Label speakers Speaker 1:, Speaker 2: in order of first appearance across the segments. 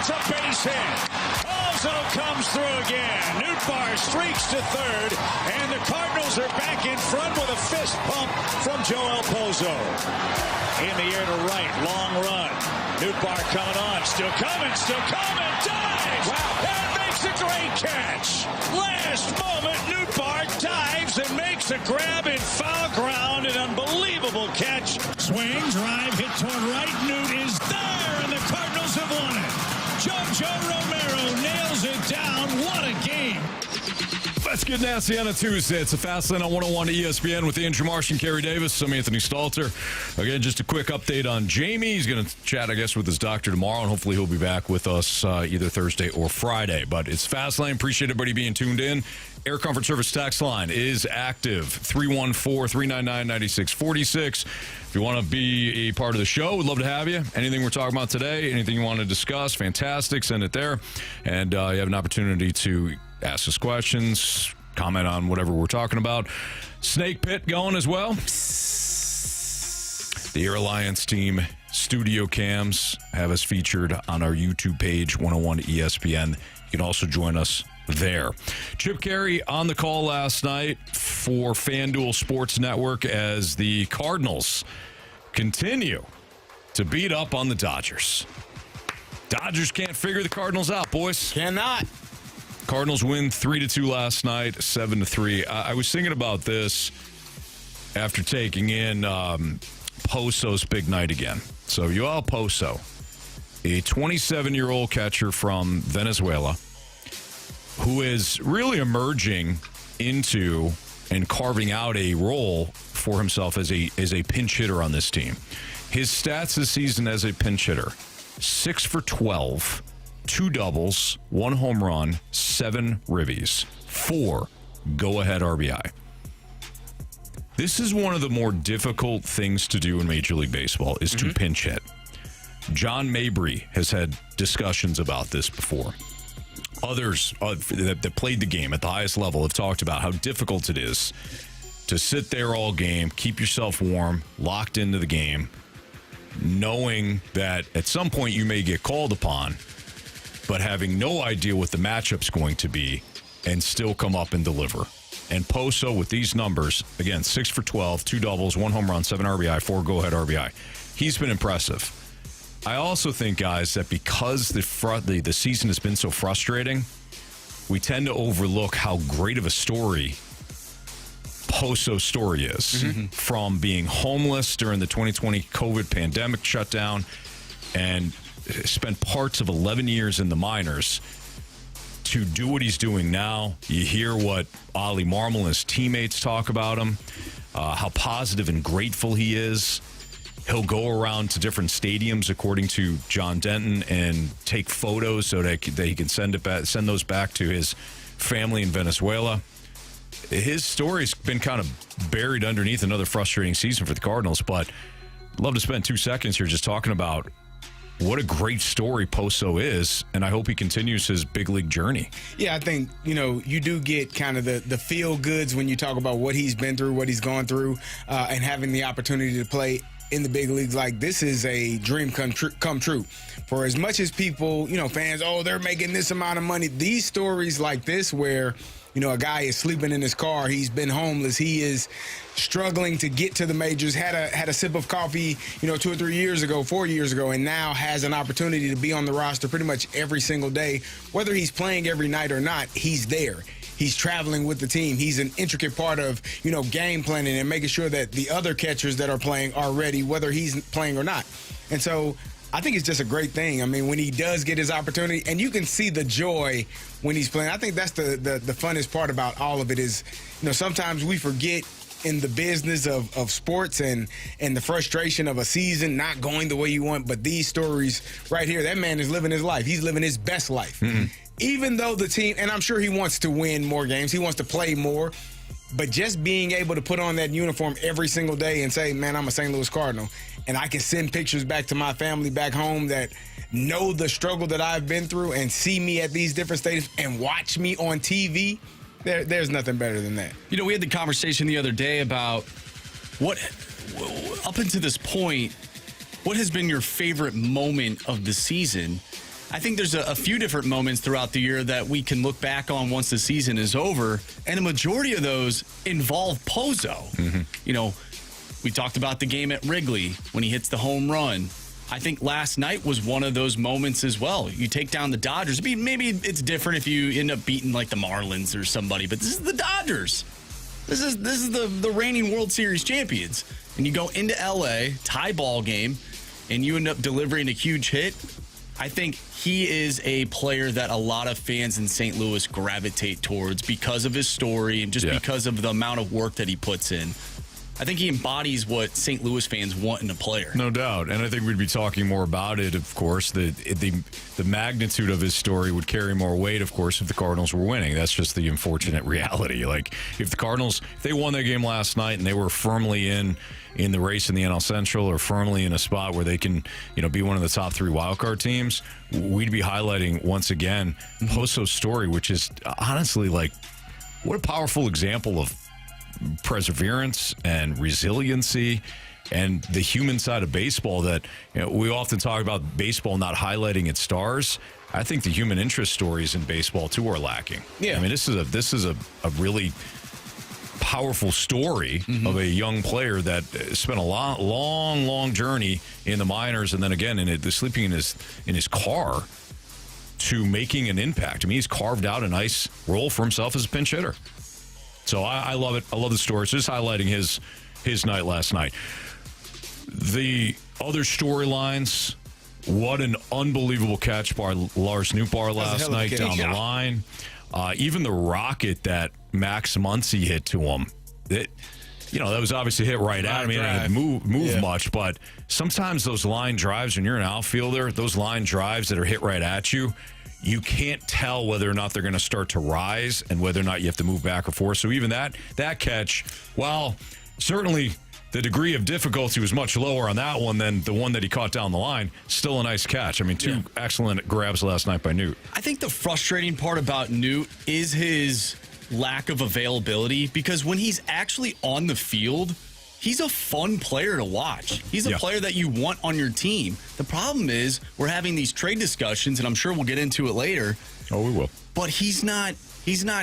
Speaker 1: It's a base hit. Also comes through again. Nootbaar streaks to third, and the Cardinals are back in front with a fist pump from Joel Pozo. In the air to right, long run. Nootbaar coming on, still coming, dives! Wow. And makes a great catch. Last moment, Nootbaar dives and makes a grab in foul ground. An unbelievable catch. Swing, drive, hit toward right. Newt is there, and the Cardinals have won it. Jojo Romero nails it down. What a game.
Speaker 2: Let's get nasty on a Tuesday. It's a Fast Lane on 101 ESPN with Andrew Marsh and Carey Davis. I'm Anthony Stalter. Again, just a quick update on Jamie. He's going to chat, I guess, with his doctor tomorrow, and hopefully he'll be back with us either Thursday or Friday. But it's Fast Lane. Appreciate everybody being tuned in. Air Comfort Service text line is active, 314-399-9646. If you want to be a part of the show, we'd love to have you. Anything we're talking about today, anything you want to discuss, fantastic, send it there. And you have an opportunity to ask us questions, comment on whatever we're talking about. Snake Pit going as well. The Air Alliance team studio cams have us featured on our YouTube page, 101 ESPN. You can also join us there. Chip Carey on the call last night for FanDuel Sports Network as the Cardinals continue to beat up on the Dodgers. Dodgers can't figure the Cardinals out, boys.
Speaker 3: Cannot.
Speaker 2: Cardinals win 3-2 last night, 7-3. I was thinking about this after taking in Poso's big night again. So Joel Poso, a 27-year-old catcher from Venezuela, who is really emerging into and carving out a role for himself as a pinch hitter on this team. His stats this season as a pinch hitter: 6 for 12. 2 doubles, 1 home run, 7 ribbies, 4 go-ahead RBI. This is one of the more difficult things to do in Major League Baseball, is to pinch hit. John Mabry has had discussions about this before. Others that played the game at the highest level have talked about how difficult it is to sit there all game, keep yourself warm, locked into the game, knowing that at some point you may get called upon, but having no idea what the matchup's going to be and still come up and deliver. And Poso, with these numbers, again, 6 for 12, 2 doubles, 1 home run, 7 RBI, 4 go-ahead RBI. He's been impressive. I also think, guys, that because the season has been so frustrating, we tend to overlook how great of a story Poso's story is. From being homeless during the 2020 COVID pandemic shutdown and spent parts of 11 years in the minors to do what he's doing now. You hear what Ollie Marmol and his teammates talk about him, how positive and grateful he is. He'll go around to different stadiums, according to John Denton, and take photos so that he can send those back to his family in Venezuela. His story's been kind of buried underneath another frustrating season for the Cardinals, but I'd love to spend 2 seconds here just talking about what a great story Poso is, and I hope he continues his big league journey.
Speaker 3: Yeah, I think, you do get kind of the feel goods when you talk about what he's been through, what he's gone through, and having the opportunity to play in the big leagues. Like, this is a dream come true. For as much as people, fans, they're making this amount of money, these stories like this where a guy is sleeping in his car. He's been homeless. He is struggling to get to the majors. Had a sip of coffee, 2 or 3 years ago, 4 years ago, and now has an opportunity to be on the roster pretty much every single day. Whether he's playing every night or not, he's there. He's traveling with the team. He's an intricate part of, game planning and making sure that the other catchers that are playing are ready, whether he's playing or not. And so I think it's just a great thing. I mean, when he does get his opportunity, and you can see the joy when he's playing. I think that's the funnest part about all of it is, sometimes we forget in the business of sports and the frustration of a season not going the way you want. But these stories right here, that man is living his life. He's living his best life. Even though the team, and I'm sure he wants to win more games, he wants to play more, but just being able to put on that uniform every single day and say, man, I'm a St. Louis Cardinal, and I can send pictures back to my family back home that know the struggle that I've been through and see me at these different stadiums and watch me on TV, there's nothing better than that.
Speaker 4: We had the conversation the other day about what, up until this point, what has been your favorite moment of the season? I think there's a few different moments throughout the year that we can look back on once the season is over, and a majority of those involve Pozo.
Speaker 2: Mm-hmm.
Speaker 4: You know, we talked about the game at Wrigley when he hits the home run. I think last night was one of those moments as well. You take down the Dodgers. I mean, maybe it's different if you end up beating like the Marlins or somebody, but this is the Dodgers. This is the reigning World Series champions. And you go into LA, tie ball game, and you end up delivering a huge hit. I think he is a player that a lot of fans in St. Louis gravitate towards because of his story and just because of the amount of work that he puts in. I think he embodies what St. Louis fans want in a player.
Speaker 2: No doubt. And I think we'd be talking more about it, of course. The magnitude of his story would carry more weight, of course, if the Cardinals were winning. That's just the unfortunate reality. Like, if the Cardinals, if they won their game last night and they were firmly in the race in the NL Central or firmly in a spot where they can, be one of the top 3 wildcard teams, we'd be highlighting once again Poso's story, which is honestly like, what a powerful example of perseverance and resiliency and the human side of baseball that we often talk about baseball not highlighting its stars. I think the human interest stories in baseball too are lacking. I mean, this is a really powerful story of a young player that spent a long journey in the minors, and then again sleeping in his car to making an impact. I mean, he's carved out a nice role for himself as a pinch hitter. So I love it. I love the story. It's just highlighting his night last night. The other storylines, what an unbelievable catch by Lars Nootbaar last night down the line. Even the rocket that Max Muncy hit to him, that was obviously hit right at him. He didn't move much, but sometimes those line drives, when you're an outfielder, those line drives that are hit right at you, you can't tell whether or not they're going to start to rise and whether or not you have to move back or forth. So even that catch, while certainly the degree of difficulty was much lower on that one than the one that he caught down the line, still a nice catch. I mean, 2 excellent grabs last night by Newt. I
Speaker 4: think the frustrating part about Newt is his lack of availability, because when he's actually on the field, he's a fun player to watch. He's a player that you want on your team. The problem is we're having these trade discussions, and I'm sure we'll get into it later.
Speaker 2: Oh, we will.
Speaker 4: But he's not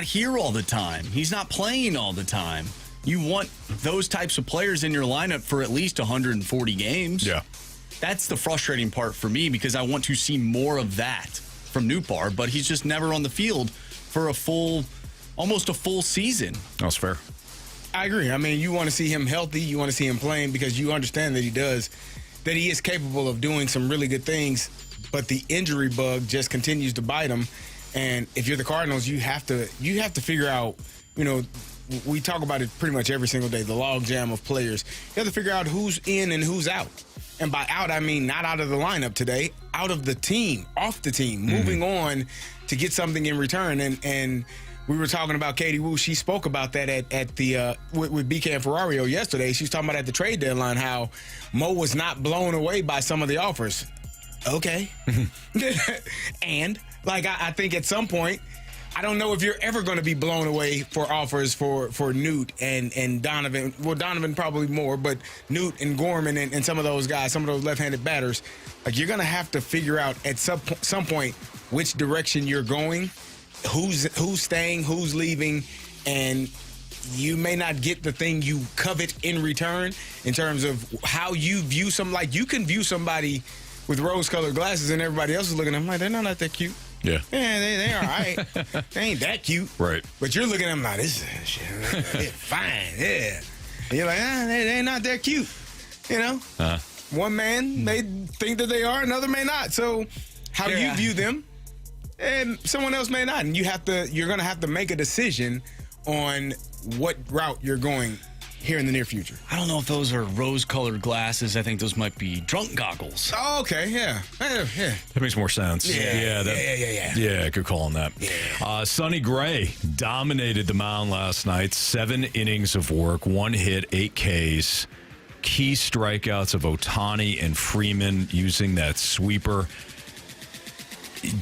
Speaker 4: here all the time. He's not playing all the time. You want those types of players in your lineup for at least 140 games.
Speaker 2: Yeah.
Speaker 4: That's the frustrating part for me, because I want to see more of that from Nootbaar, but he's just never on the field for almost a full season.
Speaker 2: That's fair.
Speaker 3: I agree. I mean, you want to see him healthy. You want to see him playing because you understand that he is capable of doing some really good things, but the injury bug just continues to bite him. And if you're the Cardinals, you have to figure out, we talk about it pretty much every single day, the logjam of players. You have to figure out who's in and who's out. And by out, I mean not out of the lineup today, out of the team, off the team, moving on to get something in return. And we were talking about Katie Wu. She spoke about that at the with BK and Ferrario yesterday. She was talking about at the trade deadline how Mo was not blown away by some of the offers. Okay. And I think at some point, I don't know if you're ever going to be blown away for offers for Newt and Donovan. Well, Donovan probably more, but Newt and Gorman and some of those guys, some of those left-handed batters, you're going to have to figure out at some point which direction you're going. Who's staying, who's leaving, and you may not get the thing you covet in return in terms of how you view you can view somebody with rose-colored glasses and everybody else is looking at them like, they're not that cute.
Speaker 2: Yeah.
Speaker 3: Yeah, they all right. They ain't that cute.
Speaker 2: Right.
Speaker 3: But you're looking at them like, this is shit. They're fine, yeah. And you're like, they're not that cute. One man may think that they are, another may not. So how you view them, and someone else may not, and you're gonna have to make a decision on what route you're going here in the near future.
Speaker 4: I don't know if those are rose-colored glasses. I think those might be drunk goggles.
Speaker 3: Oh, okay, yeah.
Speaker 2: That makes more sense. Yeah, good call on that. Yeah. Sonny Gray dominated the mound last night. 7 innings of work, 1 hit, 8 Ks. Key strikeouts of Ohtani and Freeman using that sweeper.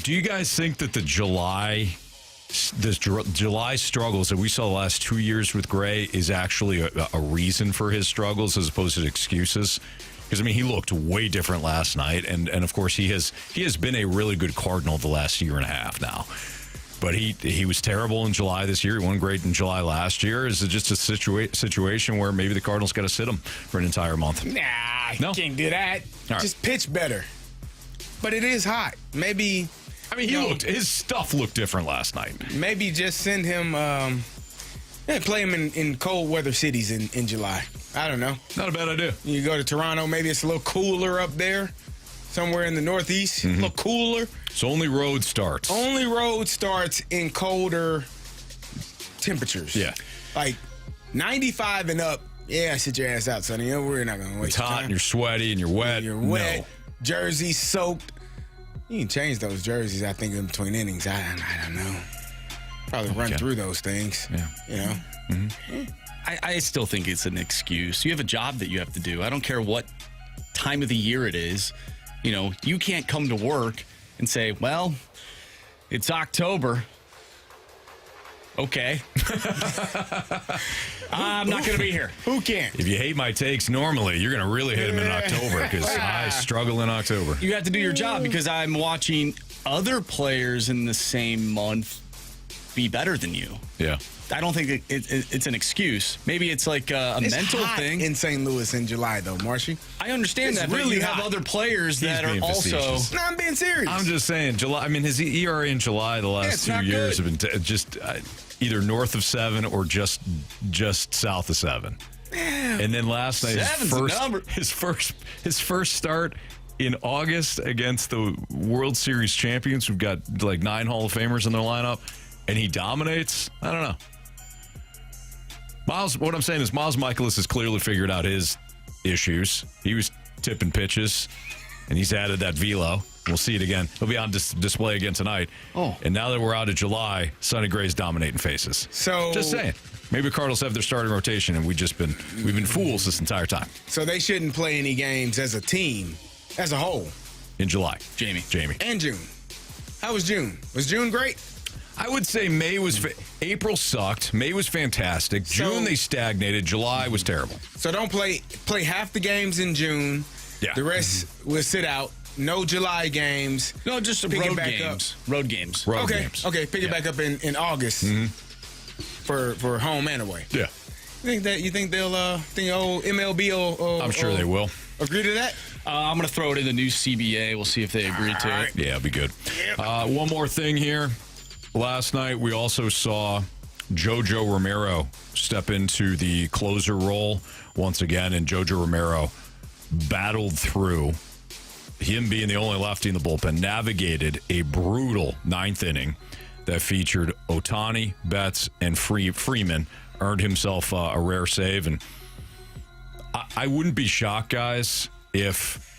Speaker 2: Do you guys think that the July struggles that we saw the last 2 years with Gray is actually a reason for his struggles as opposed to excuses? Because, I mean, he looked way different last night. And of course, he has been a really good Cardinal the last year and a half now. But he was terrible in July this year. He won great in July last year. Is it just a situation where maybe the Cardinals got to sit him for an entire month?
Speaker 3: Nah,
Speaker 2: No?
Speaker 3: you can't do that.
Speaker 2: All right.
Speaker 3: Just pitch better. But it is hot. Maybe.
Speaker 2: I mean, his stuff looked different last night.
Speaker 3: Maybe just send him, play him in cold weather cities in July. I don't know.
Speaker 2: Not a bad idea.
Speaker 3: You go to Toronto, maybe it's a little cooler up there. Somewhere in the Northeast, a little cooler.
Speaker 2: So only road starts.
Speaker 3: Only road starts in colder temperatures.
Speaker 2: Yeah.
Speaker 3: Like 95 and up. Yeah, sit your ass out, Sonny. We're not going to waste
Speaker 2: It's hot
Speaker 3: time.
Speaker 2: and you're sweaty and you're wet.
Speaker 3: You're wet.
Speaker 2: No.
Speaker 3: Jerseys soaked. You can change those jerseys, I think, in between innings. I don't know. Probably run through those things.
Speaker 2: Yeah.
Speaker 3: You know?
Speaker 2: Mm-hmm.
Speaker 4: I still think it's an excuse. You have a job that you have to do. I don't care what time of the year it is. You know, you can't come to work and say, well, it's October. Okay. I'm not going to be here.
Speaker 3: Who can't?
Speaker 2: If you hate my takes normally, you're going to really hate them in October because I struggle in October.
Speaker 4: You have to do your job because I'm watching other players in the same month be better than you.
Speaker 2: Yeah.
Speaker 4: I don't think it's an excuse. Maybe it's like a
Speaker 3: It's
Speaker 4: mental
Speaker 3: hot
Speaker 4: thing.
Speaker 3: in St. Louis in July, though, Marshy.
Speaker 4: I understand
Speaker 3: It's
Speaker 4: that, but
Speaker 3: really
Speaker 4: you have
Speaker 3: hot.
Speaker 4: other players that are
Speaker 2: being
Speaker 4: also.
Speaker 2: facetious.
Speaker 3: No, I'm being serious.
Speaker 2: I'm just saying, July. I mean, his ERA in July the last
Speaker 3: it's
Speaker 2: 2
Speaker 3: not
Speaker 2: years
Speaker 3: good.
Speaker 2: have been just either north of 7 or just south of 7. And then last night,
Speaker 4: Seven's a number.
Speaker 2: his first start in August against the World Series champions, who've got like 9 Hall of Famers in their lineup, and he dominates. I don't know. What I'm saying is Miles Michaelis has clearly figured out his issues. He was tipping pitches, and he's added that velo. We'll see it again. He'll be on display again tonight.
Speaker 4: Oh.
Speaker 2: And now that we're out of July, Sonny Gray's dominating faces.
Speaker 3: So
Speaker 2: Just saying. Maybe Cardinals have their starting rotation, and we've been fools this entire time.
Speaker 3: So they shouldn't play any games as a team, as a whole,
Speaker 2: In July.
Speaker 4: Jamie.
Speaker 3: and June. How was June? Was June great?
Speaker 2: I would say April sucked. May was fantastic. June they stagnated. July was terrible.
Speaker 3: So don't play half the games in June.
Speaker 2: Yeah.
Speaker 3: The rest will sit out. No July games.
Speaker 4: No, just
Speaker 3: Pick it
Speaker 4: road
Speaker 3: back
Speaker 4: games. Road games.
Speaker 2: Road
Speaker 3: okay.
Speaker 2: games.
Speaker 3: Okay. Pick it back up in August for home and away.
Speaker 2: Yeah.
Speaker 3: You think they'll think old MLB will?
Speaker 2: I'm sure they will.
Speaker 3: Agree to that.
Speaker 4: I'm going to throw it in the new CBA. We'll see if they agree to it.
Speaker 2: Yeah, it'll be good. One more thing here. Last night, we also saw Jojo Romero step into the closer role once again, and Jojo Romero battled through, him being the only lefty in the bullpen, navigated a brutal 9th inning that featured Ohtani, Betts, and Freeman, earned himself a rare save. And I wouldn't be shocked, guys, if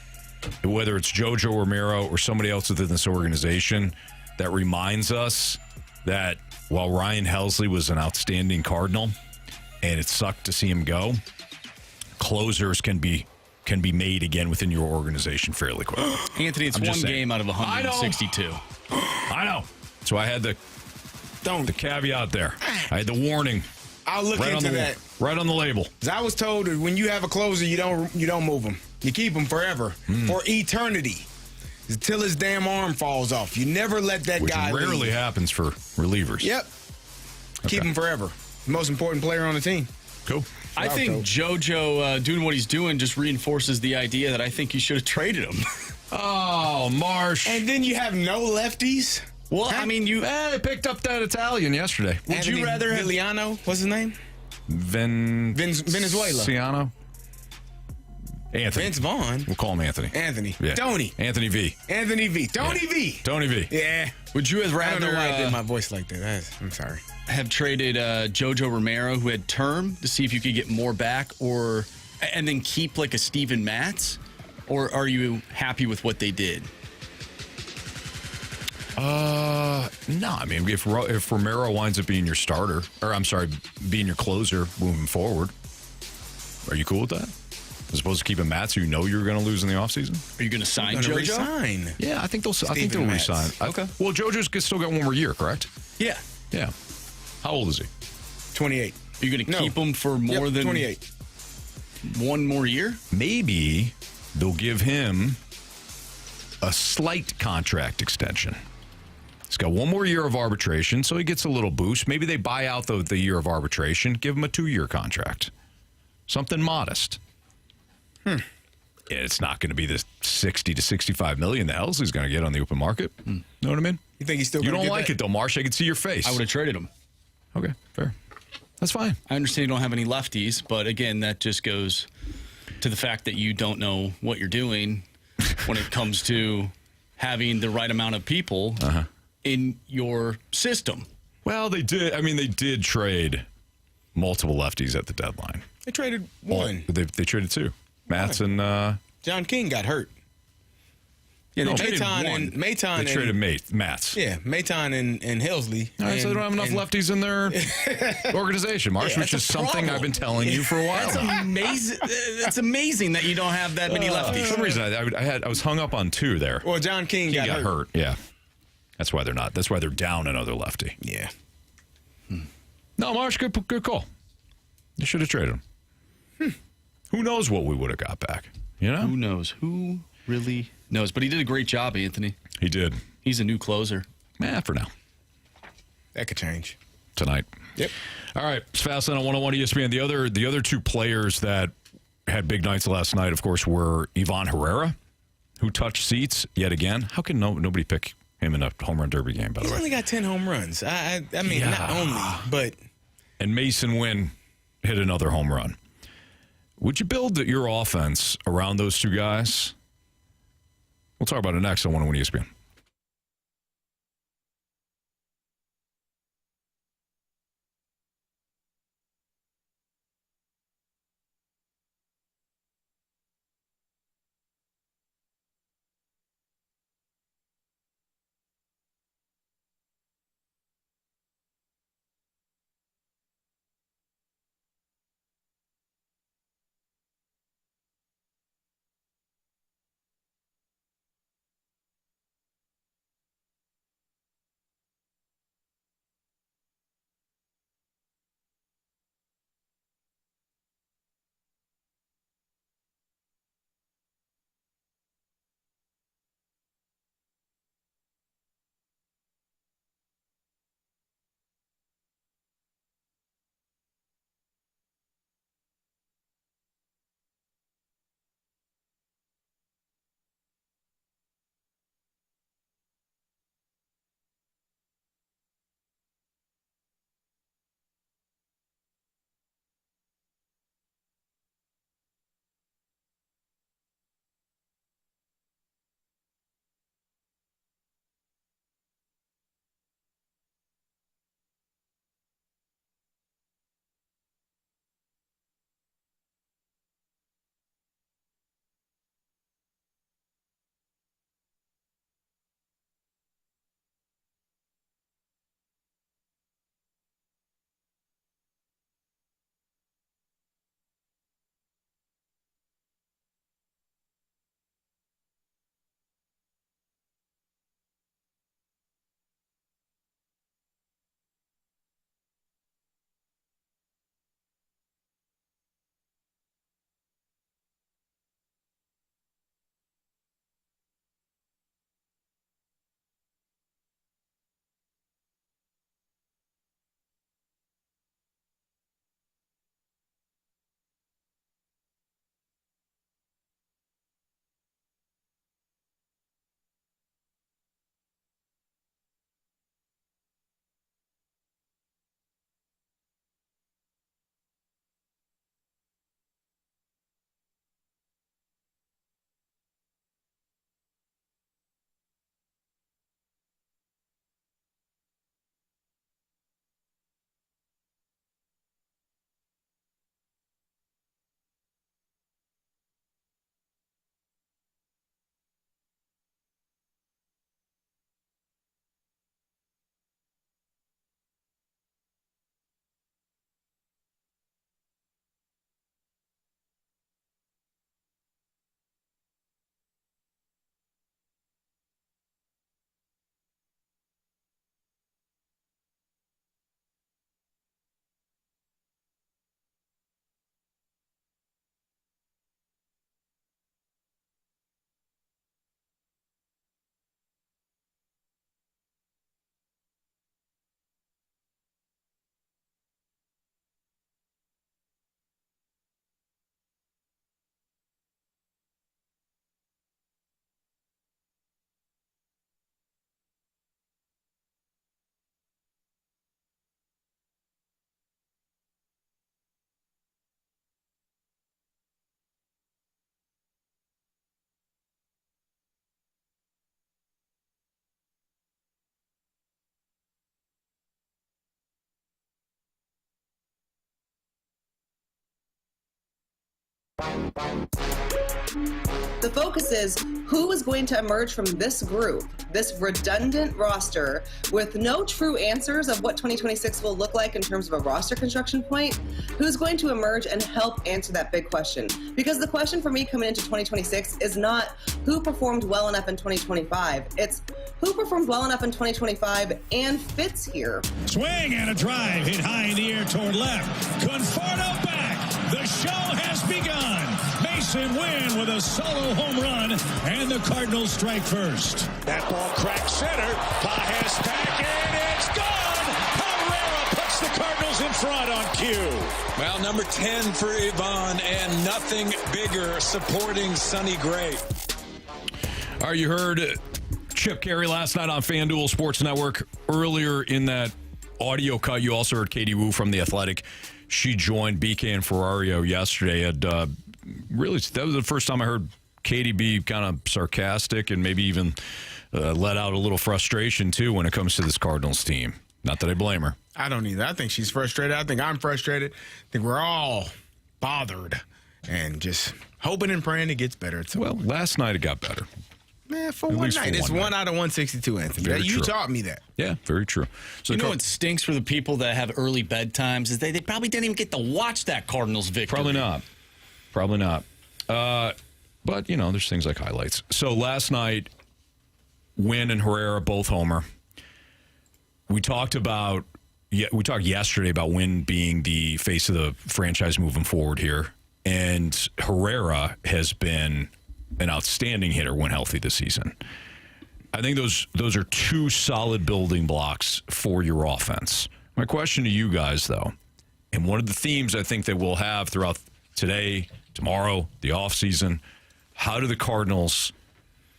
Speaker 2: whether it's Jojo Romero or somebody else within this organization that reminds us that while Ryan Helsley was an outstanding Cardinal and it sucked to see him go, closers can be made again within your organization fairly quick.
Speaker 4: Anthony, it's
Speaker 2: I'm
Speaker 4: one
Speaker 2: just saying.
Speaker 4: game out of 162.
Speaker 2: I know. So I had the caveat there. I had the warning
Speaker 3: I'll look
Speaker 2: right
Speaker 3: into that.
Speaker 2: right on the label.
Speaker 3: 'Cause I was told that when you have a closer, you don't move them. You keep them forever for eternity until his damn arm falls off. You never let that
Speaker 2: Which
Speaker 3: guy
Speaker 2: rarely
Speaker 3: leave.
Speaker 2: happens for relievers.
Speaker 3: Yep. Keep him forever. The most important player on the team.
Speaker 2: Cool.
Speaker 4: I think JoJo doing what he's doing just reinforces the idea that I think you should have traded him.
Speaker 2: Oh, Marsh.
Speaker 3: And then you have no lefties.
Speaker 4: Well, I mean,
Speaker 2: I picked up that Italian yesterday.
Speaker 4: Would
Speaker 3: Anthony
Speaker 4: you rather have
Speaker 3: Miliano? What's his name?
Speaker 2: Venezuela. Anthony.
Speaker 3: Vince Vaughn.
Speaker 2: We'll call him Anthony.
Speaker 3: Anthony.
Speaker 2: Yeah.
Speaker 3: Tony.
Speaker 2: Anthony V.
Speaker 3: Anthony V. Tony V.
Speaker 2: Tony V.
Speaker 3: Yeah.
Speaker 4: Would you have
Speaker 3: I don't know
Speaker 4: rather
Speaker 3: why I did my voice like that. I'm sorry.
Speaker 4: have traded JoJo Romero, who had term, to see if you could get more back, and then keep like a Steven Matz? Or are you happy with what they did?
Speaker 2: No, I mean, if Romero winds up being your starter, being your closer moving forward, are you cool with that? As opposed to keeping Matz, who you know you're going to lose in the offseason?
Speaker 4: Are you going to sign
Speaker 3: Gonna
Speaker 4: JoJo?
Speaker 3: resign.
Speaker 2: Yeah, I think they'll
Speaker 3: Matz.
Speaker 2: resign.
Speaker 4: Okay.
Speaker 2: Well, JoJo's still got one more year, correct?
Speaker 4: Yeah.
Speaker 2: Yeah. How old is he?
Speaker 3: 28.
Speaker 4: Are you going to keep him for more
Speaker 3: Yep,
Speaker 4: than
Speaker 3: 28.
Speaker 4: one more year?
Speaker 2: Maybe they'll give him a slight contract extension. He's got one more year of arbitration, so he gets a little boost. Maybe they buy out the year of arbitration, give him a 2-year contract. Something modest. It's not going to be the 60 to 65 million that Helsley's going to get on the open market. Know what I mean?
Speaker 3: You think he's still
Speaker 2: You
Speaker 3: going to
Speaker 2: don't like
Speaker 3: that?
Speaker 2: it, though, Marsh. I can see your face.
Speaker 4: I would have traded him.
Speaker 2: Okay, fair. That's fine.
Speaker 4: I understand you don't have any lefties, but again, that just goes to the fact that you don't know what you're doing when it comes to having the right amount of people in your system.
Speaker 2: Well, they did. I mean, they did trade multiple lefties at the deadline.
Speaker 3: They traded one.
Speaker 2: They traded 2. Matz and
Speaker 3: John King got hurt.
Speaker 4: Yeah, they
Speaker 2: No,
Speaker 4: traded one.
Speaker 3: Maton
Speaker 2: they traded Matz.
Speaker 3: Yeah, Maton and Helsley.
Speaker 2: All right, so they don't have enough lefties in their organization, Marsh,
Speaker 3: Yeah,
Speaker 2: which
Speaker 3: that's
Speaker 2: is
Speaker 3: a
Speaker 2: something
Speaker 3: problem.
Speaker 2: I've been telling you for a while.
Speaker 4: That's
Speaker 2: now.
Speaker 4: amazing. That's amazing that you don't have that many
Speaker 2: For
Speaker 4: lefties.
Speaker 2: some reason, I was hung up on 2 there.
Speaker 3: Well, John King
Speaker 2: He
Speaker 3: got hurt.
Speaker 2: Yeah, that's why they're not. That's why they're down another lefty.
Speaker 3: Yeah.
Speaker 2: No, Marsh, good call. You should have traded him. Who knows what we would have got back? You know,
Speaker 4: Who knows? Who really knows? But he did a great job, Anthony.
Speaker 2: he did.
Speaker 4: He's a new closer.
Speaker 2: For now.
Speaker 3: That could change.
Speaker 2: Tonight.
Speaker 3: Yep.
Speaker 2: All right, it's Fast Lane on 101 ESPN. The other 2 players that had big nights last night, of course, were Ivan Herrera, who touched seats yet again. How can nobody pick him in a home run derby game? By the
Speaker 3: He's
Speaker 2: way,
Speaker 3: only got 10 home runs. I mean, not only, but
Speaker 2: and Mason Wynn hit another home run. Would you build your offense around those 2 guys? We'll talk about it next on 101 ESPN.
Speaker 5: The focus is who is going to emerge from this group, this redundant roster, with no true answers of what 2026 will look like in terms of a roster construction point. Who's going to emerge and help answer that big question? Because the question for me coming into 2026 is not who performed well enough in 2025. It's who performed well enough in 2025 and fits here.
Speaker 1: Swing and a drive hit high in the air toward left. Conforto back. The show has begun. Mason Wynn with a solo home run, and the Cardinals strike first. That ball cracks center. Pages back, and it's gone. Herrera puts the Cardinals in front on cue.
Speaker 6: Well, number 10 for Yvonne, and nothing bigger supporting Sonny Gray.
Speaker 2: All right, you heard Chip Carey last night on FanDuel Sports Network. Earlier in that audio cut, you also heard Katie Wu from The Athletic. She joined BK and Ferrario yesterday. Really, that was the first time I heard Katie be kind of sarcastic and maybe even let out a little frustration, too, when it comes to this Cardinals team. Not that I blame her.
Speaker 3: I don't either. I think she's frustrated. I think I'm frustrated. I think we're all bothered and just hoping and praying it gets better.
Speaker 2: Well, last night it got better.
Speaker 3: Man, for one night. It's 1 out of 162, Anthony. You taught me that.
Speaker 2: Yeah, very true. So
Speaker 4: you know what stinks for the people that have early bedtimes is they probably didn't even get to watch that Cardinals victory.
Speaker 2: Probably not. But, you know, there's things like highlights. So last night, Wynn and Herrera both homer. We talked yesterday about Wynn being the face of the franchise moving forward here. And Herrera has been an outstanding hitter when healthy this season. I think those are two solid building blocks for your offense. My question to you guys, though, and one of the themes I think that we'll have throughout today, tomorrow, the offseason, how do the Cardinals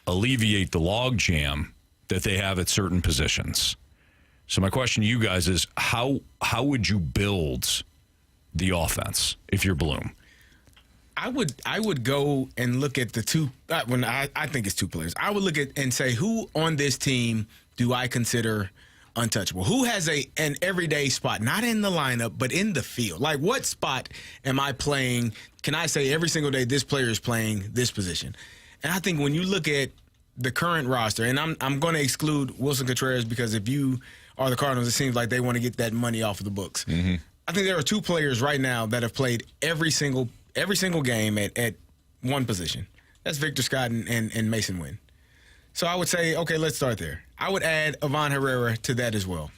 Speaker 2: alleviate the logjam that they have at certain positions? So my question to you guys is, how would you build the offense if you're Bloom?
Speaker 3: I would go and look at the two. When I think it's two players. I would look at and say, who on this team do I consider untouchable? Who has an everyday spot, not in the lineup, but in the field? Like, what spot am I playing? Can I say every single day this player is playing this position? And I think when you look at the current roster, and I'm going to exclude Wilson Contreras because if you are the Cardinals, it seems like they want to get that money off of the books. Mm-hmm. I think there are two players right now that have played every single game at one position. That's Victor Scott and Mason Wynn. So I would say, okay, let's start there. I would add Yvonne Herrera to that as well,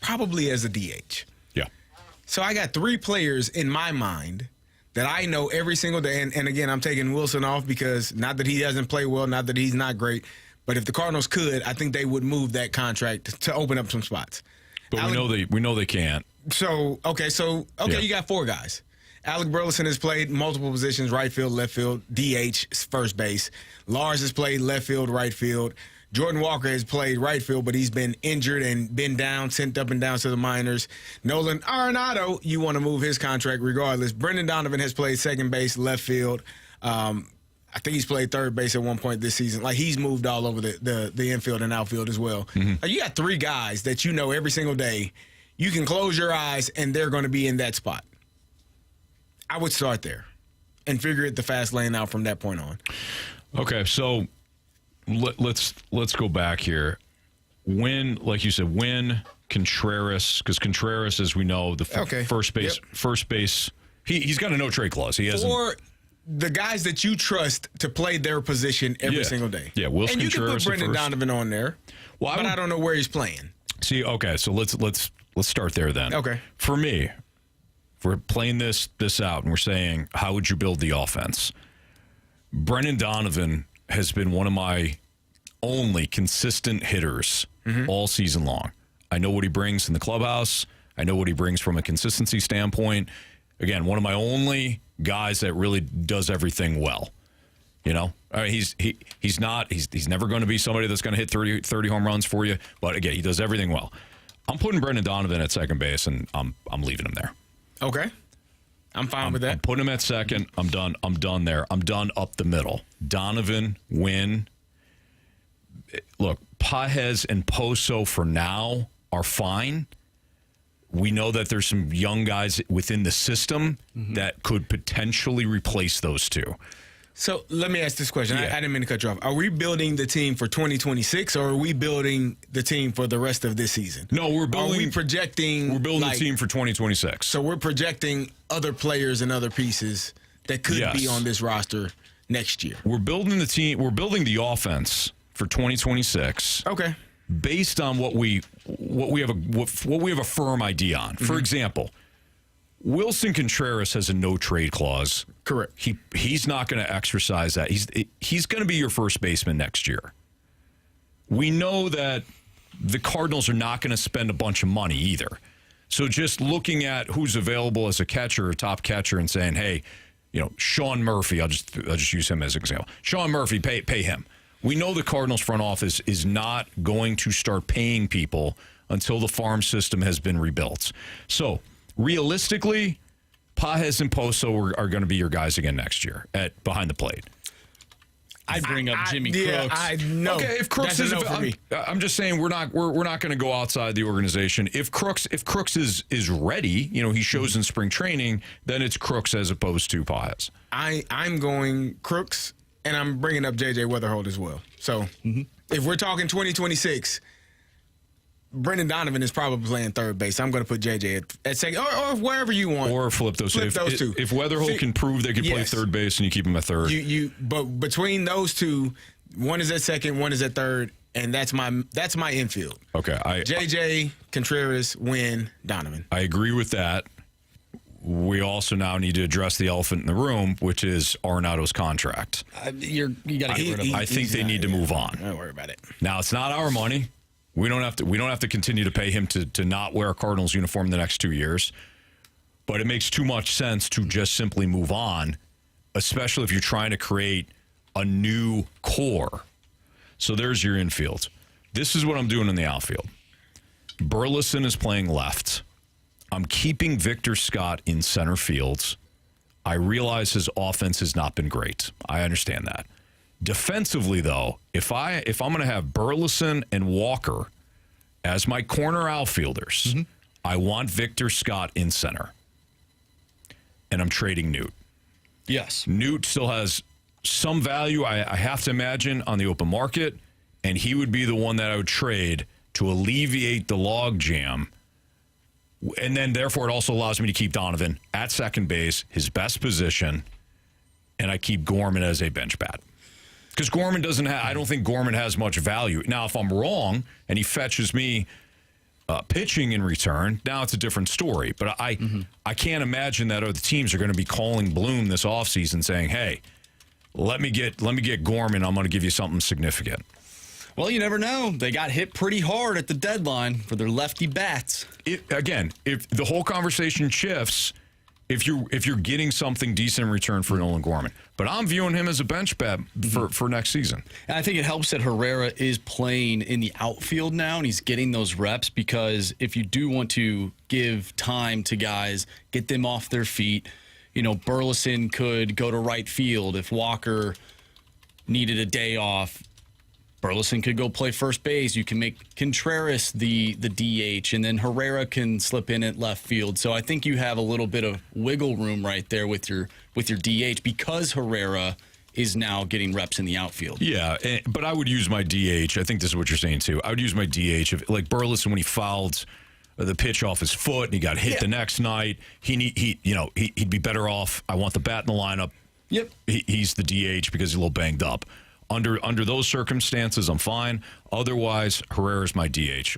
Speaker 3: probably as a DH.
Speaker 2: Yeah.
Speaker 3: So I got three players in my mind that I know every single day. And again, I'm taking Wilson off because not that he doesn't play well, not that he's not great, but if the Cardinals could, I think they would move that contract to open up some spots.
Speaker 2: But we know they can't.
Speaker 3: So
Speaker 2: Yeah.
Speaker 3: You got four guys. Alec Burleson has played multiple positions, right field, left field, DH, first base. Lars has played left field, right field. Jordan Walker has played right field, but he's been injured and been down, sent up and down to the minors. Nolan Arenado, you want to move his contract regardless. Brendan Donovan has played second base, left field. I think he's played third base at one point this season. Like, he's moved all over the infield and outfield as well. Mm-hmm. You got three guys that you know every single day. You can close your eyes, and they're going to be in that spot. I would start there and figure it the fast lane out from that point on.
Speaker 2: Okay, so let's go back here. When, like you said, when Contreras, because Contreras, as we know, the first base, he's got a no-trade clause. He hasn't.
Speaker 3: Or the guys that you trust to play their position every single day.
Speaker 2: Yeah, Wilson
Speaker 3: and you
Speaker 2: Contreras
Speaker 3: can put Brendan Donovan on there, but I don't know where he's playing.
Speaker 2: See, okay, so let's start there then.
Speaker 3: Okay.
Speaker 2: For me, if we're playing this out and we're saying, how would you build the offense? Brendan Donovan has been one of my only consistent hitters all season long. I know what he brings in the clubhouse. I know what he brings from a consistency standpoint. Again, one of my only guys that really does everything well. You know, he's never going to be somebody that's going to hit 30 home runs for you. But again, he does everything well. I'm putting Brendan Donovan at second base, and I'm leaving him there.
Speaker 3: Okay. I'm fine with that.
Speaker 2: I'm putting him at second. I'm done there. I'm done up the middle. Donovan, Wynn. Look, Pages and Poso for now are fine. we know that there's some young guys within the system that could potentially replace those two.
Speaker 3: So let me ask this question.
Speaker 2: Yeah.
Speaker 3: I didn't mean to cut you off. Are we building the team for 2026, or are we building the team for the rest of this season?
Speaker 2: No, we're building.
Speaker 3: Are we projecting?
Speaker 2: We're building a team for 2026.
Speaker 3: So we're projecting other players and other pieces that could be on this roster next year.
Speaker 2: We're building the team. We're building the offense for 2026.
Speaker 3: Okay.
Speaker 2: Based on what we have a firm idea on. For example, Wilson Contreras has a no trade clause.
Speaker 3: Correct.
Speaker 2: He's not going to exercise that. He's going to be your first baseman next year. We know that the Cardinals are not going to spend a bunch of money either. So just looking at who's available as a catcher, a top catcher, and saying, hey, Sean Murphy, I'll just use him as an example. Sean Murphy, pay him. We know the Cardinals front office is not going to start paying people until the farm system has been rebuilt. So realistically, Pages and Poso are going to be your guys again next year at behind the plate.
Speaker 4: I'd bring up Jimmy Crooks.
Speaker 3: Yeah, I know.
Speaker 2: Okay, if Crooks is, I'm just saying we're not going to go outside the organization. If Crooks is ready, he shows in spring training, then it's Crooks as opposed to Pages.
Speaker 3: I'm going Crooks, and I'm bringing up J.J. Weatherholt as well. So if we're talking 2026, Brendan Donovan is probably playing third base. I'm going to put J.J. at second, or wherever you want.
Speaker 2: Or flip those two. If Weatherholt can prove they can play third base and you keep him at third.
Speaker 3: But between those two, one is at second, one is at third, and that's my infield.
Speaker 2: Okay.
Speaker 3: J.J., Contreras, Wynn, Donovan.
Speaker 2: I agree with that. We also now need to address the elephant in the room, which is Arenado's contract.
Speaker 4: You got to get rid of him.
Speaker 2: I think they need to move on.
Speaker 3: Don't worry about it.
Speaker 2: Now, it's not our money. We don't have to continue to pay him to not wear a Cardinals uniform the next 2 years. But it makes too much sense to just simply move on, especially if you're trying to create a new core. So there's your infield. This is what I'm doing in the outfield. Burleson is playing left. I'm keeping Victor Scott in center field. I realize his offense has not been great. I understand that. Defensively, though, if I'm going to have Burleson and Walker as my corner outfielders, I want Victor Scott in center. And I'm trading Newt.
Speaker 4: Yes.
Speaker 2: Newt still has some value, I have to imagine, on the open market, and he would be the one that I would trade to alleviate the log jam. And then, therefore, it also allows me to keep Donovan at second base, his best position, and I keep Gorman as a bench bat. Because Gorman I don't think Gorman has much value. Now, if I'm wrong and he fetches me pitching in return, now it's a different story. But I can't imagine that other teams are going to be calling Bloom this offseason saying, hey, let me get Gorman. I'm going to give you something significant.
Speaker 4: Well, you never know. They got hit pretty hard at the deadline for their lefty bats.
Speaker 2: If the whole conversation shifts, if you're getting something decent in return for Nolan Gorman. But I'm viewing him as a bench bat for next season.
Speaker 4: And I think it helps that Herrera is playing in the outfield now, and he's getting those reps, because if you do want to give time to guys, get them off their feet, Burleson could go to right field if Walker needed a day off. Burleson could go play first base. You can make Contreras the DH, and then Herrera can slip in at left field. So I think you have a little bit of wiggle room right there with your DH, because Herrera is now getting reps in the outfield.
Speaker 2: Yeah, but I would use my DH. I think this is what you're saying too. I would use my DH if, like Burleson, when he fouled the pitch off his foot and he got hit the next night. He'd be better off. I want the bat in the lineup.
Speaker 4: Yep,
Speaker 2: he's the DH because he's a little banged up. Under those circumstances, I'm fine. Otherwise, Herrera's my DH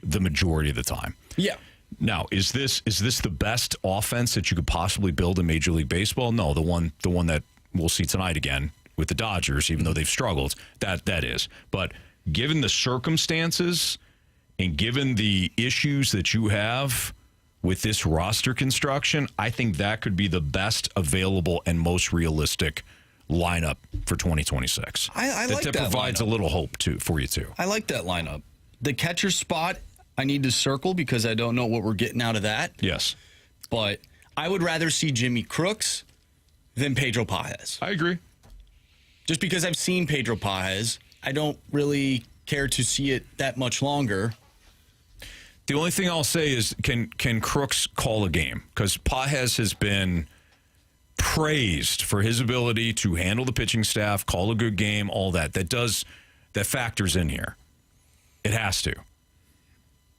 Speaker 2: the majority of the time.
Speaker 4: Yeah.
Speaker 2: Now, is this the best offense that you could possibly build in Major League Baseball? No, the one that we'll see tonight again with the Dodgers, even though they've struggled, that is. But given the circumstances and given the issues that you have with this roster construction, I think that could be the best available and most realistic lineup for 2026.
Speaker 4: I like that
Speaker 2: provides
Speaker 4: lineup.
Speaker 2: A little hope for you too.
Speaker 4: I like that lineup. The catcher spot I need to circle because I don't know what we're getting out of that.
Speaker 2: Yes.
Speaker 4: But I would rather see Jimmy Crooks than Pedro Pages.
Speaker 2: I agree.
Speaker 4: Just because I've seen Pedro Pages, I don't really care to see it that much longer.
Speaker 2: The only thing I'll say is, can Crooks call a game? Because Pages has been praised for his ability to handle the pitching staff, call a good game, all that. That factors in here. It has to.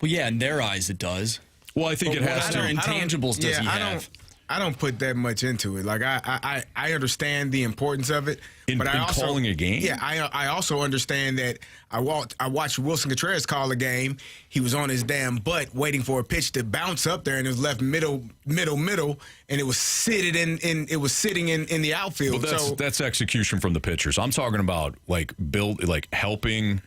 Speaker 4: Well, yeah, in their eyes it does.
Speaker 2: Well, I think
Speaker 4: But
Speaker 2: it has
Speaker 4: what
Speaker 2: to.
Speaker 4: other intangibles does he have?
Speaker 3: I don't put that much into it. Like I understand the importance of it,
Speaker 2: In
Speaker 3: I also
Speaker 2: calling a game.
Speaker 3: Yeah, I also understand that I watched Wilson Contreras call a game. He was on his damn butt waiting for a pitch to bounce up there, and it was left middle, and it was sitting in the outfield.
Speaker 2: Well, that's execution from the pitchers. I'm talking about helping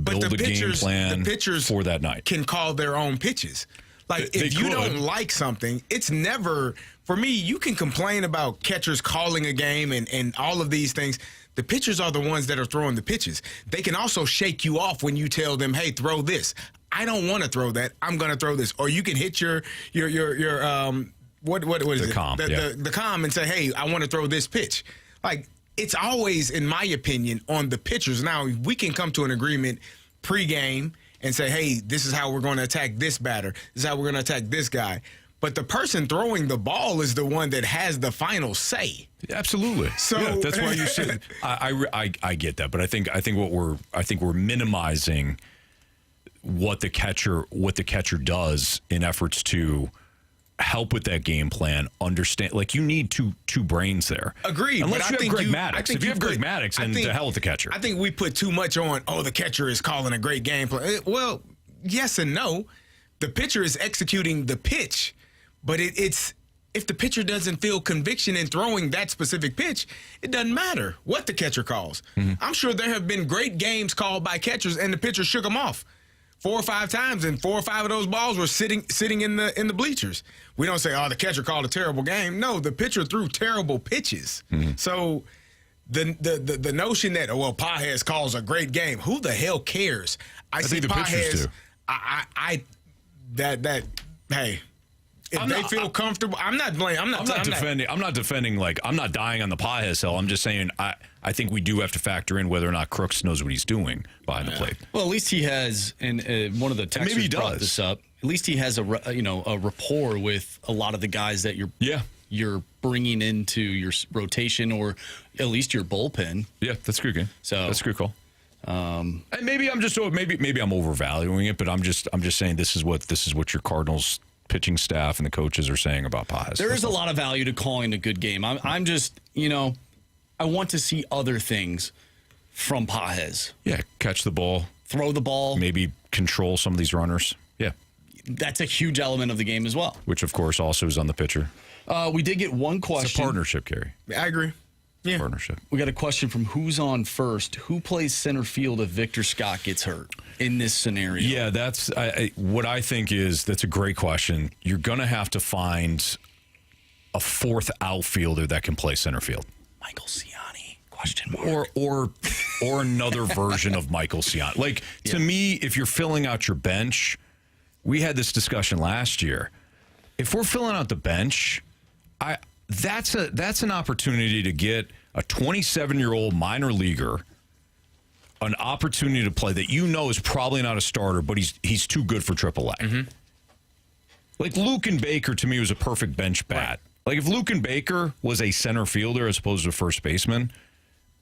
Speaker 2: build the game plan
Speaker 3: the pitchers
Speaker 2: for that night.
Speaker 3: Can call their own pitches. Like, if you don't like something, it's never, for me, you can complain about catchers calling a game and all of these things. The pitchers are the ones that are throwing the pitches. They can also shake you off when you tell them, hey, throw this. I don't want to throw that. I'm going to throw this. Or you can hit your what is it? The comm and say, hey, I want to throw this pitch. Like, it's always, in my opinion, on the pitchers. Now, we can come to an agreement pregame and say, hey, this is how we're going to attack this batter. This is how we're going to attack this guy. But the person throwing the ball is the one that has the final say.
Speaker 2: Absolutely. So yeah, that's why you said I get that, but I think we're minimizing what the catcher does in efforts to help with that game plan. Understand, like, you need two brains there.
Speaker 3: Agreed.
Speaker 2: Unless you have Greg Maddux. If you have Greg Maddux, then to hell with the catcher. I
Speaker 3: think we put too much on, the catcher is calling a great game plan. Well, yes and no. The pitcher is executing the pitch, but it's if the pitcher doesn't feel conviction in throwing that specific pitch, it doesn't matter what the catcher calls. Mm-hmm. I'm sure there have been great games called by catchers, and the pitcher shook them off 4 or 5 times, and 4 or 5 of those balls were sitting in the bleachers. We don't say, the catcher called a terrible game. No, the pitcher threw terrible pitches. Mm-hmm. So the notion that Pages calls a great game, who the hell cares? I see
Speaker 2: think the pitchers
Speaker 3: do. Hey. If they feel comfortable, I'm not blaming. I'm not
Speaker 2: defending. I'm not defending. Like, I'm not dying on the Pages hill. I'm just saying I think we do have to factor in whether or not Crooks knows what he's doing behind the plate.
Speaker 4: Well, at least he has, and one of the texters brought this up. At least he has a rapport with a lot of the guys that you're bringing into your rotation, or at least your bullpen.
Speaker 2: Yeah, that's a good game. So that's a good call. And maybe I'm just maybe I'm overvaluing it, but I'm just saying this is what your Cardinals pitching staff and the coaches are saying about Pages.
Speaker 4: There is a lot of value to calling a good game. I'm just, I want to see other things from Pages.
Speaker 2: Yeah, catch the ball.
Speaker 4: Throw the ball.
Speaker 2: Maybe control some of these runners. Yeah.
Speaker 4: That's a huge element of the game as well.
Speaker 2: Which, of course, also is on the pitcher.
Speaker 4: We did get one question.
Speaker 2: It's a partnership, Carey.
Speaker 3: I agree. Yeah.
Speaker 2: Partnership.
Speaker 4: We got a question from Who's On First. Who plays center field if Victor Scott gets hurt in this scenario?
Speaker 2: Yeah, that's what I think that's a great question. You're going to have to find a fourth outfielder that can play center field.
Speaker 4: Michael Ciani? Question mark.
Speaker 2: Or another version of Michael Ciani. Like, to me, if you're filling out your bench, we had this discussion last year. If we're filling out the bench, that's an opportunity to get a 27-year-old minor leaguer an opportunity to play that is probably not a starter, but he's too good for AAA. Mm-hmm. Like, Luken Baker, to me, was a perfect bench bat. Right. Like, if Luken Baker was a center fielder as opposed to a first baseman,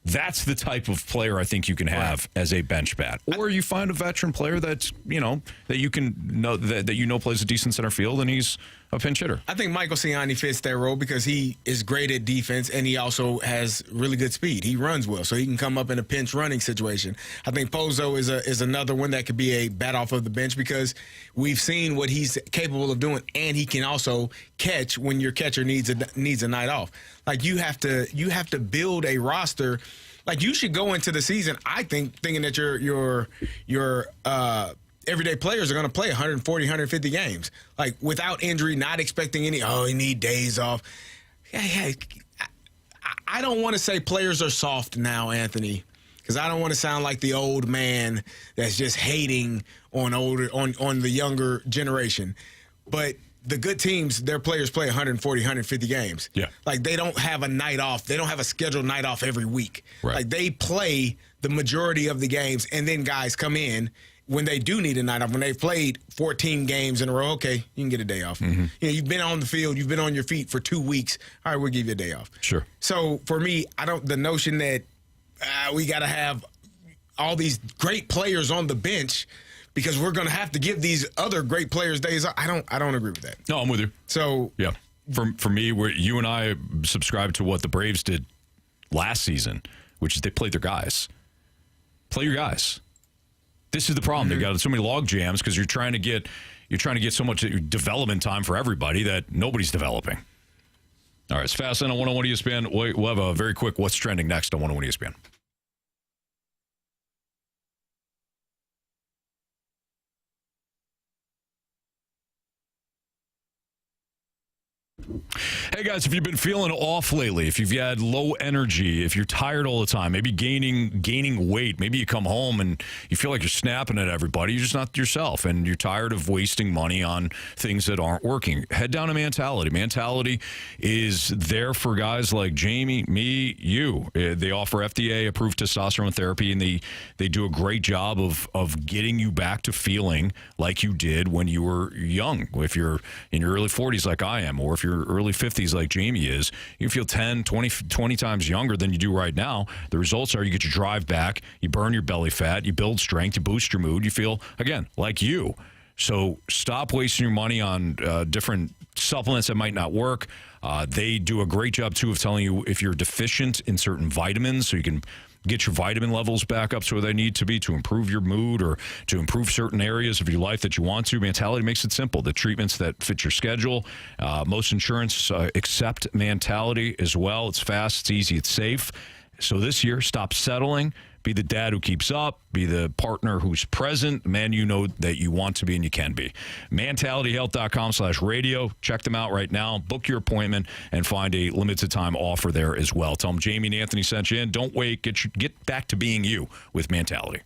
Speaker 2: that's the type of player I think you can have as a bench bat. Or you find a veteran player that's, that you can know that plays a decent center field, and he's a pinch hitter.
Speaker 3: I think Michael Ciani fits that role because he is great at defense, and he also has really good speed. He runs well, so he can come up in a pinch running situation. I think Pozo is another one that could be a bat off of the bench because we've seen what he's capable of doing, and he can also catch when your catcher needs a night off. Like, you have to build a roster. Like, you should go into the season, I think, thinking that your everyday players are going to play 140, 150 games. Like, without injury, not expecting any, he need days off. I don't want to say players are soft now, Anthony, because I don't want to sound like the old man that's just hating on the younger generation. But the good teams, their players play 140, 150 games.
Speaker 2: Yeah.
Speaker 3: Like, they don't have a night off. They don't have a scheduled night off every week.
Speaker 2: Right.
Speaker 3: Like, they play the majority of the games, and then guys come in when they do need a night off, when they've played 14 games in a row, okay, you can get a day off. You've been on the field, you've been on your feet for 2 weeks. All right, we'll give you a day off.
Speaker 2: Sure.
Speaker 3: So for me, the notion that we got to have all these great players on the bench because we're going to have to give these other great players days off, I don't agree with that.
Speaker 2: No, I'm with you.
Speaker 3: So
Speaker 2: yeah, for me, you and I subscribe to what the Braves did last season, which is they played their guys. Play your guys. This is the problem. They got so many log jams because you're trying to get so much development time for everybody that nobody's developing. All right, it's Fast Lane on 101 ESPN. We'll have a very quick What's Trending next on 101 ESPN. Hey guys, if you've been feeling off lately, if you've had low energy, if you're tired all the time, maybe gaining weight, maybe you come home and you feel like you're snapping at everybody, you're just not yourself, and you're tired of wasting money on things that aren't working, head down to Mentality. Mentality is there for guys like Jamie, me, you. They offer FDA-approved testosterone therapy, and they do a great job of getting you back to feeling like you did when you were young. If you're in your early 40s like I am, or if you're early 50s like Jamie is, you feel 10, 20 times younger than you do right now. The results are you get your drive back, you burn your belly fat, you build strength, you boost your mood, you feel, again, like you. So stop wasting your money on different supplements that might not work. They do a great job, too, of telling you if you're deficient in certain vitamins, so you can get your vitamin levels back up to where they need to be to improve your mood or to improve certain areas of your life that you want to. Mentality makes it simple. The treatments that fit your schedule. Most insurance accept Mentality as well. It's fast, it's easy, it's safe. So this year, stop settling. Be the dad who keeps up. Be the partner who's present. The man you know that you want to be and you can be. MentalityHealth.com/radio. Check them out right now. Book your appointment and find a limited time offer there as well. Tell them Jamie and Anthony sent you in. Don't wait. Get back to being you with Mentality.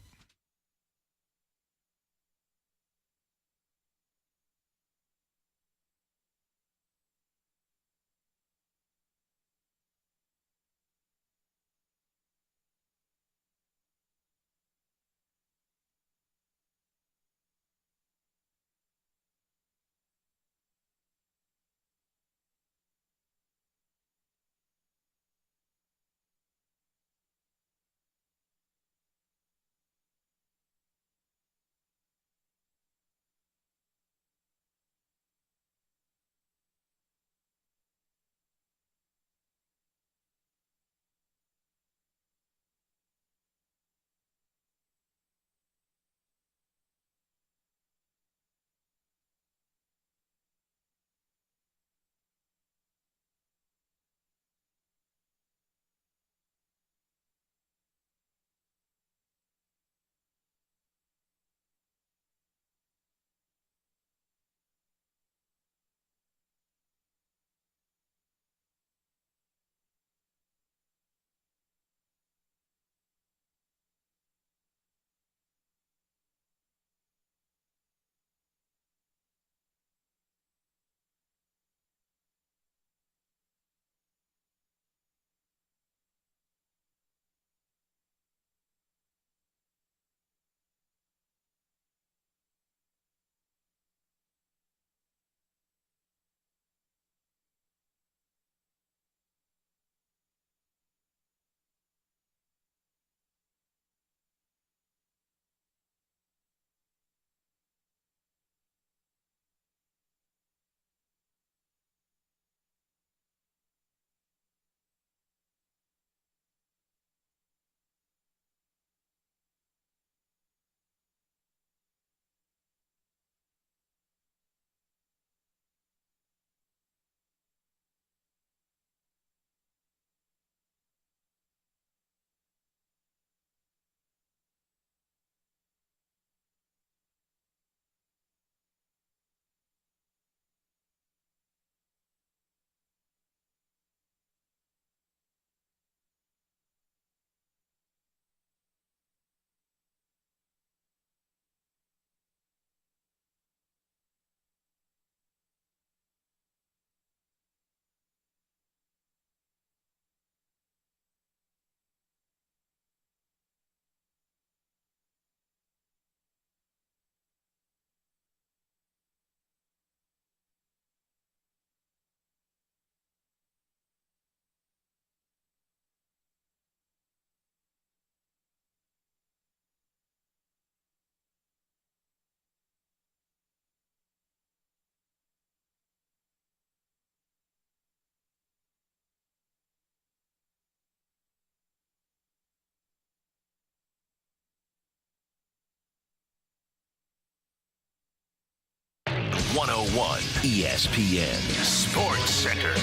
Speaker 7: 101 ESPN Sports Center.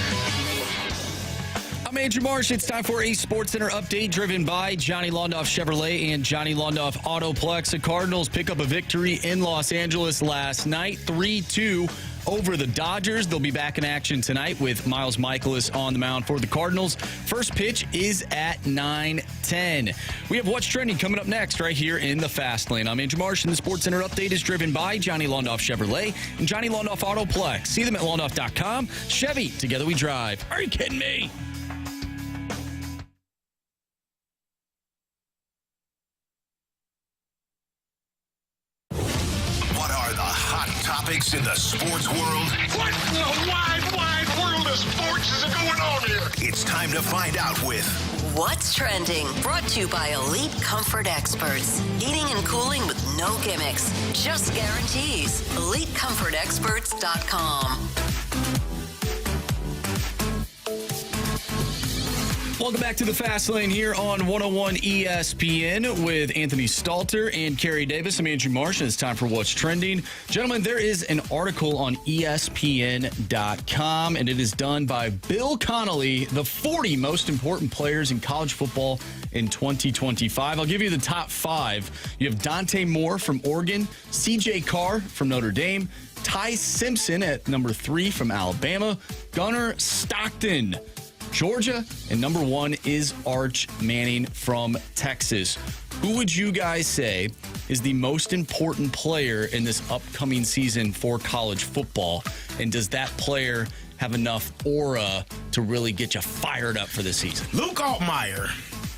Speaker 4: I'm Andrew Marsh. It's time for a Sports Center update driven by Johnny Londoff Chevrolet and Johnny Londoff Autoplex. The Cardinals pick up a victory in Los Angeles last night, 3-2 over the Dodgers. They'll be back in action tonight with Miles Mikolas on the mound for the Cardinals. First pitch is at 9:10. We have What's Trending coming up next right here in the Fast Lane. I'm Andrew Marsh, and the Sports Center update is driven by Johnny Londoff Chevrolet and Johnny Londoff Autoplex. See them at londoff.com. Chevy, together we drive. Are you kidding me?
Speaker 7: Topics in the sports world.
Speaker 8: What in the wide world of sports is going on here?
Speaker 7: It's time to find out with
Speaker 9: What's Trending, brought to you by Elite Comfort Experts. Heating and cooling with no gimmicks, just guarantees. EliteComfortExperts.com.
Speaker 4: Welcome back to the Fast Lane here on 101 ESPN with Anthony Stalter and Carey Davis. I'm Andrew Marsh, and it's time for What's Trending. Gentlemen, there is an article on ESPN.com, and it is done by Bill Connolly, the 40 most important players in college football in 2025. I'll give you the top 5. You have Dante Moore from Oregon, C.J. Carr from Notre Dame, Ty Simpson at number 3 from Alabama, Gunnar Stockton, Georgia, and number 1 is Arch Manning from Texas. Who would you guys say is the most important player in this upcoming season for college football? And does that player have enough aura to really get you fired up for the season?
Speaker 3: Luke Altmaier,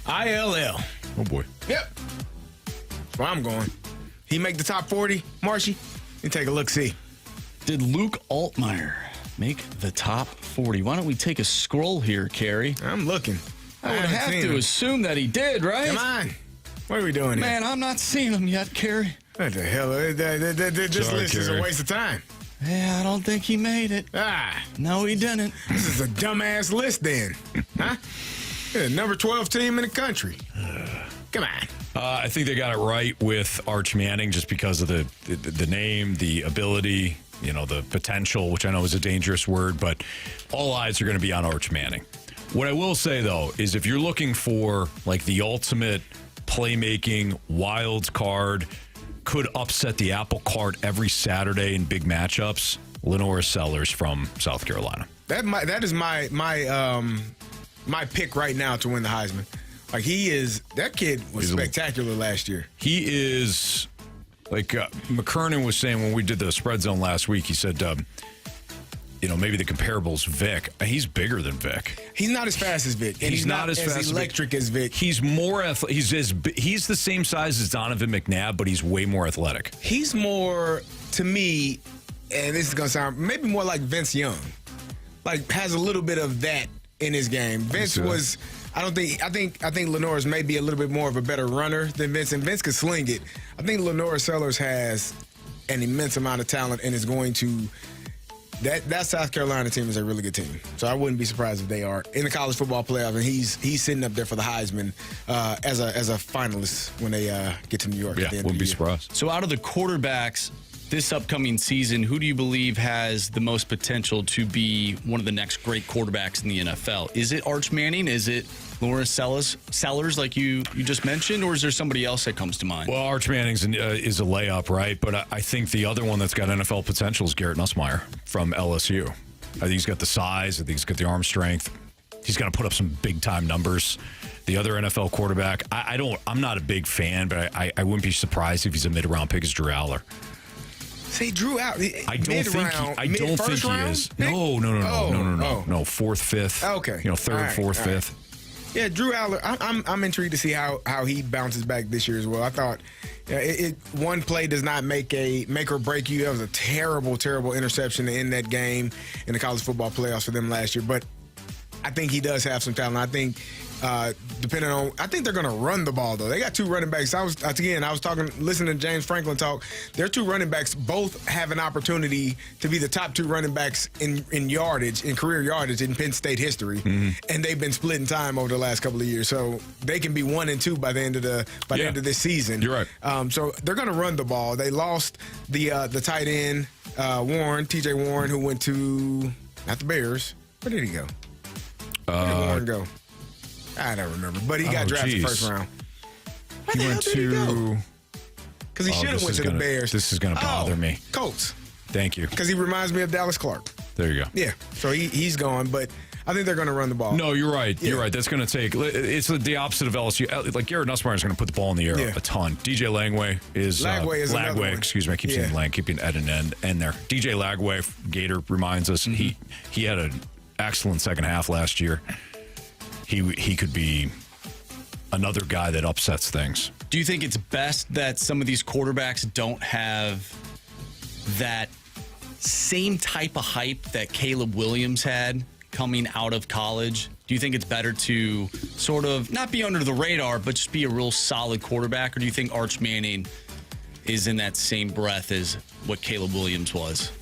Speaker 3: ILL.
Speaker 2: Oh, boy.
Speaker 3: Yep. That's where I'm going. He make the top 40, Marshy? Let me take a look-see.
Speaker 4: Did Luke Altmaier make the top 40? Why don't we take a scroll here, Carey?
Speaker 3: I'm looking.
Speaker 4: I would have to assume that he did, right?
Speaker 3: Come on. What are we doing here?
Speaker 4: Man, I'm not seeing him yet, Carey.
Speaker 3: What the hell? This list is a waste of time.
Speaker 4: Yeah, I don't think he made it. No, he didn't.
Speaker 3: This is a dumbass list then. Huh? Yeah, number 12 team in the country. Come on.
Speaker 2: I think they got it right with Arch Manning just because of the name, the ability, the potential, which I know is a dangerous word, but all eyes are going to be on Arch Manning. What I will say, though, is if you're looking for like the ultimate playmaking wild card, could upset the apple cart every Saturday in big matchups, Lenore Sellers from South Carolina.
Speaker 3: That is my pick right now to win the Heisman. Like that kid was spectacular last year.
Speaker 2: He is. Like McKernan was saying when we did the spread zone last week, he said, maybe the comparable's Vic. He's bigger than Vic.
Speaker 3: He's not as fast as Vic. And he's not as fast electric as Vic.
Speaker 2: He's more he's the same size as Donovan McNabb, but he's way more athletic.
Speaker 3: He's more, to me, and this is going to sound maybe more like Vince Young. Like, has a little bit of that in his game. Vince was... I think Lenore's may be a little bit more of a better runner than Vince, and Vince could sling it. I think Lenore Sellers has an immense amount of talent and is going to that South Carolina team is a really good team. So I wouldn't be surprised if they are in the college football playoff, and he's sitting up there for the Heisman as a finalist when they get to New York.
Speaker 2: Yeah,
Speaker 3: at the end
Speaker 2: wouldn't
Speaker 3: of the
Speaker 2: be surprised.
Speaker 4: So out of the quarterbacks this upcoming season, who do you believe has the most potential to be one of the next great quarterbacks in the NFL? Is it Arch Manning? Is it Lawrence Sellers, like you just mentioned, or is there somebody else that comes to mind?
Speaker 2: Well, Arch Manning's is a layup, right? But I think the other one that's got NFL potential is Garrett Nussmeier from LSU. I think he's got the size. I think he's got the arm strength. He's going to put up some big-time numbers. The other NFL quarterback, I'm not a big fan, but I wouldn't be surprised if he's a mid-round pick as Drew Aller.
Speaker 3: Say Drew out.
Speaker 2: I don't think he is. No. Fourth, fifth.
Speaker 3: Okay.
Speaker 2: Third, fourth, fifth.
Speaker 3: Yeah, Drew Aller. I'm intrigued to see how he bounces back this year as well. I thought one play does not make or break you. That was a terrible interception to end that game in the college football playoffs for them last year. But I think he does have some talent. I think I think they're going to run the ball, though. They got two running backs. I was listening to James Franklin talk. Their two running backs both have an opportunity to be the top two running backs in yardage, in career yardage in Penn State history. Mm-hmm. And they've been splitting time over the last couple of years. So they can be 1 and 2 by the end of the end of this season.
Speaker 2: You're right.
Speaker 3: So they're going to run the ball. They lost the tight end Warren, TJ Warren, who went to, not the Bears. Where did he go? Where did Warren go? I don't remember. But he got drafted first round.
Speaker 2: He went to...
Speaker 3: Because he should have went to the Bears.
Speaker 2: This is going to bother me.
Speaker 3: Colts.
Speaker 2: Thank you.
Speaker 3: Because he reminds me of Dallas Clark.
Speaker 2: There you go.
Speaker 3: Yeah. So he's gone, but I think they're going to run the ball.
Speaker 2: No, you're right. Yeah. You're right. That's going to take... It's the opposite of LSU. Like, Garrett Nussmeier is going to put the ball in the air a ton. DJ Lagway is...
Speaker 3: Lagway,
Speaker 2: excuse me. I keep saying Lang, keeping Ed and N there. DJ Lagway, Gator, reminds us, he had an excellent second half last year. He could be another guy that upsets things.
Speaker 4: Do you think it's best that some of these quarterbacks don't have that same type of hype that Caleb Williams had coming out of college? Do you think it's better to sort of not be under the radar, but just be a real solid quarterback? Or do you think Arch Manning is in that same breath as what Caleb Williams was?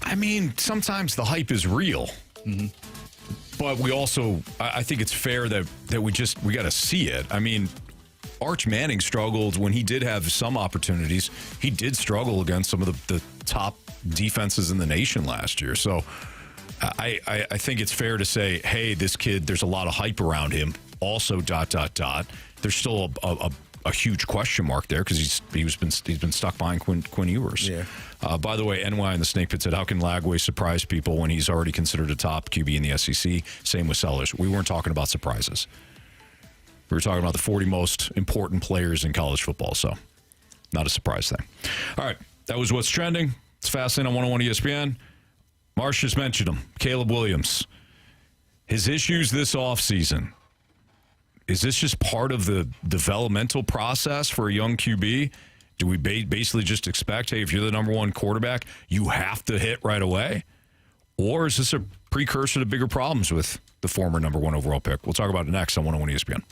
Speaker 2: I mean, sometimes the hype is real. Mm-hmm. But we also, I think it's fair that we got to see it. I mean, Arch Manning struggled when he did have some opportunities. He did struggle against some of the top defenses in the nation last year. So I think it's fair to say, hey, this kid, there's a lot of hype around him. Also, ... There's still a huge question mark there because he's been stuck behind Quinn Ewers. Yeah. By the way, NY in the Snake Pit said, how can Lagway surprise people when he's already considered a top QB in the SEC? Same with Sellers. We weren't talking about surprises. We were talking about the 40 most important players in college football, so not a surprise thing. All right, that was What's Trending. It's Fastlane on 101 ESPN. Marsh just mentioned him, Caleb Williams. His issues this offseason. Is this just part of the developmental process for a young QB? Do we basically just expect, hey, if you're the number one quarterback, you have to hit right away? Or is this a precursor to bigger problems with the former number one overall pick? We'll talk about it next on 101 ESPN.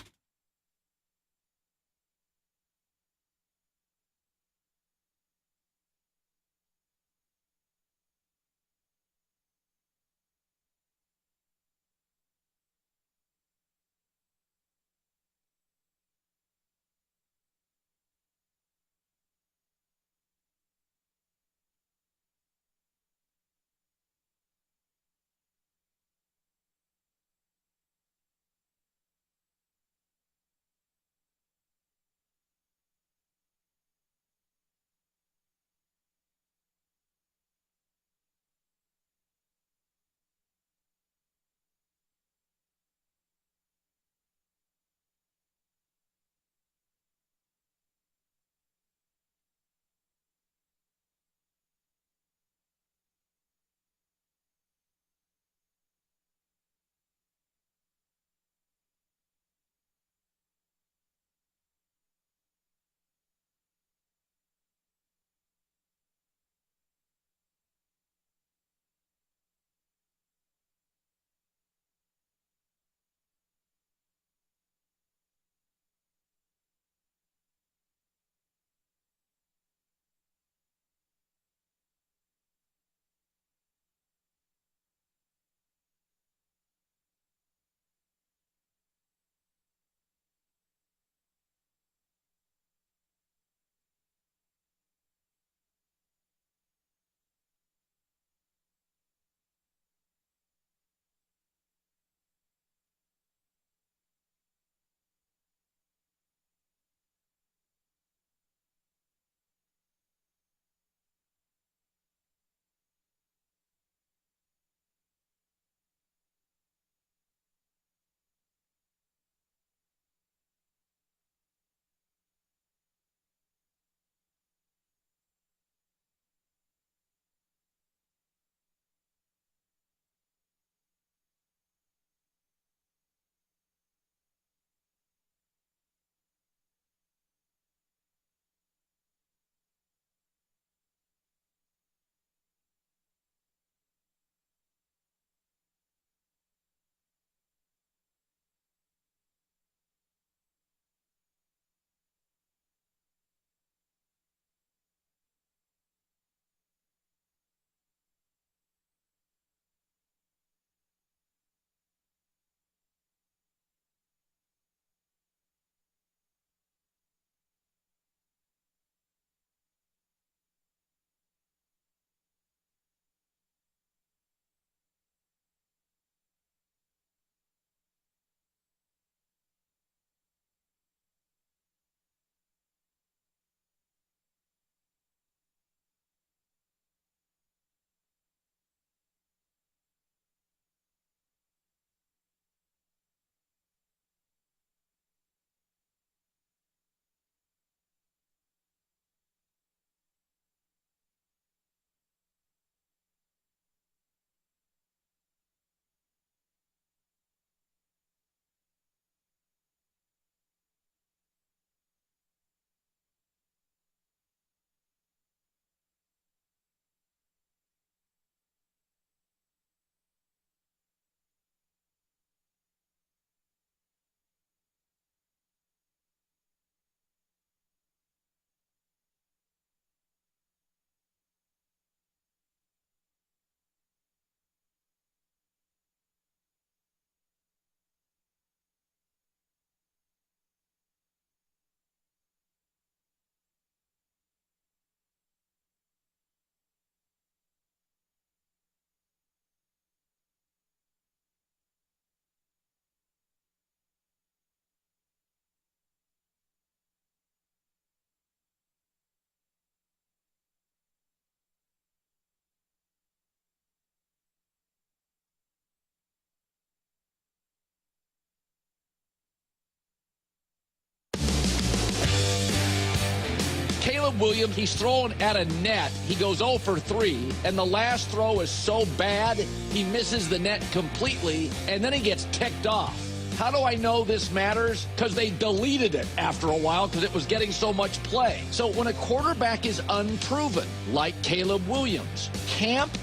Speaker 10: Williams, he's throwing at a net. He goes 0 for 3, and the last throw is so bad, he misses the net completely, and then he gets ticked off. How do I know this matters? Because they deleted it after a while because it was getting so much play. So when a quarterback is unproven, like Caleb Williams, camp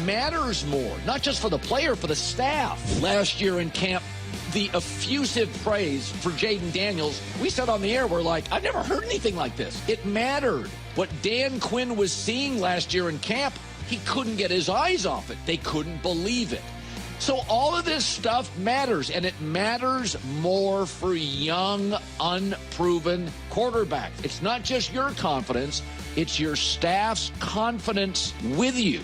Speaker 10: matters more, not just for the player, for the staff. Last year in camp, the effusive praise for Jaden Daniels, we said on the air, we're like, I've never heard anything like this. It mattered. What Dan Quinn was seeing last year in camp, he couldn't get his eyes off it. They couldn't believe it. So all of this stuff matters, and it matters more for young, unproven quarterbacks. It's not just your confidence, it's your staff's confidence with you.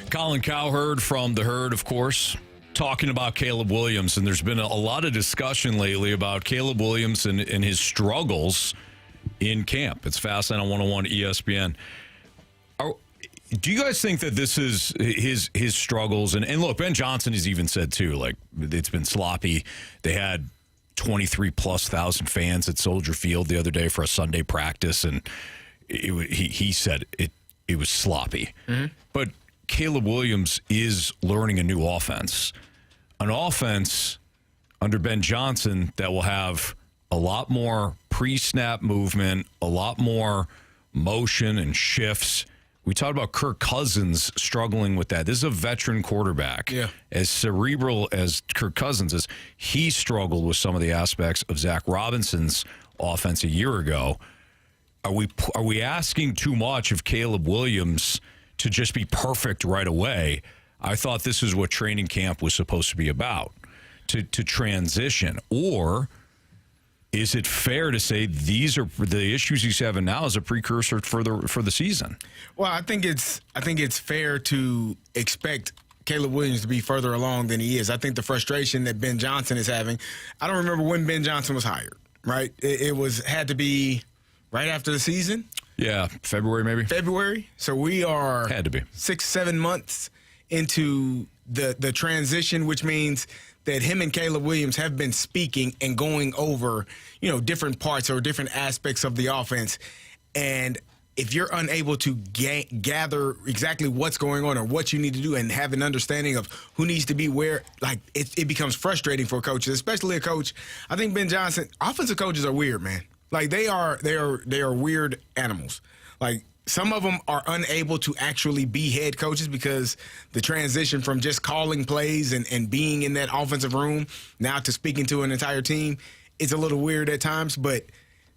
Speaker 2: Colin Cowherd from The Herd, of course, talking about Caleb Williams, and there's been a lot of discussion lately about Caleb Williams and his struggles in camp. It's Fast on 101 ESPN. Do you guys think that this is his struggles? And look, Ben Johnson has even said, too, like, it's been sloppy. They had 23,000+ fans at Soldier Field the other day for a Sunday practice, and he said it was sloppy. Mm-hmm. But Caleb Williams is learning a new offense. An offense under Ben Johnson that will have a lot more pre-snap movement, a lot more motion and shifts. We talked about Kirk Cousins struggling with that. This is a veteran quarterback. Yeah. As cerebral as Kirk Cousins is, he struggled with some of the aspects of Zach Robinson's offense a year ago. Are we asking too much of Caleb Williams to just be perfect right away? I thought this is what training camp was supposed to be about, to transition. Or is it fair to say these are the issues he's having now as a precursor for the season?
Speaker 3: Well, I think it's fair to expect Caleb Williams to be further along than he is. I think the frustration that Ben Johnson is having, I don't remember when Ben Johnson was hired, right? It had to be right after the season.
Speaker 2: Yeah, February maybe.
Speaker 3: February. So we are
Speaker 2: had to be
Speaker 3: 6-7 months into the transition, which means that him and Caleb Williams have been speaking and going over, different parts or different aspects of the offense. And if you're unable to gather exactly what's going on or what you need to do and have an understanding of who needs to be where, like it becomes frustrating for coaches, especially a coach. I think Ben Johnson, offensive coaches are weird, man. Like they are weird animals. Like some of them are unable to actually be head coaches because the transition from just calling plays and being in that offensive room now to speaking to an entire team, it's a little weird at times, but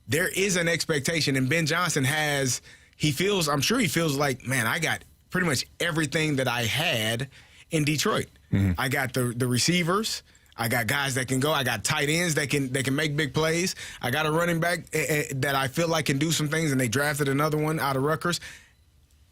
Speaker 3: there is an expectation, and Ben Johnson I'm sure he feels like, man, I got pretty much everything that I had in Detroit. Mm-hmm. I got the receivers. I got guys that can go. I got tight ends that can make big plays. I got a running back that I feel like can do some things, and they drafted another one out of Rutgers.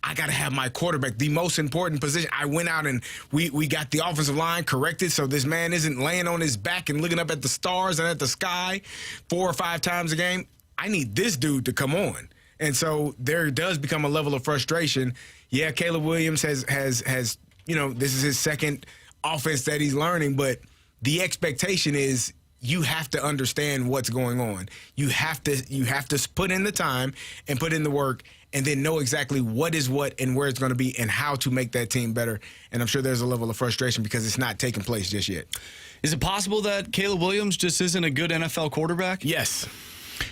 Speaker 3: I got to have my quarterback, the most important position. I went out and we got the offensive line corrected so this man isn't laying on his back and looking up at the stars and at the sky 4 or 5 times a game. I need this dude to come on. And so there does become a level of frustration. Yeah, Caleb Williams has this is his second offense that he's learning, but the expectation is you have to understand what's going on. You have to put in the time and put in the work and then know exactly what is what and where it's going to be and how to make that team better. And I'm sure there's a level of frustration because it's not taking place just yet.
Speaker 4: Is it possible that Caleb Williams just isn't a good NFL quarterback?
Speaker 3: Yes.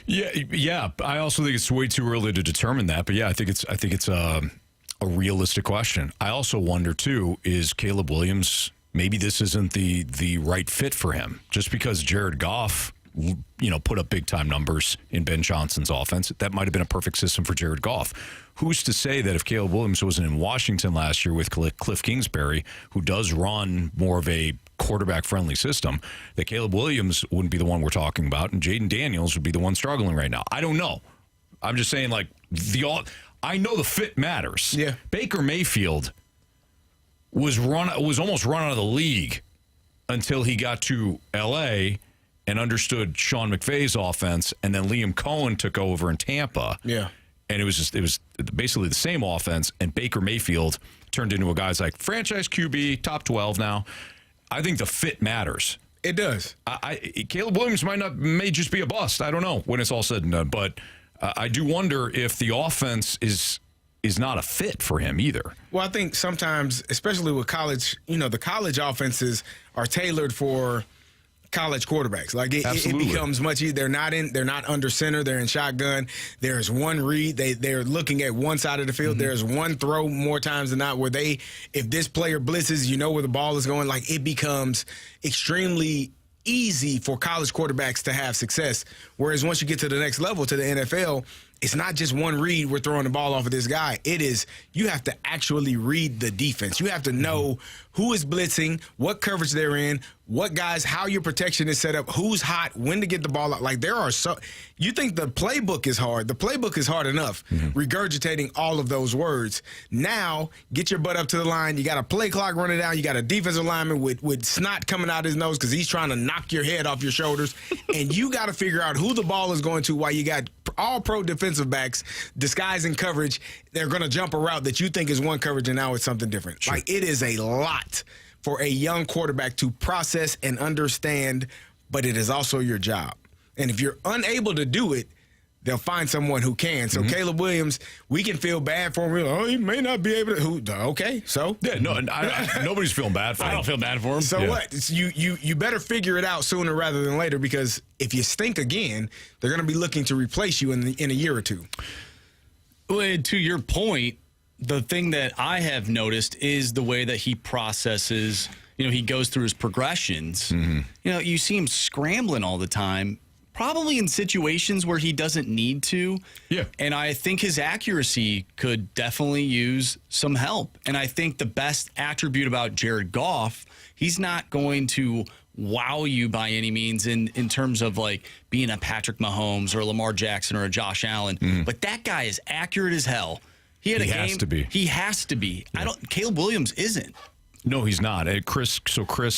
Speaker 2: Yeah. I also think it's way too early to determine that. But yeah, I think it's a realistic question. I also wonder too, is Caleb Williams, maybe this isn't the right fit for him, just because Jared Goff, put up big time numbers in Ben Johnson's offense. That might have been a perfect system for Jared Goff. Who's to say that if Caleb Williams wasn't in Washington last year with Cliff Kingsbury, who does run more of a quarterback-friendly system, that Caleb Williams wouldn't be the one we're talking about, and Jaden Daniels would be the one struggling right now. I don't know. I'm just saying, I know the fit matters.
Speaker 3: Yeah.
Speaker 2: Baker Mayfield was almost run out of the league until he got to L.A. and understood Sean McVay's offense, and then Liam Cohen took over in Tampa.
Speaker 3: Yeah.
Speaker 2: And it was basically the same offense, and Baker Mayfield turned into a guy's like franchise QB, top 12 now. I think the fit matters.
Speaker 3: It does.
Speaker 2: Caleb Williams may just be a bust. I don't know when it's all said and done, but I do wonder if the offense is not a fit for him either.
Speaker 3: Well, I think sometimes, especially with college, the college offenses are tailored for college quarterbacks. Like it becomes much easier. They're not under center. They're in shotgun. There's one read. They're looking at one side of the field. There's one throw more times than not where if this player blitzes, you know where the ball is going. Like it becomes extremely easy for college quarterbacks to have success. Whereas once you get to the next level, to the NFL, it's not just one read, we're throwing the ball off of this guy. It is, you have to actually read the defense. You have to know who is blitzing, what coverage they're in, what guys, how your protection is set up, who's hot, when to get the ball out. Like you think the playbook is hard. The playbook is hard enough, regurgitating all of those words. Now, get your butt up to the line. You got a play clock running down. You got a defensive lineman with snot coming out his nose because he's trying to knock your head off your shoulders. And you got to figure out who the ball is going to while you got all pro defensive backs disguising coverage. They're going to jump a route that you think is one coverage and now it's something different. Sure. Like it is a lot for a young quarterback to process and understand, but it is also your job. And if you're unable to do it, they'll find someone who can. So Caleb Williams, we can feel bad for him. He may not be able to. Okay, so
Speaker 2: yeah, no, nobody's feeling bad for him.
Speaker 4: I don't feel bad for him.
Speaker 3: So what? You better figure it out sooner rather than later, because if you stink again, they're going to be looking to replace you in a year or two.
Speaker 4: Well, to your point, the thing that I have noticed is the way that he processes. He goes through his progressions. You see him scrambling all the time, probably in situations where he doesn't need to.
Speaker 2: Yeah.
Speaker 4: And I think his accuracy could definitely use some help. And I think the best attribute about Jared Goff, he's not going to wow you by any means in terms of like being a Patrick Mahomes or a Lamar Jackson or a Josh Allen. But that guy is accurate as hell. He has to be. He has to be. Yeah. Caleb Williams isn't.
Speaker 2: No, he's not. Chris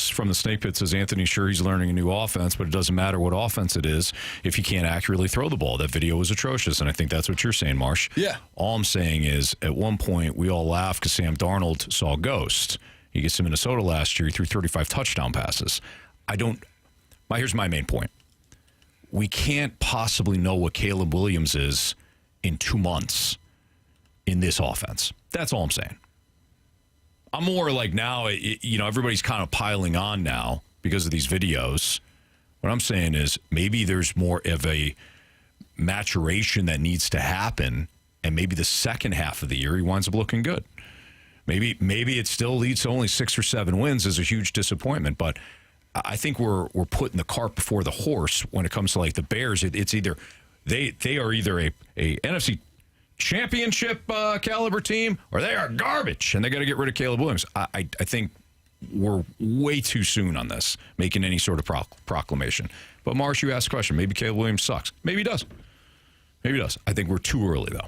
Speaker 2: from the Snake Pit says, Anthony, sure, he's learning a new offense, but it doesn't matter what offense it is if he can't accurately throw the ball. That video was atrocious, and I think that's what you're saying, Marsh.
Speaker 4: Yeah.
Speaker 2: All I'm saying is, at one point, we all laughed because Sam Darnold saw a ghost. He gets to Minnesota last year. He threw 35 touchdown passes. Here's my main point. We can't possibly know what Caleb Williams is in 2 months in this offense. That's all I'm saying. I'm more like now, everybody's kind of piling on now because of these videos. What I'm saying is maybe there's more of a maturation that needs to happen, and maybe the second half of the year he winds up looking good. Maybe it still leads to only 6 or 7 wins is a huge disappointment, but I think we're putting the cart before the horse when it comes to like the Bears. It's either they are either a NFC championship caliber team, or they are garbage, and they got to get rid of Caleb Williams. I think we're way too soon on this, making any sort of proclamation. But Marsh, you asked a question. Maybe Caleb Williams sucks. Maybe he does. I think we're too early, though.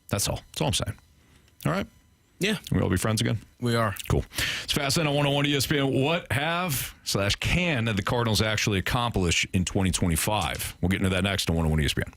Speaker 2: That's all. That's all I'm saying. All right?
Speaker 3: Yeah.
Speaker 2: Can we all be friends again?
Speaker 3: We are.
Speaker 2: Cool. It's Fast Lane on 101 ESPN. What can the Cardinals actually accomplish in 2025? We'll get into that next on 101 ESPN.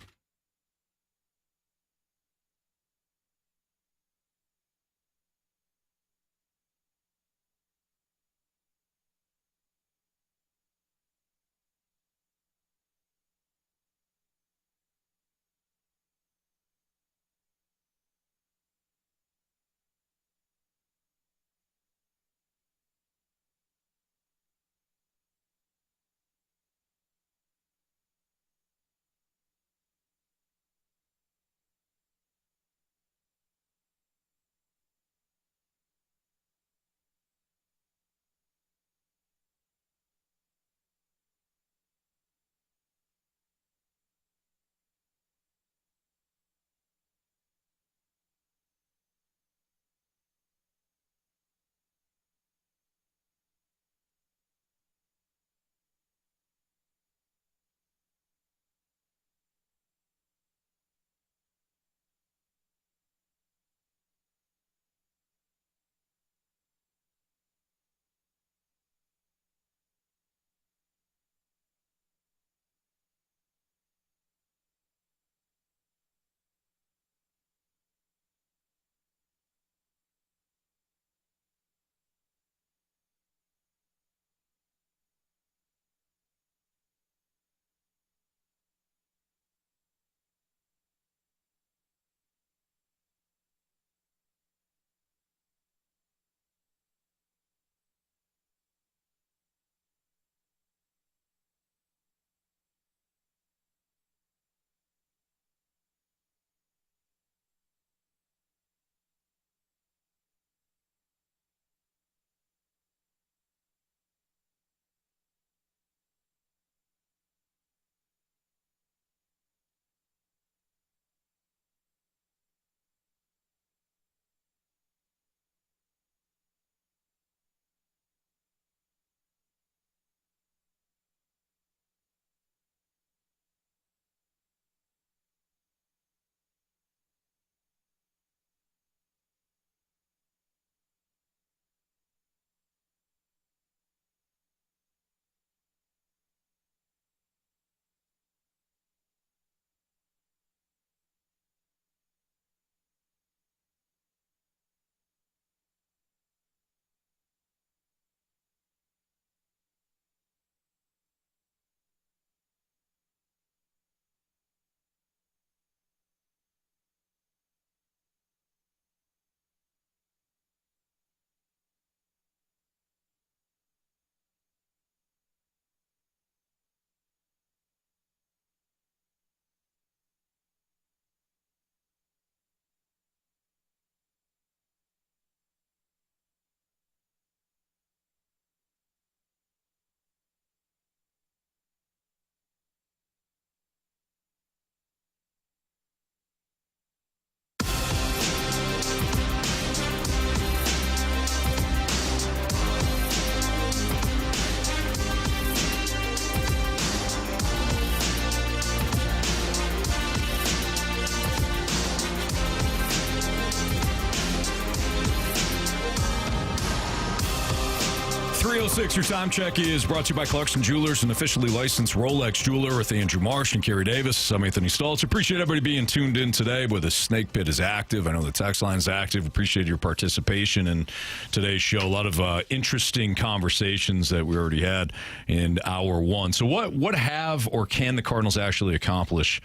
Speaker 2: 3:06, your time check is brought to you by Clarkson Jewelers, an officially licensed Rolex jeweler with Andrew Marsh and Carey Davis. I'm Anthony Stalter. Appreciate everybody being tuned in today, where the Snake Pit is active. I know the text line is active. Appreciate your participation in today's show. A lot of interesting conversations that we already had in hour one. So what have or can the Cardinals actually accomplish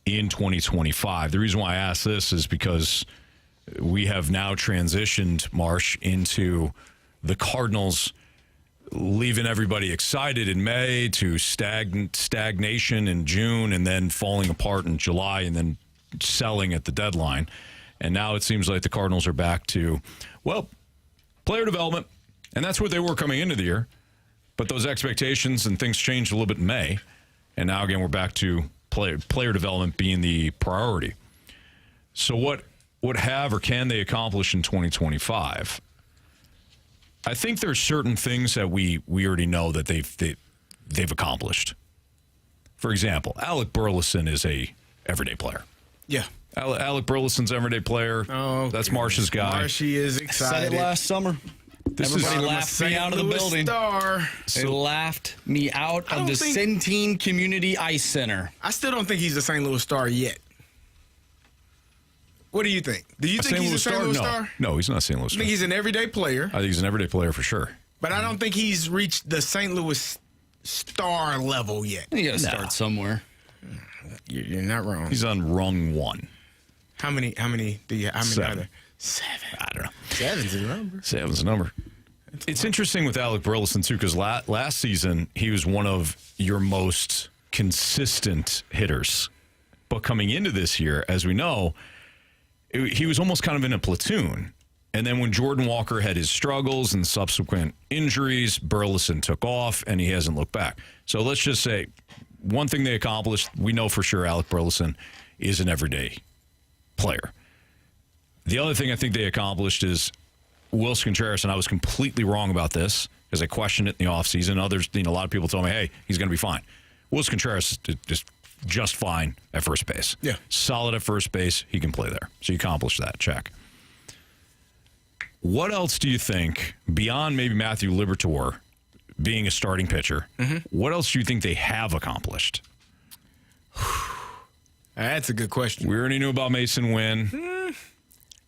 Speaker 2: in 2025? The reason why I ask this is because we have now transitioned, Marsh, into the Cardinals leaving everybody excited in May to stagnation in June and then falling apart in July and then selling at the deadline. And now it seems like the Cardinals are back to, well, player development. And that's what they were coming into the year. But those expectations and things changed a little bit in May. And now, again, we're back to player development being the priority. So what have or can they accomplish in 2025? I think there's certain things that we already know that they've accomplished. For example, Alec Burleson is a everyday player.
Speaker 3: Yeah.
Speaker 2: Alec Burleson's everyday player.
Speaker 3: Oh,
Speaker 2: that's Marsh's guy.
Speaker 3: Marshy is excited.
Speaker 4: I said it last summer. Everybody laughed me out of the building. They laughed me out of the Centene Community Ice Center.
Speaker 3: I still don't think he's a St. Louis Star yet. What do you think? Do you think he's a St. Louis Star?
Speaker 2: No, he's not a St. Louis Star.
Speaker 3: I think he's an everyday player.
Speaker 2: I think he's an everyday player for sure.
Speaker 3: But I don't think he's reached the St. Louis Star level yet.
Speaker 4: You got to start somewhere.
Speaker 3: You're not wrong.
Speaker 2: He's on rung one.
Speaker 3: How many do you have? How many
Speaker 2: 7.
Speaker 3: are there? 7.
Speaker 2: I don't know.
Speaker 3: 7's a number.
Speaker 2: 7's a number. It's interesting with Alec Burleson, too, because last season he was one of your most consistent hitters. But coming into this year, as we know, he was almost kind of in a platoon. And then when Jordan Walker had his struggles and subsequent injuries, Burleson took off, and he hasn't looked back. So let's just say one thing they accomplished, we know for sure Alec Burleson is an everyday player. The other thing I think they accomplished is Wilson Contreras, and I was completely wrong about this because I questioned it in the offseason. Others, a lot of people told me, hey, he's going to be fine. Wilson Contreras is just fine at first base.
Speaker 3: Yeah.
Speaker 2: Solid at first base. He can play there. So you accomplished that. Check. What else do you think, beyond maybe Matthew Liberatore being a starting pitcher, what else do you think they have accomplished?
Speaker 3: That's a good question.
Speaker 2: We already knew about Mason Wynn.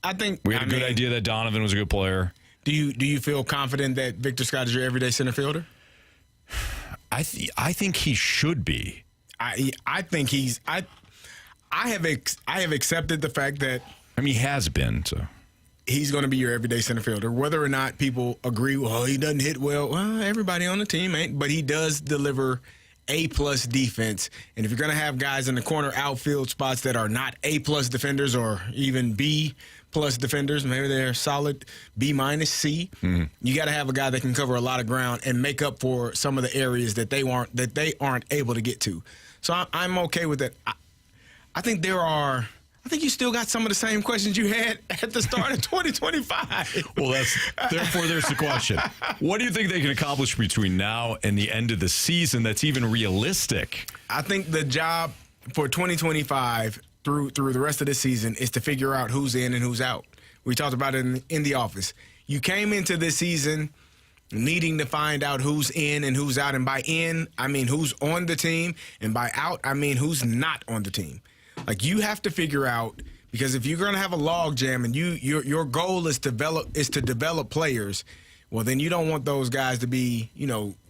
Speaker 3: I think
Speaker 2: we had a good idea that Donovan was a good player.
Speaker 3: Do you feel confident that Victor Scott is your everyday center fielder?
Speaker 2: I think he should be.
Speaker 3: I think he's. I have accepted the fact that.
Speaker 2: I mean, he has been. So
Speaker 3: he's going to be your everyday center fielder. Whether or not people agree, well, he doesn't hit well. Well, everybody on the team ain't, but he does deliver A-plus defense. And if you're going to have guys in the corner outfield spots that are not A-plus defenders or even B-plus defenders, maybe they're solid B-minus C, you got to have a guy that can cover a lot of ground and make up for some of the areas that they aren't able to get to. So I'm okay with that. I think you still got some of the same questions you had at the start of 2025.
Speaker 2: Well, therefore there's the question. What do you think they can accomplish between now and the end of the season that's even realistic?
Speaker 3: I think the job for 2025 through the rest of the season is to figure out who's in and who's out. We talked about it in the office. You came into this season needing to find out who's in and who's out. And by in, I mean who's on the team. And by out, I mean who's not on the team. Like, you have to figure out, because if you're going to have a log jam and your goal is to develop players, well, then you don't want those guys to be,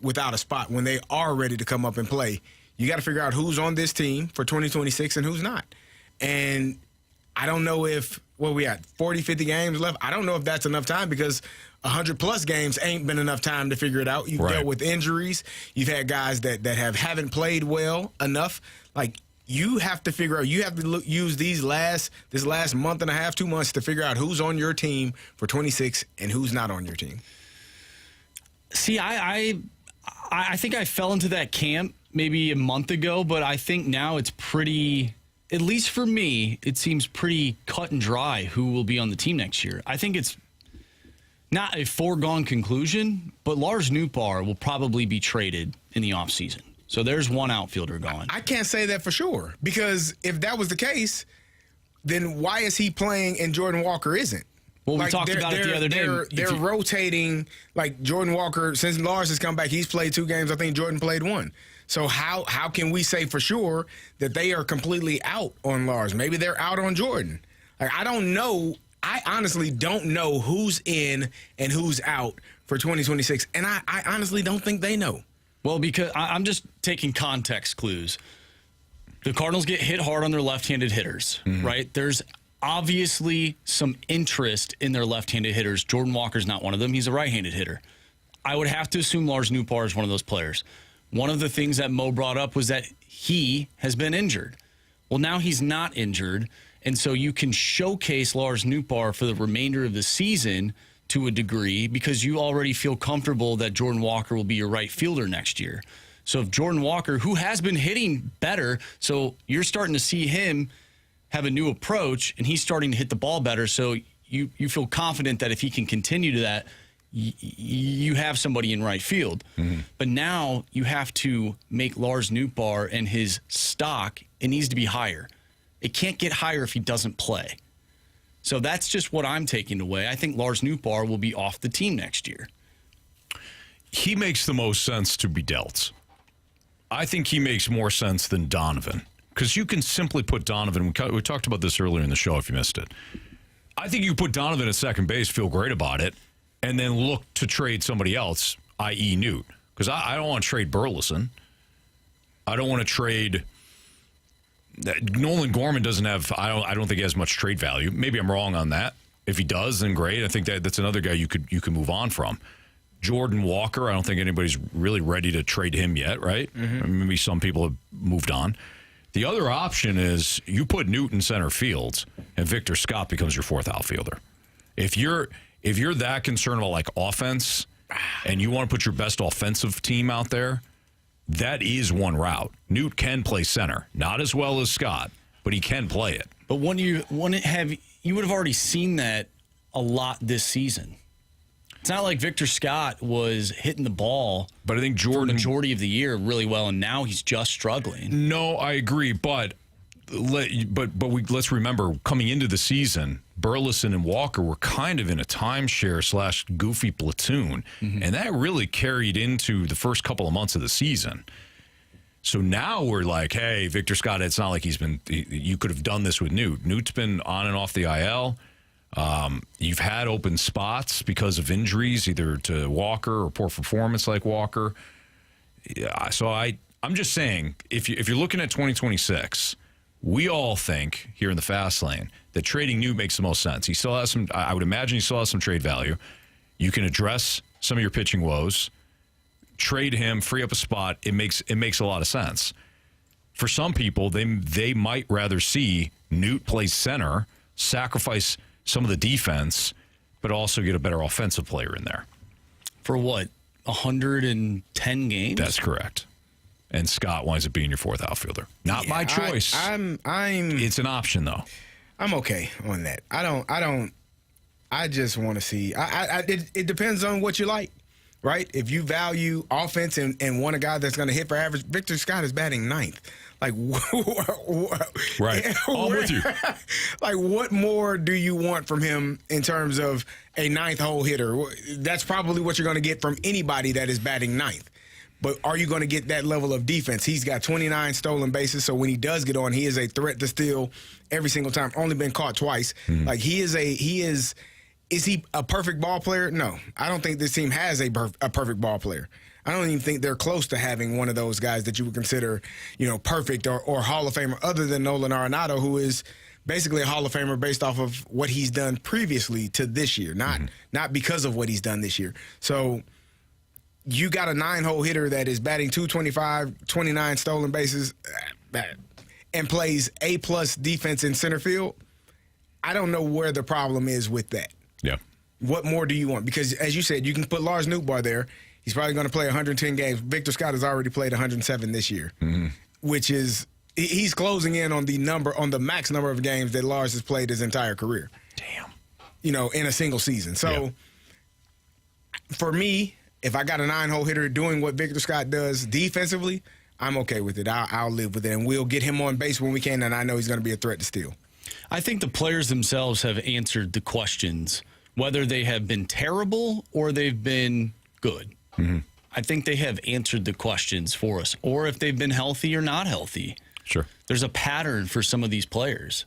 Speaker 3: without a spot when they are ready to come up and play. You got to figure out who's on this team for 2026 and who's not. And I don't know if, we got 40, 50 games left. I don't know if that's enough time, because 100-plus games ain't been enough time to figure it out. You've dealt with injuries. You've had guys that haven't played well enough. Like, you have to figure out, you have to use this last month and a half, 2 months to figure out who's on your team for 26 and who's not on your team.
Speaker 4: See, I think I fell into that camp maybe a month ago, but I think now it's pretty, at least for me, it seems pretty cut and dry who will be on the team next year. I think it's not a foregone conclusion, but Lars Nootbaar will probably be traded in the offseason. So there's one outfielder gone.
Speaker 3: I can't say that for sure, because if that was the case, then why is he playing and Jordan Walker isn't?
Speaker 4: Well, we talked about it the other day.
Speaker 3: They're rotating, like Jordan Walker, since Lars has come back, he's played 2 games. I think Jordan played 1. So how can we say for sure that they are completely out on Lars? Maybe they're out on Jordan. Like, I don't know. I honestly don't know who's in and who's out for 2026. And I honestly don't think they know.
Speaker 4: Well, because I'm just taking context clues. The Cardinals get hit hard on their left-handed hitters, right? There's obviously some interest in their left-handed hitters. Jordan Walker's not one of them. He's a right-handed hitter. I would have to assume Lars Nootbaar is one of those players. One of the things that Mo brought up was that he has been injured. Well, now he's not injured, and so you can showcase Lars Nootbaar for the remainder of the season to a degree because you already feel comfortable that Jordan Walker will be your right fielder next year. So if Jordan Walker, who has been hitting better, so you're starting to see him have a new approach, and he's starting to hit the ball better, so you feel confident that if he can continue to that, you have somebody in right field. But now you have to make Lars Nootbaar and his stock, it needs to be higher. It can't get higher if he doesn't play. So that's just what I'm taking away. I think Lars Nootbaar will be off the team next year.
Speaker 2: He makes the most sense to be dealt. I think he makes more sense than Donovan because you can simply put Donovan. We talked about this earlier in the show if you missed it. I think you put Donovan at second base, feel great about it, and then look to trade somebody else, i.e. Newt. Because I don't want to trade Burleson. I don't want to trade... Nolan Gorman doesn't have... I don't think he has much trade value. Maybe I'm wrong on that. If he does, then great. I think that's another guy you could move on from. Jordan Walker, I don't think anybody's really ready to trade him yet, right? Maybe some people have moved on. The other option is you put Newt in center field and Victor Scott becomes your 4th outfielder. If you're that concerned about like offense and you want to put your best offensive team out there, that is one route. Newt can play center, not as well as Scott, but he can play it.
Speaker 4: But you would have already seen that a lot this season. It's not like Victor Scott was hitting the ball,
Speaker 2: but I think Jordan
Speaker 4: for the majority of the year really well, and now he's just struggling.
Speaker 2: No, I agree, but let's remember coming into the season, Burleson and Walker were kind of in a timeshare / goofy platoon, and that really carried into the first couple of months of the season. So now we're like, hey, Victor Scott, it's not like you could have done this with Newt. Newt's been on and off the IL. You've had open spots because of injuries, either to Walker or poor performance like Walker. Yeah, so I'm just saying, if you're looking at 2026, we all think here in the fast lane that trading Newt makes the most sense. He still has some. I would imagine he still has some trade value. You can address some of your pitching woes, trade him, free up a spot. It makes a lot of sense. For some people, they might rather see Newt play center, sacrifice some of the defense, but also get a better offensive player in there.
Speaker 4: For what, 110 games?
Speaker 2: That's correct. And Scott winds up being your 4th outfielder. Not my choice. It's an option though.
Speaker 3: I'm okay on that. I just want to see. It depends on what you like, right? If you value offense and want a guy that's going to hit for average, Victor Scott is batting 9th. Like,
Speaker 2: right. I'm with you.
Speaker 3: Like, what more do you want from him in terms of a 9th hole hitter? That's probably what you're going to get from anybody that is batting 9th. But are you going to get that level of defense? He's got 29 stolen bases, so when he does get on, he is a threat to steal every single time. Only been caught twice. Like, is he a perfect ball player? No. I don't think this team has a perfect ball player. I don't even think they're close to having one of those guys that you would consider, perfect or Hall of Famer, other than Nolan Arenado, who is basically a Hall of Famer based off of what he's done previously to this year, not because of what he's done this year. So you got a 9-hole hitter that is batting .225, 29 stolen bases, and plays A+ defense in center field. I don't know where the problem is with that.
Speaker 2: Yeah.
Speaker 3: What more do you want? Because, as you said, you can put Lars Nootbaar there. He's probably going to play 110 games. Victor Scott has already played 107 this year, which is he's closing in on the max number of games that Lars has played his entire career.
Speaker 2: Damn.
Speaker 3: In a single season. So, for me, if I got a 9-hole hitter doing what Victor Scott does defensively, I'm okay with it. I'll live with it, and we'll get him on base when we can, and I know he's going to be a threat to steal.
Speaker 4: I think the players themselves have answered the questions whether they have been terrible or they've been good.
Speaker 2: Mm-hmm.
Speaker 4: I think they have answered the questions for us, or if they've been healthy or not healthy.
Speaker 2: Sure.
Speaker 4: There's a pattern for some of these players.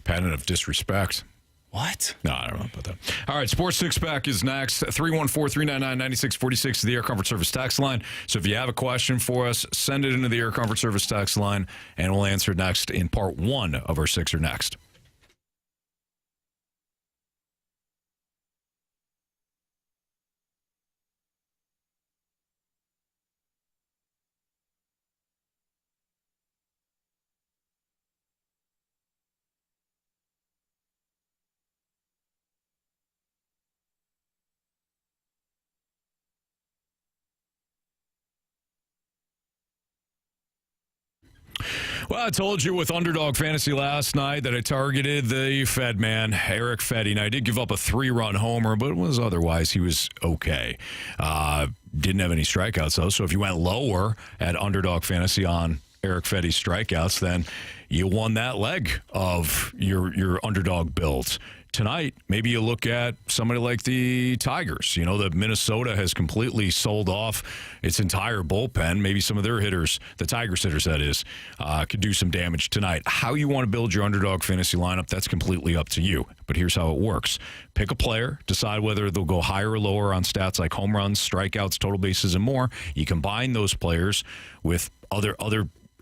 Speaker 2: Pattern of disrespect.
Speaker 4: What?
Speaker 2: No, I don't know about that. All right, Sports Six Pack is next. 314-399-9646 is the Air Comfort Service text line. So if you have a question for us, send it into the Air Comfort Service text line, and we'll answer it next in part 1 of our Sixer Next. Well, I told you with Underdog Fantasy last night that I targeted the Fed man, Eric Fedde. Now, I did give up a 3-run homer, but otherwise he was okay. Didn't have any strikeouts, though. So if you went lower at Underdog Fantasy on Eric Fedde's strikeouts, then you won that leg of your underdog builds. Tonight, maybe you look at somebody like the Tigers. You know, that Minnesota has completely sold off its entire bullpen. Maybe some of their hitters, the Tigers hitters, that is, could do some damage tonight. How you want to build your underdog fantasy lineup, that's completely up to you. But here's how it works. Pick a player, decide whether they'll go higher or lower on stats like home runs, strikeouts, total bases, and more. You combine those players with other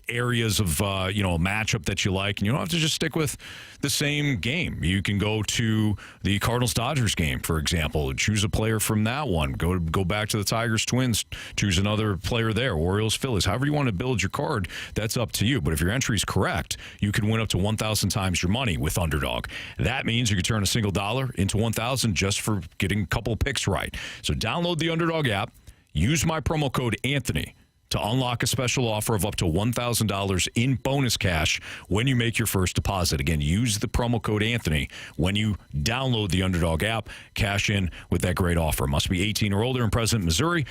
Speaker 2: areas of a matchup that you like, and you don't have to just stick with the same game. You can go to the Cardinals-Dodgers game, for example, choose a player from that one. Go back to the Tigers-Twins, choose another player there. Orioles-Phillies, however you want to build your card, that's up to you. But if your entry is correct, you can win up to 1,000 times your money with Underdog. That means you can turn a single dollar into 1,000 just for getting a couple picks right. So download the Underdog app, use my promo code Anthony to unlock a special offer of up to $1,000 in bonus cash when you make your first deposit. Again, use the promo code Anthony when you download the Underdog app. Cash in with that great offer. Must be 18 or older and present in Missouri.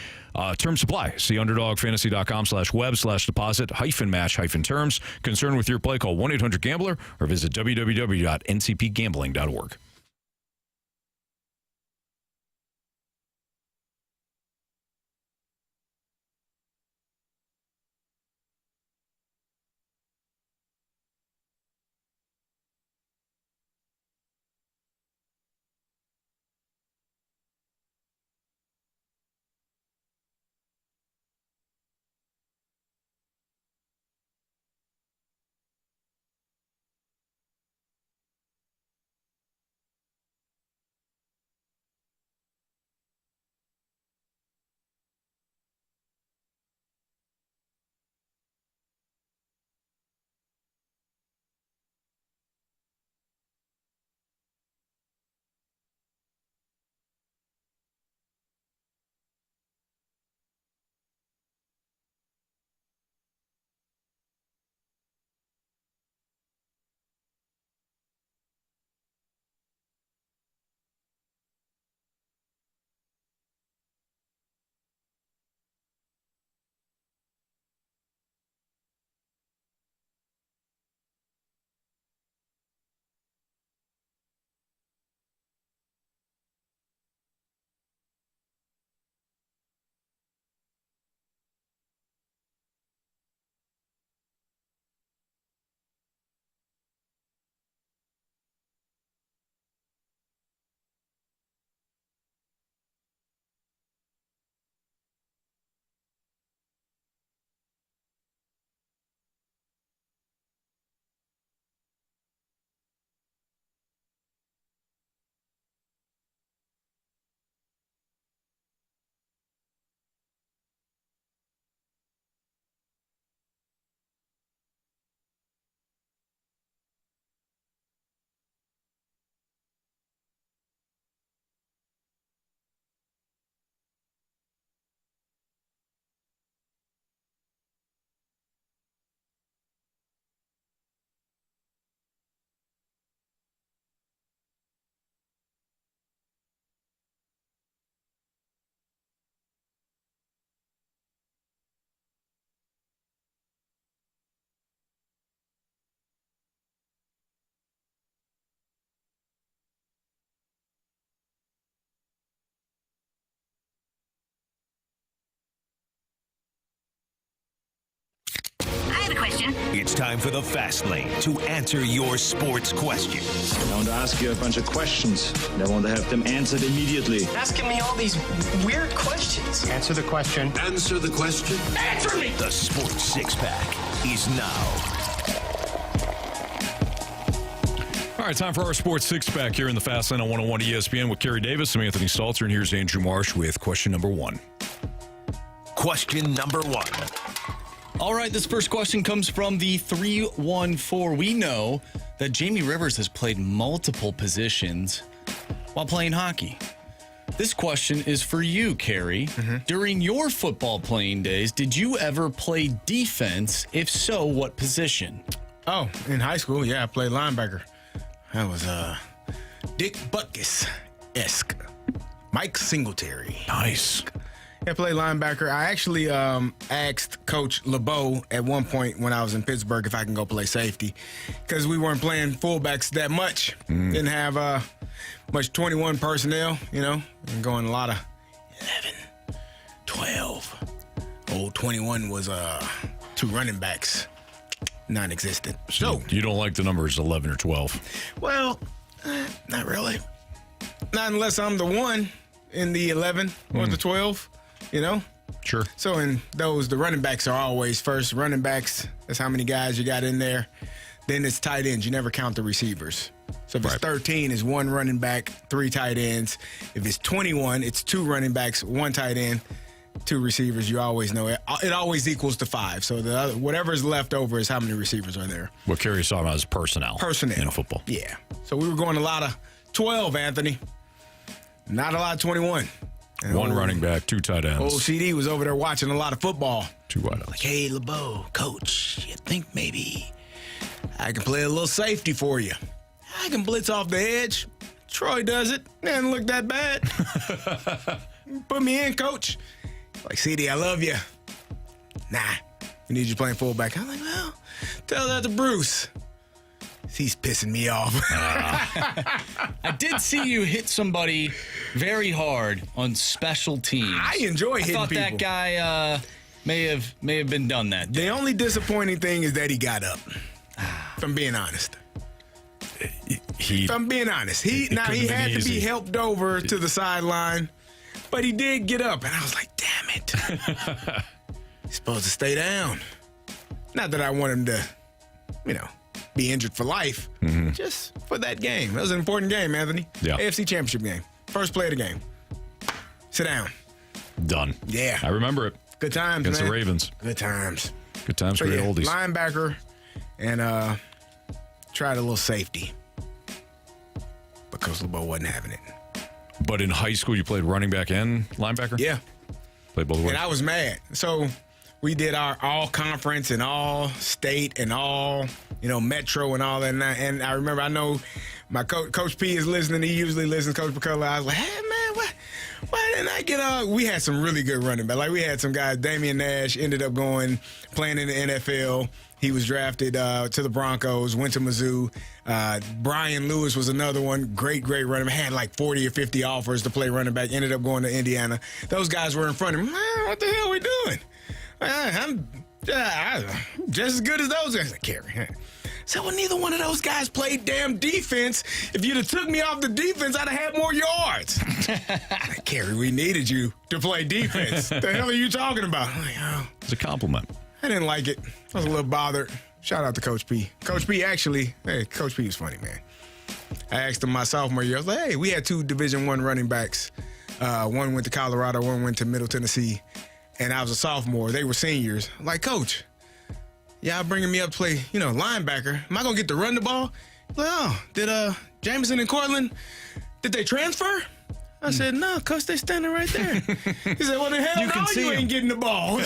Speaker 2: Terms apply. See underdogfantasy.com/web/deposit-match-terms. Concerned with your play, call 1-800-GAMBLER or visit www.ncpgambling.org.
Speaker 9: the question.
Speaker 7: It's time for the Fast Lane to answer your sports questions.
Speaker 11: I want to ask you a bunch of questions, and I want to have them answered immediately.
Speaker 12: Asking me all these weird questions.
Speaker 13: Answer the question.
Speaker 7: Answer the question.
Speaker 12: Answer me!
Speaker 7: The Sports Six-Pack is now.
Speaker 2: All right, time for our Sports Six-Pack here in the Fast Lane on 101 ESPN with Carey Davis. I'm Anthony Stalter, and here's Andrew Marsh with question number 1.
Speaker 7: Question number 1.
Speaker 4: All right, this first question comes from the 314. We know that Jamie Rivers has played multiple positions while playing hockey. This question is for you, Carey. During your football playing days, did you ever play defense? If so, what position?
Speaker 3: Oh, in high school, yeah, I played linebacker. That was Dick Butkus-esque. Mike Singletary.
Speaker 2: Nice.
Speaker 3: Yeah, I played linebacker. I actually asked Coach LeBeau at one point when I was in Pittsburgh if I can go play safety because we weren't playing fullbacks that much. Didn't have much 21 personnel, and going a lot of 11, 12. Old 21 was 2 running backs. Non-existent.
Speaker 2: So you don't like the numbers 11 or 12?
Speaker 3: Well, not really. Not unless I'm the one in the 11 or the 12,
Speaker 2: Sure.
Speaker 3: So in those, the running backs are always first. Running backs, that's how many guys you got in there. Then it's tight ends. You never count the receivers. So if it's 13, it's 1 running back, 3 tight ends. If it's 21, it's 2 running backs, 1 tight end, 2 receivers. You always know it. It always equals to 5. So whatever's left over is how many receivers are there.
Speaker 2: What Carey's talking about is personnel.
Speaker 3: Personnel.
Speaker 2: In football.
Speaker 3: Yeah. So we were going a lot of 12, Anthony. Not a lot of 21. And
Speaker 2: 1 running back, 2 tight ends.
Speaker 3: Old CD was over there watching a lot of football.
Speaker 2: 2 wide outs.
Speaker 3: Like, hey, LeBeau, coach, you think maybe I can play a little safety for you? I can blitz off the edge. Troy does it. Doesn't look that bad. Put me in, coach. Like, CD, I love you. Nah, we need you playing fullback. I'm like, well, tell that to Bruce. He's pissing me off.
Speaker 4: I did see you hit somebody very hard on special teams.
Speaker 3: I enjoy hitting people.
Speaker 4: I thought that guy may have been done that day.
Speaker 3: The only disappointing thing is that he got up. If I'm being honest. If I'm being honest. He had to be helped over to the sideline, but he did get up, and I was like, damn it. He's supposed to stay down. Not that I want him to, be injured for life, just for that game. That was an important game, Anthony.
Speaker 2: Yeah.
Speaker 3: AFC Championship game. First play of the game. Sit down.
Speaker 2: Done.
Speaker 3: Yeah.
Speaker 2: I remember it.
Speaker 3: Good times,
Speaker 2: Against
Speaker 3: man.
Speaker 2: the Ravens.
Speaker 3: Good times.
Speaker 2: Good times for the oldies.
Speaker 3: Linebacker and tried a little safety. But Coach LeBeau wasn't having it.
Speaker 2: But in high school, you played running back and linebacker?
Speaker 3: Yeah.
Speaker 2: Played both ways.
Speaker 3: And I was mad. So we did our all-conference and all-state and all, metro and all that. And I remember, I know my Coach P is listening. He usually listens, Coach McCullough. I was like, hey, man, why didn't I get on? We had some really good running back. Like, we had some guys. Damian Nash ended up playing in the NFL. He was drafted to the Broncos, went to Mizzou. Brian Lewis was another one. Great running back. Had like 40 or 50 offers to play running back. Ended up going to Indiana. Those guys were in front of him. Man, what the hell are we doing? I'm just as good as those guys. Carey. So when neither one of those guys played damn defense, if you'd have took me off the defense, I'd have had more yards. Carey, we needed you to play defense. The hell are you talking about? I'm like, oh.
Speaker 2: It's a compliment.
Speaker 3: I didn't like it. I was a little bothered. Shout out to Coach P. Coach P Coach P was funny, man. I asked him my sophomore year, I was like, hey, we had 2 Division I running backs. One went to Colorado, one went to Middle Tennessee. And I was a sophomore. They were seniors. I'm like, Coach, y'all bringing me up to play, linebacker. Am I going to get to run the ball? Like, oh, did Jameson and Cortland, did they transfer? I said, no, Coach, they standing right there. He said, well, the hell you ain't getting the ball.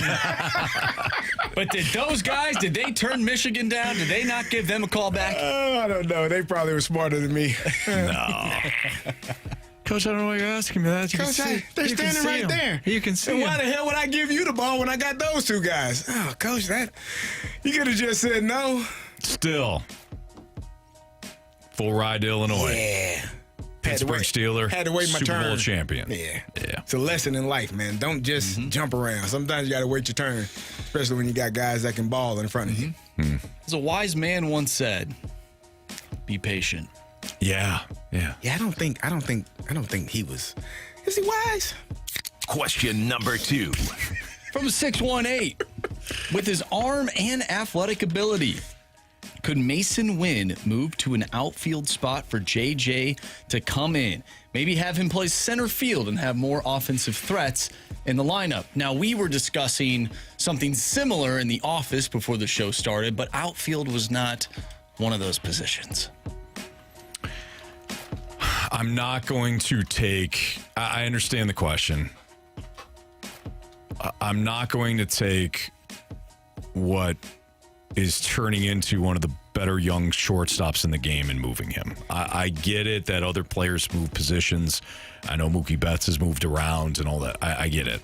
Speaker 4: But did they turn Michigan down? Did they not give them a call back?
Speaker 3: Oh, I don't know. They probably were smarter than me.
Speaker 2: No. Coach, I don't know why you're asking me that.
Speaker 3: Coach, they're standing right there.
Speaker 2: You can see
Speaker 3: them. Why the hell would I give you the ball when I got those 2 guys? Oh, Coach, you could have just said no.
Speaker 2: Still. Full ride to Illinois.
Speaker 3: Yeah.
Speaker 2: Pittsburgh Steeler.
Speaker 3: Had to wait my
Speaker 2: Super
Speaker 3: turn.
Speaker 2: Bowl champion.
Speaker 3: Yeah.
Speaker 2: Yeah.
Speaker 3: It's a lesson in life, man. Don't just jump around. Sometimes you got to wait your turn, especially when you got guys that can ball in front of you.
Speaker 4: As a wise man once said, be patient.
Speaker 2: Yeah.
Speaker 3: Yeah, I don't think he was. Is he wise?
Speaker 7: Question number 2.
Speaker 4: From 618, with his arm and athletic ability, could Mason Wynn move to an outfield spot for JJ to come in? Maybe have him play center field and have more offensive threats in the lineup. Now, we were discussing something similar in the office before the show started, but outfield was not one of those positions.
Speaker 2: I'm not going to take. I understand the question. I'm not going to take what is turning into one of the better young shortstops in the game and moving him. I get it that other players move positions. I know Mookie Betts has moved around and all that. I get it.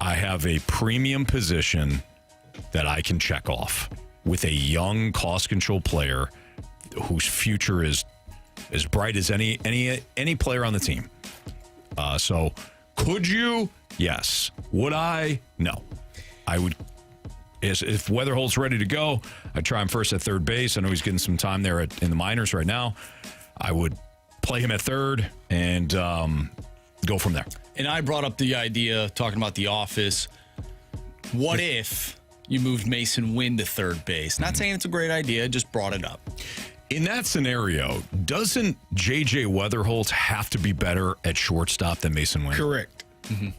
Speaker 2: I have a premium position that I can check off with a young cost control player whose future is as bright as any player on the team. So could you? Yes. Would I? No. I would. If Weatherholt's ready to go, I'd try him first at third base. I know he's getting some time there in the minors right now. I would play him at third and go from there.
Speaker 4: And I brought up the idea, talking about the office. What if you moved Mason Wynn to third base? Not saying it's a great idea, just brought it up.
Speaker 2: In that scenario, doesn't J.J. Weatherholt have to be better at shortstop than Mason Wynn?
Speaker 3: Correct.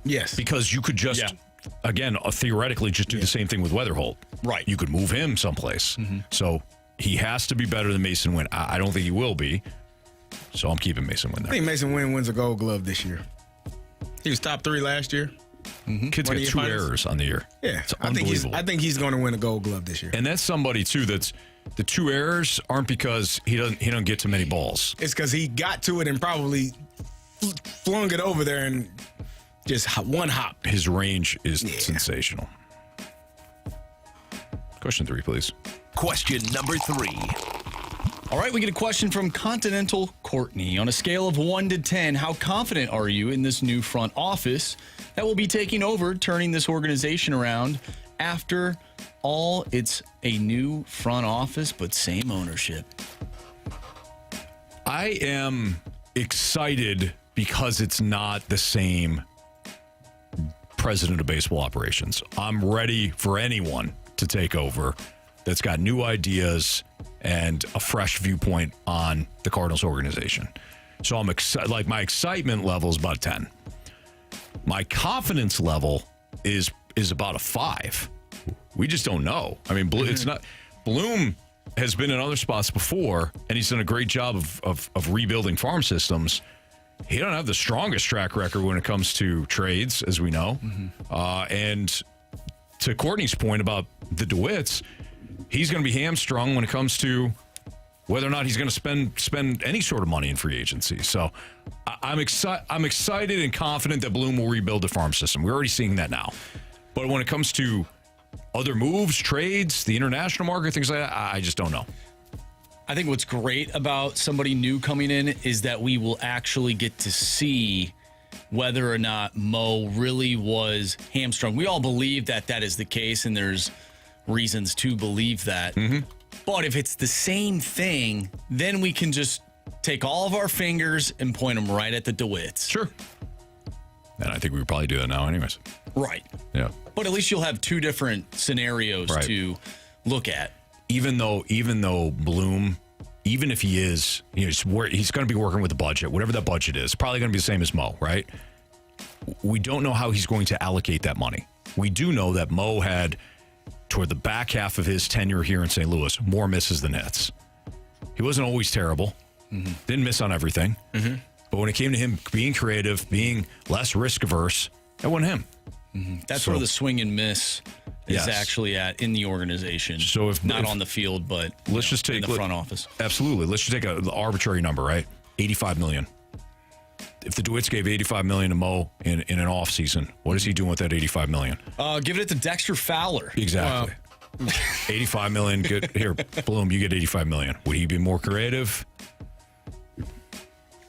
Speaker 3: Yes.
Speaker 2: Because you could just, again, theoretically just do the same thing with Weatherholt.
Speaker 4: Right.
Speaker 2: You could move him someplace. So he has to be better than Mason Wynn. I don't think he will be. So I'm keeping Mason Wynn there.
Speaker 3: I think Mason Wynn wins a Gold Glove this year. He was top 3 last year.
Speaker 2: Kid's got 2 errors on the year.
Speaker 3: Yeah,
Speaker 2: it's
Speaker 3: I think he's going to win a Gold Glove this year.
Speaker 2: And that's somebody too. That's the 2 errors aren't because he don't get too many balls.
Speaker 3: It's because he got to it and probably flung it over there and just one hop.
Speaker 2: His range is sensational. Question 3, please.
Speaker 7: Question number 3.
Speaker 4: All right, we get a question from Continental Courtney. On a scale of 1 to 10, how confident are you in this new front office that will be taking over, turning this organization around after all? It's a new front office, but same ownership.
Speaker 2: I am excited because it's not the same president of baseball operations. I'm ready for anyone to take over that's got new ideas and a fresh viewpoint on the Cardinals organization. So I'm excited. Like, my excitement level is about 10. My confidence level is about a 5. We just don't know. I mean, it's not. Bloom has been in other spots before, and he's done a great job of rebuilding farm systems. He don't have the strongest track record when it comes to trades, as we know. And to Courtney's point about the DeWitts, he's going to be hamstrung when it comes to whether or not he's going to spend any sort of money in free agency. So I'm excited and confident that Bloom will rebuild the farm system. We're already seeing that now. But when it comes to other moves, trades, the international market, things like that, I just don't know.
Speaker 4: I think what's great about somebody new coming in is that we will actually get to see whether or not Mo really was hamstrung. We all believe that is the case, and there's reasons to believe that. But if it's the same thing, then we can just take all of our fingers and point them right at the DeWitts.
Speaker 2: Sure. And I think we would probably do that now anyways.
Speaker 4: Right.
Speaker 2: Yeah.
Speaker 4: But at least you'll have 2 different scenarios to look at.
Speaker 2: Even though Bloom, even if he is, he's going to be working with the budget, whatever that budget is, probably going to be the same as Mo, right? We don't know how he's going to allocate that money. We do know that Mo had, toward the back half of his tenure here in St. Louis, more misses than hits. He wasn't always terrible. Didn't miss on everything. But when it came to him being creative, being less risk averse, that wasn't him.
Speaker 4: That's where the swing and miss is actually at in the organization. So if not on the field, but
Speaker 2: let's just take
Speaker 4: in the front office.
Speaker 2: Absolutely. Let's just take an arbitrary number, right? $85 million. If the DeWitts gave $85 million to Mo in an offseason, what is he doing with that $85 million?
Speaker 4: Give it to Dexter Fowler.
Speaker 2: Exactly. $85 million. Good. Here, Bloom, you get $85 million. Would he be more creative?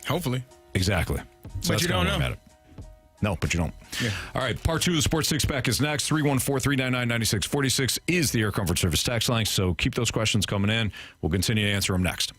Speaker 3: Hopefully.
Speaker 2: Exactly. So
Speaker 3: But you don't know.
Speaker 2: No, but you don't. Yeah. All right, part 2 of the Sports Six Pack is next. 314-399-9646 is the Air Comfort Service text line, so keep those questions coming in. We'll continue to answer them next.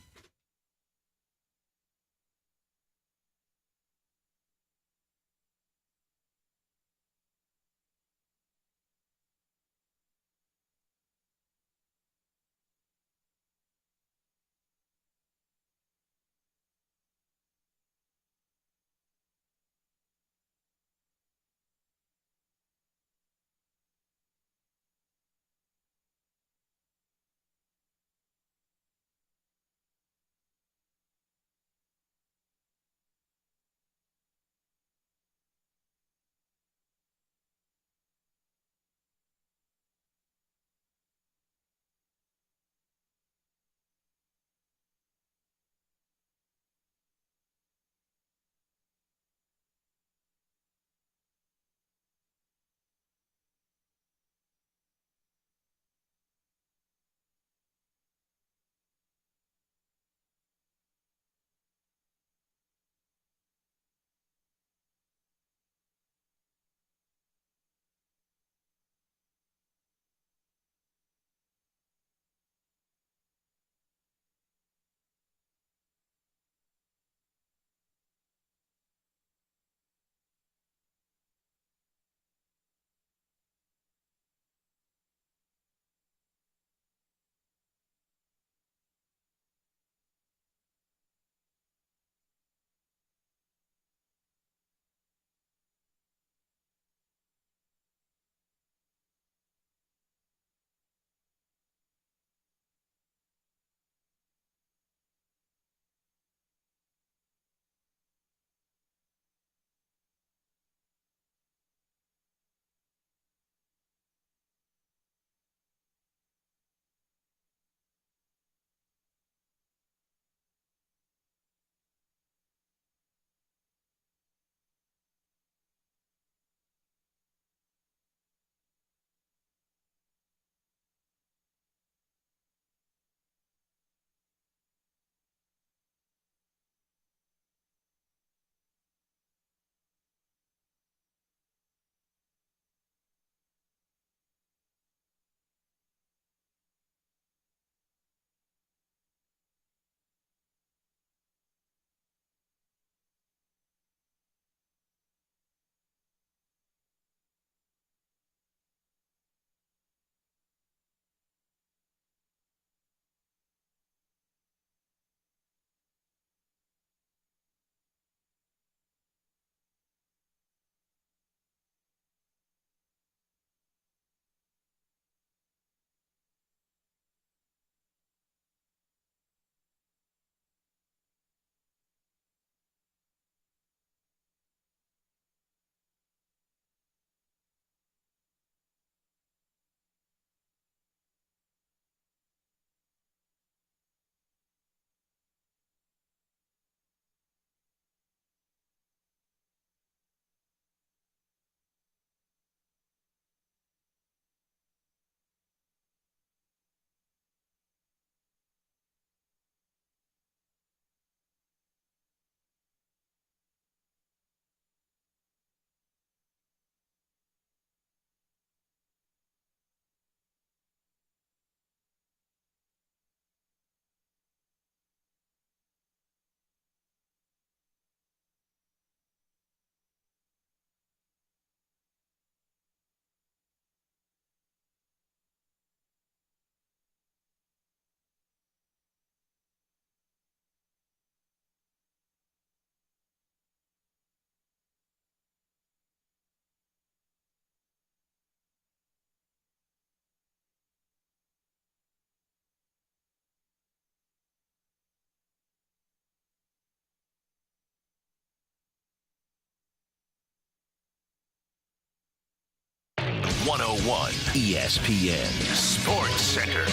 Speaker 7: ESPN Sports Center.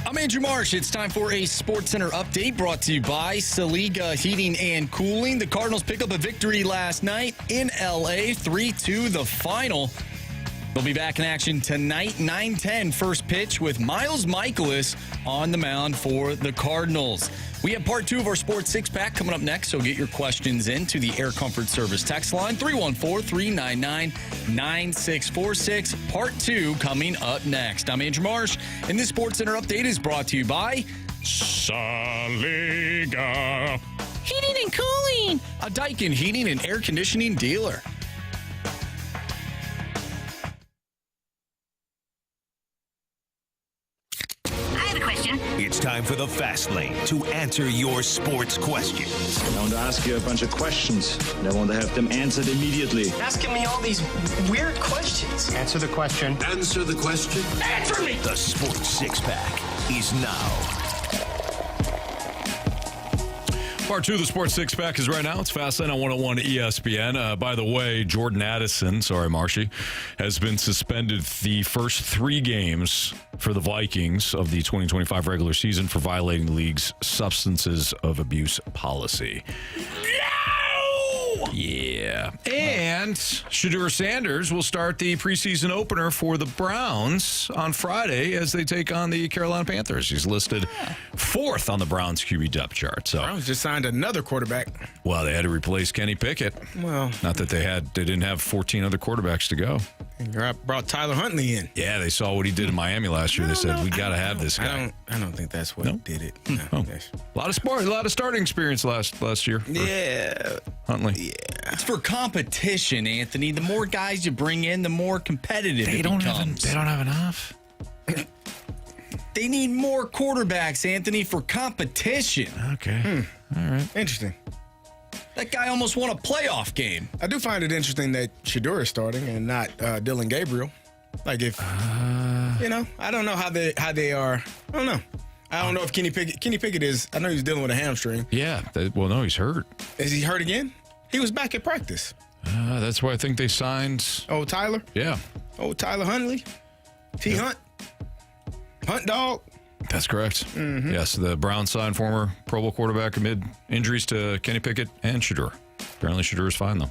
Speaker 4: I'm Andrew Marsh. It's time for a Sports Center update brought to you by Saliga Heating and Cooling. The Cardinals pick up a victory last night in L.A., 3-2 the final. They'll be back in action tonight, 9:10, first pitch with Miles Michaelis on the mound for the Cardinals. We have part 2 of our Sports Six-Pack coming up next, so get your questions in to the Air Comfort Service text line, 314-399-9646. Part 2 coming up next. I'm Andrew Marsh, and this Sports Center update is brought to you by Saliga Heating and Cooling, a Daikin heating and air conditioning dealer.
Speaker 7: It's time for the Fast Lane to answer your sports questions.
Speaker 11: I want to ask you a bunch of questions, and I want to have them answered immediately.
Speaker 12: Asking me all these weird questions.
Speaker 13: Answer the question.
Speaker 8: Answer the question.
Speaker 12: Answer me!
Speaker 7: The Sports Six-Pack is now.
Speaker 2: Part 2 of the Sports Six-Pack is right now. It's Fastlane on 101 ESPN. By the way, Jordan Addison, Marshy, has been suspended the first 3 games for the Vikings of the 2025 regular season for violating the league's substances of abuse policy. Yeah. And Shedeur Sanders will start the preseason opener for the Browns on Friday as they take on the Carolina Panthers. He's listed 4th on the Browns QB depth chart. So
Speaker 3: Browns just signed another quarterback.
Speaker 2: Well, they had to replace Kenny Pickett.
Speaker 3: Well,
Speaker 2: not that they didn't have 14 other quarterbacks to go.
Speaker 3: And brought Tyler Huntley in.
Speaker 2: Yeah, they saw what he did in Miami last year. They said, we got to have this guy.
Speaker 3: I don't think that's what did it. No.
Speaker 2: Oh. A lot of starting experience last year.
Speaker 3: Yeah.
Speaker 2: Huntley.
Speaker 3: Yeah.
Speaker 4: It's for competition, Anthony. The more guys you bring in, the more competitive it becomes.
Speaker 2: They don't have enough.
Speaker 4: They need more quarterbacks, Anthony, for competition.
Speaker 2: Okay. All right.
Speaker 3: Interesting.
Speaker 4: That guy almost won a playoff game.
Speaker 3: I do find it interesting that Shedeur is starting and not Dylan Gabriel. Like if I don't know how they are. I don't know. I don't know if Kenny Pickett is. I know he's dealing with a hamstring.
Speaker 2: Yeah. No, he's hurt.
Speaker 3: Is he hurt again? He was back at practice.
Speaker 2: That's why I think they signed.
Speaker 3: Oh, Tyler?
Speaker 2: Yeah.
Speaker 3: Oh, Tyler Huntley? Hunt? Hunt dog?
Speaker 2: That's correct. Mm-hmm. Yes, the Browns signed former Pro Bowl quarterback amid injuries to Kenny Pickett and Shedeur. Apparently Shedeur is fine, though.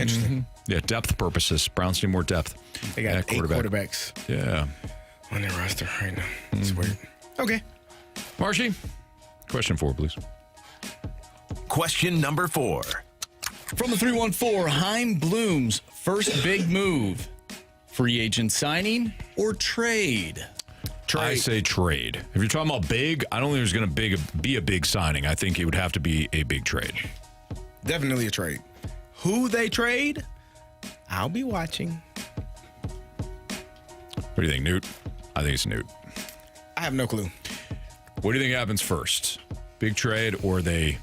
Speaker 3: Interesting.
Speaker 2: Mm-hmm. Yeah, depth purposes. Browns need more depth.
Speaker 3: They got 8 quarterbacks.
Speaker 2: Yeah.
Speaker 3: On their roster right now. It's weird. Okay.
Speaker 2: Marshy, question 4, please.
Speaker 7: Question number 4.
Speaker 4: From the 314, Chaim Bloom's first big move. Free agent signing or trade?
Speaker 2: I say trade. If you're talking about big, I don't think there's going to be a big signing. I think it would have to be a big trade.
Speaker 3: Definitely a trade. Who they trade, I'll be watching.
Speaker 2: What do you think, Newt? I think it's Newt.
Speaker 3: I have no clue.
Speaker 2: What do you think happens first? Big trade, or they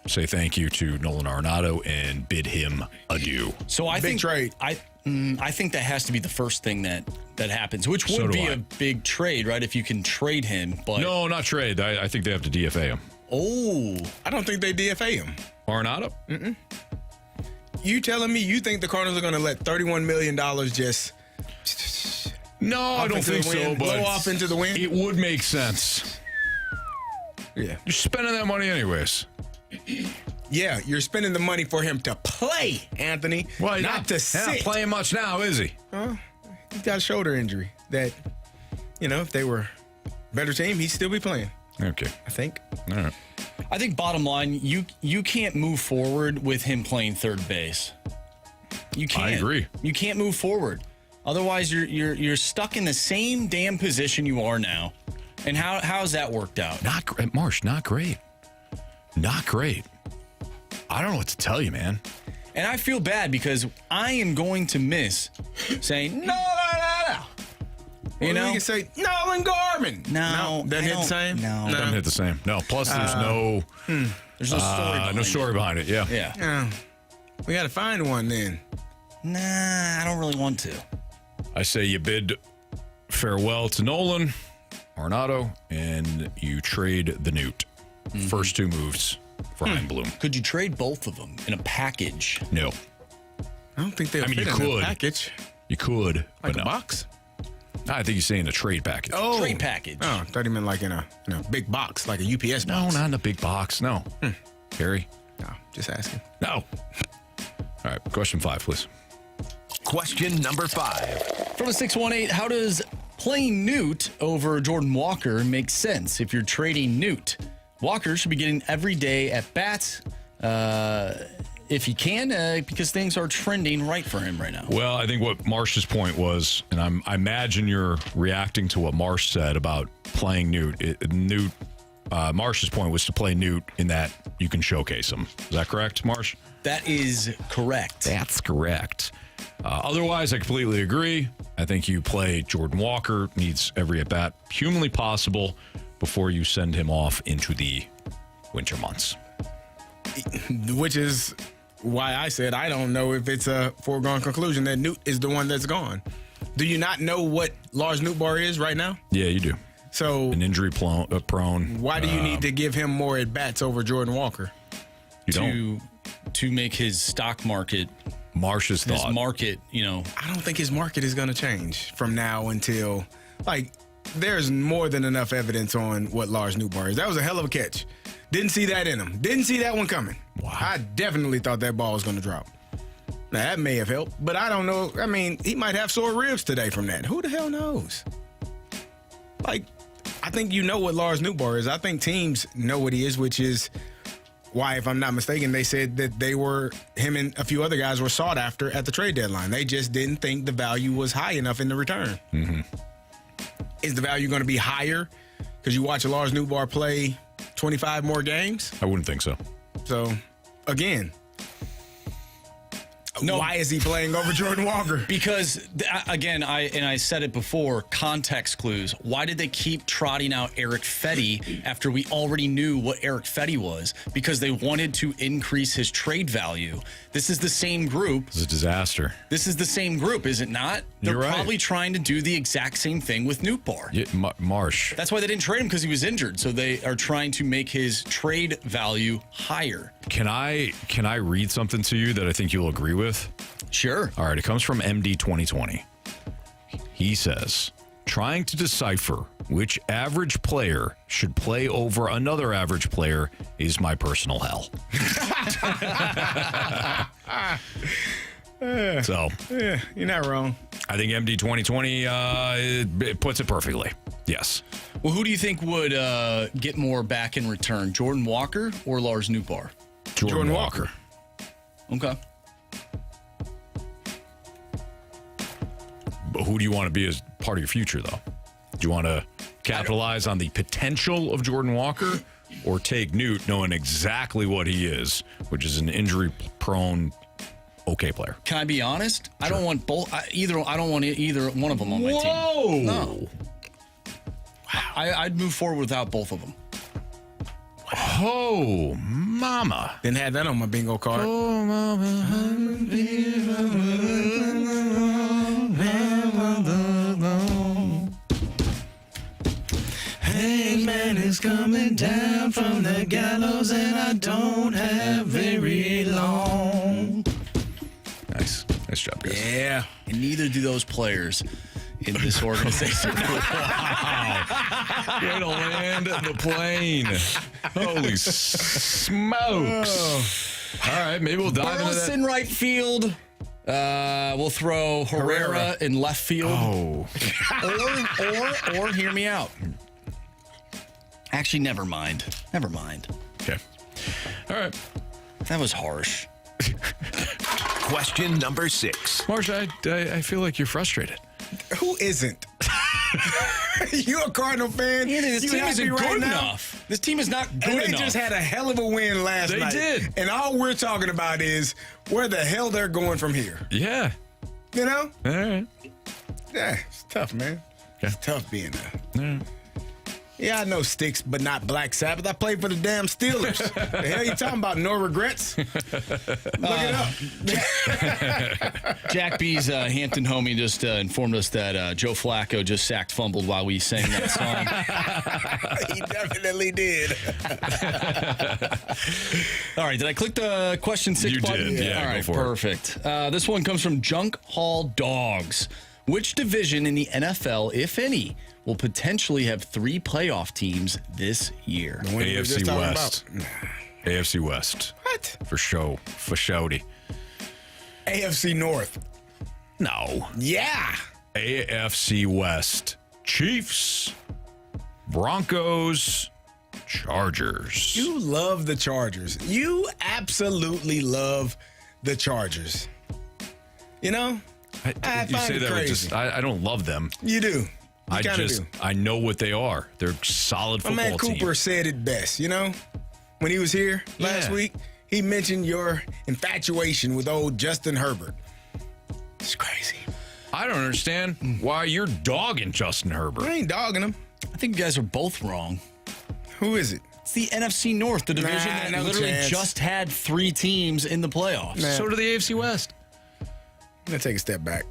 Speaker 2: say thank you to Nolan Arenado and bid him adieu?
Speaker 4: So I think
Speaker 3: trade.
Speaker 4: I think that has to be the first thing that happens, which would be a big trade, right? If you can trade him, but
Speaker 2: no, not trade. I think they have to DFA him.
Speaker 4: Oh,
Speaker 3: I don't think they DFA him.
Speaker 2: Arenado?
Speaker 3: Mm-mm. You telling me you think the Cardinals are going to let $31 million just?
Speaker 2: No, I don't think so. But
Speaker 3: blow off into the wind.
Speaker 2: It would make sense.
Speaker 3: Yeah,
Speaker 2: you're spending that money anyways.
Speaker 3: Yeah, you're spending the money for him to play, Anthony.
Speaker 2: Well,
Speaker 3: not to sit.
Speaker 2: Not playing much now, is he?
Speaker 3: He's got a shoulder injury that, if they were a better team, he'd still be playing.
Speaker 2: Okay.
Speaker 3: I think.
Speaker 2: All right.
Speaker 4: I think bottom line, you can't move forward with him playing third base. You can't.
Speaker 2: I agree.
Speaker 4: You can't move forward. Otherwise, you're stuck in the same damn position you are now. And how's that worked out?
Speaker 2: Not great, Marsh. Not great. Not great. I don't know what to tell you, man.
Speaker 4: And I feel bad because I am going to miss saying no.
Speaker 3: You can say Nolan Gorman.
Speaker 4: No,
Speaker 3: doesn't hit the same.
Speaker 4: No,
Speaker 2: doesn't hit the same. No. Plus, there's no
Speaker 4: story.
Speaker 2: No story behind it. Yeah.
Speaker 4: Yeah.
Speaker 3: We got to find one then.
Speaker 4: Nah, I don't really want to.
Speaker 2: I say you bid farewell to Nolan Arenado and you trade the Newt. Mm-hmm. First 2 moves for Chaim Bloom.
Speaker 4: Could you trade both of them in a package?
Speaker 2: No.
Speaker 3: I don't think they'll fit
Speaker 2: you
Speaker 3: in
Speaker 2: could.
Speaker 3: a package.
Speaker 2: You could,
Speaker 3: like
Speaker 2: but
Speaker 3: a box.
Speaker 2: I think you're saying a trade package.
Speaker 4: Oh, trade package.
Speaker 3: Oh, I thought you meant like in a big box, like a UPS box.
Speaker 2: No, not in a big box. No. Carey?
Speaker 3: No, just asking.
Speaker 2: No. All right, question 5, please.
Speaker 7: Question number 5.
Speaker 4: From a 618, how does playing Newt over Jordan Walker make sense if you're trading Newt? Walker should be getting every day at bats if he can, because things are trending right for him right now.
Speaker 2: Well, I think what Marsh's point was, and I imagine you're reacting to what Marsh said about playing Newt. Marsh's point was to play Newt in that you can showcase him. Is that correct, Marsh?
Speaker 4: That is correct.
Speaker 2: That's correct. Otherwise, I completely agree. I think you play Jordan Walker, needs every at-bat humanly possible before you send him off into the winter months.
Speaker 3: Which is why I said I don't know if it's a foregone conclusion that Newt is the one that's gone. Do you not know what Lars Nootbaar is right now?
Speaker 2: Yeah, you do.
Speaker 3: So
Speaker 2: an injury prone.
Speaker 3: Why do you need to give him more at-bats over Jordan Walker?
Speaker 2: You don't.
Speaker 4: To make his stock market,
Speaker 2: Marsh's thought.
Speaker 4: His market,
Speaker 3: I don't think his market is going to change from now until, there's more than enough evidence on what Lars Nootbaar is. That was a hell of a catch. Didn't see that in him. Didn't see that one coming.
Speaker 2: Wow.
Speaker 3: I definitely thought that ball was going to drop. Now, that may have helped, but I don't know. I mean, he might have sore ribs today from that. Who the hell knows? I think you know what Lars Nootbaar is. I think teams know what he is, which is why, if I'm not mistaken, they said that him and a few other guys were sought after at the trade deadline. They just didn't think the value was high enough in the return.
Speaker 2: Mm-hmm.
Speaker 3: Is the value going to be higher because you watch Lars Nootbaar play 25 more games?
Speaker 2: I wouldn't think so.
Speaker 3: So, again, why is he playing over Jordan Walker?
Speaker 4: Because, again, I said it before, context clues. Why did they keep trotting out Eric Fetty after we already knew what Eric Fetty was? Because they wanted to increase his trade value. This is the same group.
Speaker 2: This is a disaster.
Speaker 4: This is the same group, is it not? They're
Speaker 2: You're right.
Speaker 4: probably trying to do the exact same thing with Nootbaar.
Speaker 2: Yeah, Marsh.
Speaker 4: That's why they didn't trade him, because he was injured. So they are trying to make his trade value higher.
Speaker 2: Can I read something to you that I think you'll agree with?
Speaker 4: Sure.
Speaker 2: All right, it comes from MD 2020. He says, trying to decipher which average player should play over another average player is my personal hell. So,
Speaker 3: yeah, you're not wrong.
Speaker 2: I think MD 2020 it puts it perfectly. Yes.
Speaker 4: Well, who do you think would get more back in return, Jordan Walker or Lars Nootbaar?
Speaker 2: Jordan Walker.
Speaker 4: Okay.
Speaker 2: But who do you want to be as part of your future, though? Do you want to capitalize on the potential of Jordan Walker or take Newt knowing exactly what he is, which is an injury-prone okay player?
Speaker 4: Can I be honest? Sure. I don't want both. I don't want either one of them on my team.
Speaker 2: Whoa!
Speaker 4: No. Wow. I'd move forward without both of them.
Speaker 2: Oh, mama.
Speaker 3: Didn't have that on my bingo card.
Speaker 2: Oh, mama.
Speaker 3: Hangman is coming down from the gallows, and I don't have very long.
Speaker 2: Nice job, guys.
Speaker 3: Yeah.
Speaker 4: And neither do those players in this organization.
Speaker 2: Wow. Way to land the plane. Holy smokes. All right, maybe we'll dive into that.
Speaker 4: In right field. We'll throw Herrera in left field.
Speaker 2: Oh.
Speaker 4: or hear me out. Actually, never mind.
Speaker 2: Okay. All right.
Speaker 4: That was harsh.
Speaker 7: Question number 6.
Speaker 2: Marsh, I feel like you're frustrated.
Speaker 3: Who isn't? You a Cardinal fan?
Speaker 4: This team isn't good enough. This team is not good enough.
Speaker 3: They just had a hell of a win last night.
Speaker 2: They did.
Speaker 3: And all we're talking about is where the hell they're going from here.
Speaker 2: Yeah.
Speaker 3: You know?
Speaker 2: All right.
Speaker 3: Yeah, it's tough, man.
Speaker 2: Yeah.
Speaker 3: It's tough being there.
Speaker 2: All right.
Speaker 3: Yeah, I know Sticks, but not Black Sabbath. I played for the damn Steelers. The hell you talking about? No regrets? Look it up.
Speaker 4: Jack B's Hampton homie just informed us that Joe Flacco just sacked fumbled while we sang that song.
Speaker 3: He definitely did.
Speaker 4: All right, did I click the question 6 button?
Speaker 2: You did, yeah.
Speaker 4: All right,
Speaker 2: go for
Speaker 4: perfect. This one comes from Junk Hall Dogs. Which division in the NFL, if any, will potentially have 3 playoff teams this year?
Speaker 2: AFC West. AFC West.
Speaker 3: What?
Speaker 2: For shouty.
Speaker 3: AFC North.
Speaker 2: No.
Speaker 3: Yeah.
Speaker 2: AFC West. Chiefs, Broncos, Chargers.
Speaker 3: You love the Chargers. You absolutely love the Chargers. You know? I
Speaker 2: you say that with just, I don't love them.
Speaker 3: You do.
Speaker 2: I know what they are. They're a solid football team.
Speaker 3: My man Cooper said it best, you know? When he was here last week, he mentioned your infatuation with old Justin Herbert. It's crazy.
Speaker 2: I don't understand why you're dogging Justin Herbert.
Speaker 3: I ain't dogging him.
Speaker 4: I think you guys are both wrong.
Speaker 3: Who is it?
Speaker 4: It's the NFC North, the division that literally just had 3 teams in the playoffs.
Speaker 2: So did the AFC West.
Speaker 3: I'm going to take a step back.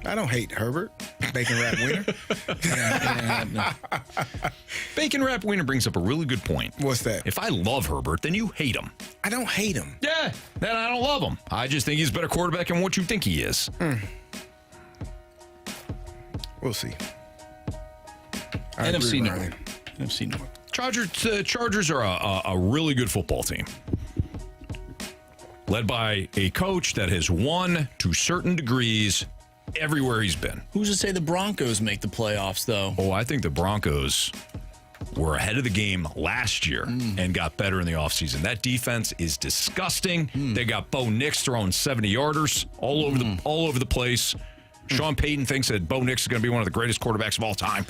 Speaker 3: I don't hate Herbert. Bacon wrap wiener.
Speaker 2: Bacon wrap wiener brings up a really good point.
Speaker 3: What's that?
Speaker 2: If I love Herbert, then you hate him.
Speaker 3: I don't hate him.
Speaker 2: Yeah, then I don't love him. I just think he's a better quarterback than what you think he is.
Speaker 3: We'll see.
Speaker 4: NFC North. NFC North.
Speaker 2: Chargers are a really good football team. Led by a coach that has won to certain degrees everywhere he's been.
Speaker 4: Who's to say the Broncos make the playoffs, though?
Speaker 2: Oh, I think the Broncos were ahead of the game last year and got better in the offseason. That defense is disgusting. They got Bo Nix throwing 70-yarders all over the place. Sean Payton thinks that Bo Nix is going to be one of the greatest quarterbacks of all time.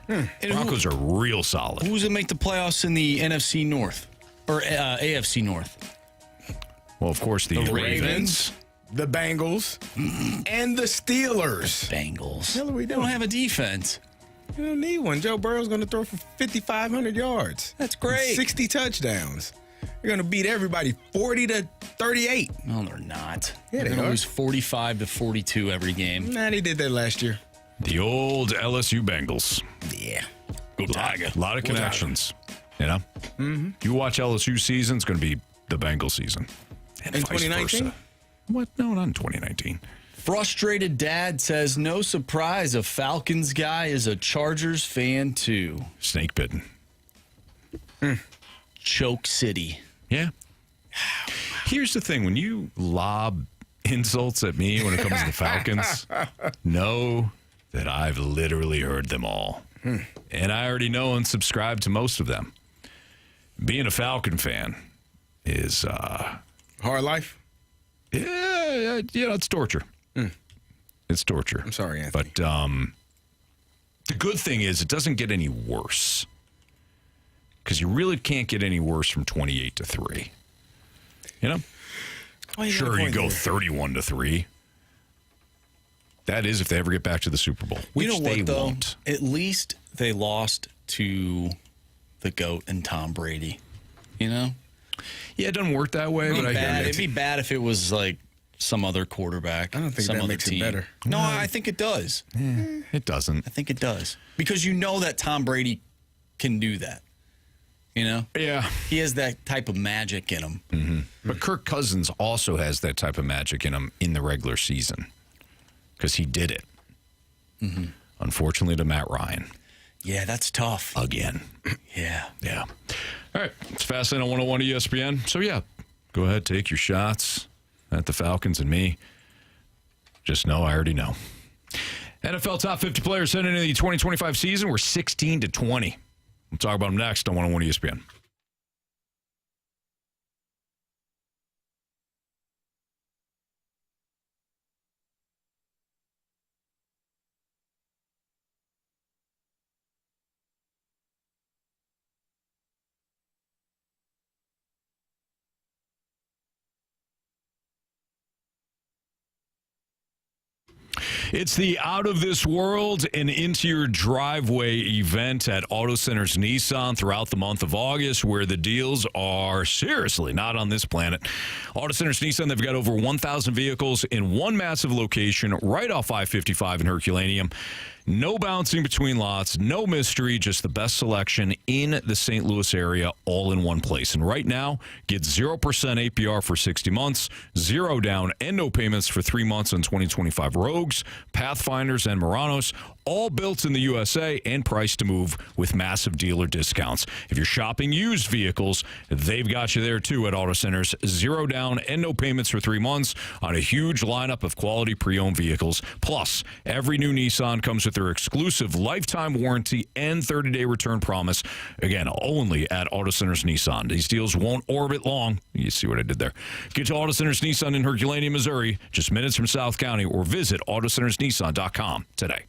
Speaker 2: Broncos are real solid.
Speaker 4: Who's going to make the playoffs in the NFC North? Or AFC North?
Speaker 2: Well, of course, the Ravens.
Speaker 3: The Bengals, and the Steelers.
Speaker 4: Bengals.
Speaker 3: Hell are we
Speaker 4: They
Speaker 3: doing?
Speaker 4: don't have a defense.
Speaker 3: You don't need one. Joe Burrow's going to throw for 5,500 yards.
Speaker 4: That's great.
Speaker 3: 60 touchdowns. You're going to beat everybody 40-38.
Speaker 4: No, they're not.
Speaker 3: Yeah,
Speaker 4: they're
Speaker 3: they
Speaker 4: going to
Speaker 3: are.
Speaker 4: lose 45-42 every game.
Speaker 3: Nah, they did that last year.
Speaker 2: The old LSU Bengals.
Speaker 3: Yeah.
Speaker 2: Go Tiger. A lot of connections. You know? You watch LSU season, it's going to be the Bengals season. And
Speaker 3: In
Speaker 2: vice
Speaker 3: 2019?
Speaker 2: versa. What? No, not in 2019.
Speaker 4: Frustrated dad says, no surprise, a Falcons guy is a Chargers fan, too.
Speaker 2: Snake bitten.
Speaker 4: Choke City.
Speaker 2: Yeah. Here's the thing. When you lob insults at me when it comes to the Falcons, know that I've literally heard them all. And I already know and subscribe to most of them. Being a Falcon fan is...
Speaker 3: Hard life?
Speaker 2: Yeah, it's torture. It's torture.
Speaker 3: I'm sorry, Anthony.
Speaker 2: But the good thing is it doesn't get any worse. Because you really can't get any worse from 28-3. You know? Sure, you go 31-3. That is if they ever get back to the Super Bowl, which
Speaker 4: you know
Speaker 2: they
Speaker 4: what, though?
Speaker 2: won't.
Speaker 4: At least they lost to the GOAT and Tom Brady. You know?
Speaker 2: Yeah, it doesn't work that way, but I hear
Speaker 4: It'd be bad if it was like some other quarterback.
Speaker 3: I don't think
Speaker 4: some
Speaker 3: that
Speaker 4: other
Speaker 3: makes
Speaker 4: team.
Speaker 3: it better.
Speaker 4: No, I think it does.
Speaker 2: It doesn't.
Speaker 4: I think it does. Because you know that Tom Brady can do that. You know?
Speaker 2: Yeah.
Speaker 4: He has that type of magic in him.
Speaker 2: But Kirk Cousins also has that type of magic in him in the regular season because he did it. Unfortunately to Matt Ryan.
Speaker 4: Yeah, that's tough.
Speaker 2: Again.
Speaker 4: Yeah.
Speaker 2: Yeah. All right. It's Fastlane on 101 ESPN. So, yeah, go ahead, take your shots at the Falcons and me. Just know I already know. NFL top 50 players heading into the 2025 season were 16-20. We'll talk about them next on 101 ESPN. It's the Out of This World and Into Your Driveway event at Auto Centers Nissan throughout the month of August, where the deals are seriously not on this planet. Auto Centers Nissan, they've got over 1,000 vehicles in one massive location right off I-55 in Herculaneum. No bouncing between lots, no mystery, just the best selection in the St. Louis area, all in one place. And right now, get 0% APR for 60 months, 0 down, and no payments for 3 months on 2025 Rogues, Pathfinders, and Muranos, all built in the USA and priced to move with massive dealer discounts. If you're shopping used vehicles, they've got you there too at Auto Centers. 0 down and no payments for 3 months on a huge lineup of quality pre-owned vehicles. Plus, every new Nissan comes with their exclusive lifetime warranty and 30-day return promise. Again, only at Auto Centers Nissan. These deals won't orbit long. You see what I did there. Get to Auto Centers Nissan in Herculaneum, Missouri, just minutes from South County, or visit AutoCentersNissan.com today.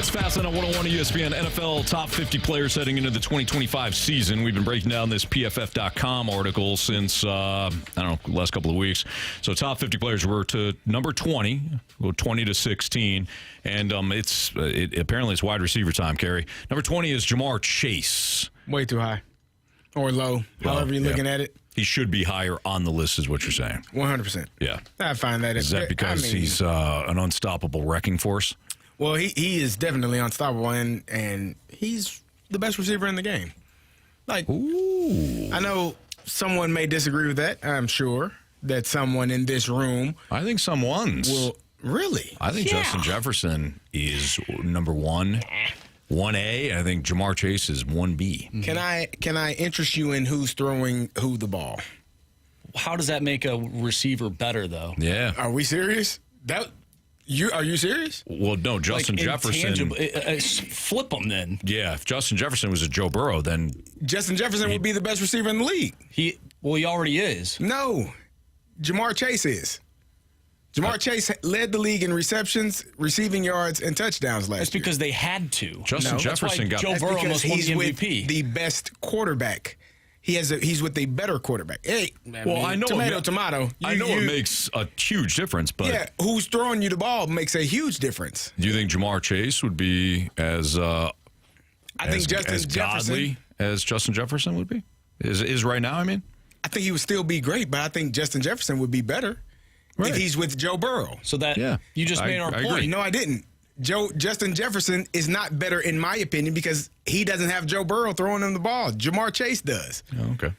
Speaker 2: Fast on 101 ESPN NFL top 50 players heading into the 2025 season. We've been breaking down this PFF.com article since, I don't know, last couple of weeks. So top 50 players were to number 20, 20 to 16. And apparently it's wide receiver time, Carey. Number 20 is Jamar Chase.
Speaker 3: Way too high. Or low, however you're looking at it.
Speaker 2: He should be higher on the list is what you're saying.
Speaker 3: 100%.
Speaker 2: Yeah.
Speaker 3: I find that.
Speaker 2: Is that because he's an unstoppable wrecking force?
Speaker 3: Well, he is definitely unstoppable, and he's the best receiver in the game. Like, ooh. I know someone may disagree with that. I'm sure that someone in this room.
Speaker 2: I think someone's.
Speaker 3: Will really?
Speaker 2: I think Justin Jefferson is number 1. 1A. I think Jamar Chase is 1B.
Speaker 3: Can I interest you in who's throwing who the ball?
Speaker 4: How does that make a receiver better, though?
Speaker 2: Yeah.
Speaker 3: Are we serious? Are you serious?
Speaker 2: Well, no, Justin Jefferson.
Speaker 4: Flip them then.
Speaker 2: Yeah, if Justin Jefferson was a Joe Burrow, then
Speaker 3: Justin Jefferson would be the best receiver in the league.
Speaker 4: He already is.
Speaker 3: No, Jamar Chase is. Jamar Chase led the league in receptions, receiving yards, and touchdowns last year.
Speaker 4: That's because they had to.
Speaker 2: Justin Jefferson got
Speaker 4: Joe Burrow almost won the MVP.
Speaker 3: With the best quarterback. He's with a better quarterback. Hey,
Speaker 2: I know
Speaker 3: tomato.
Speaker 2: I know it makes a huge difference, but
Speaker 3: yeah, who's throwing you the ball makes a huge difference.
Speaker 2: Do you think Jamar Chase would be as
Speaker 3: Justin
Speaker 2: godly as Justin Jefferson would be? Is right now? I mean,
Speaker 3: I think he would still be great, but I think Justin Jefferson would be better if he's with Joe Burrow.
Speaker 4: So you just made our point.
Speaker 3: Agree. No, I didn't. Justin Jefferson is not better in my opinion because he doesn't have Joe Burrow throwing him the ball. Jamar Chase does.
Speaker 2: Oh, okay.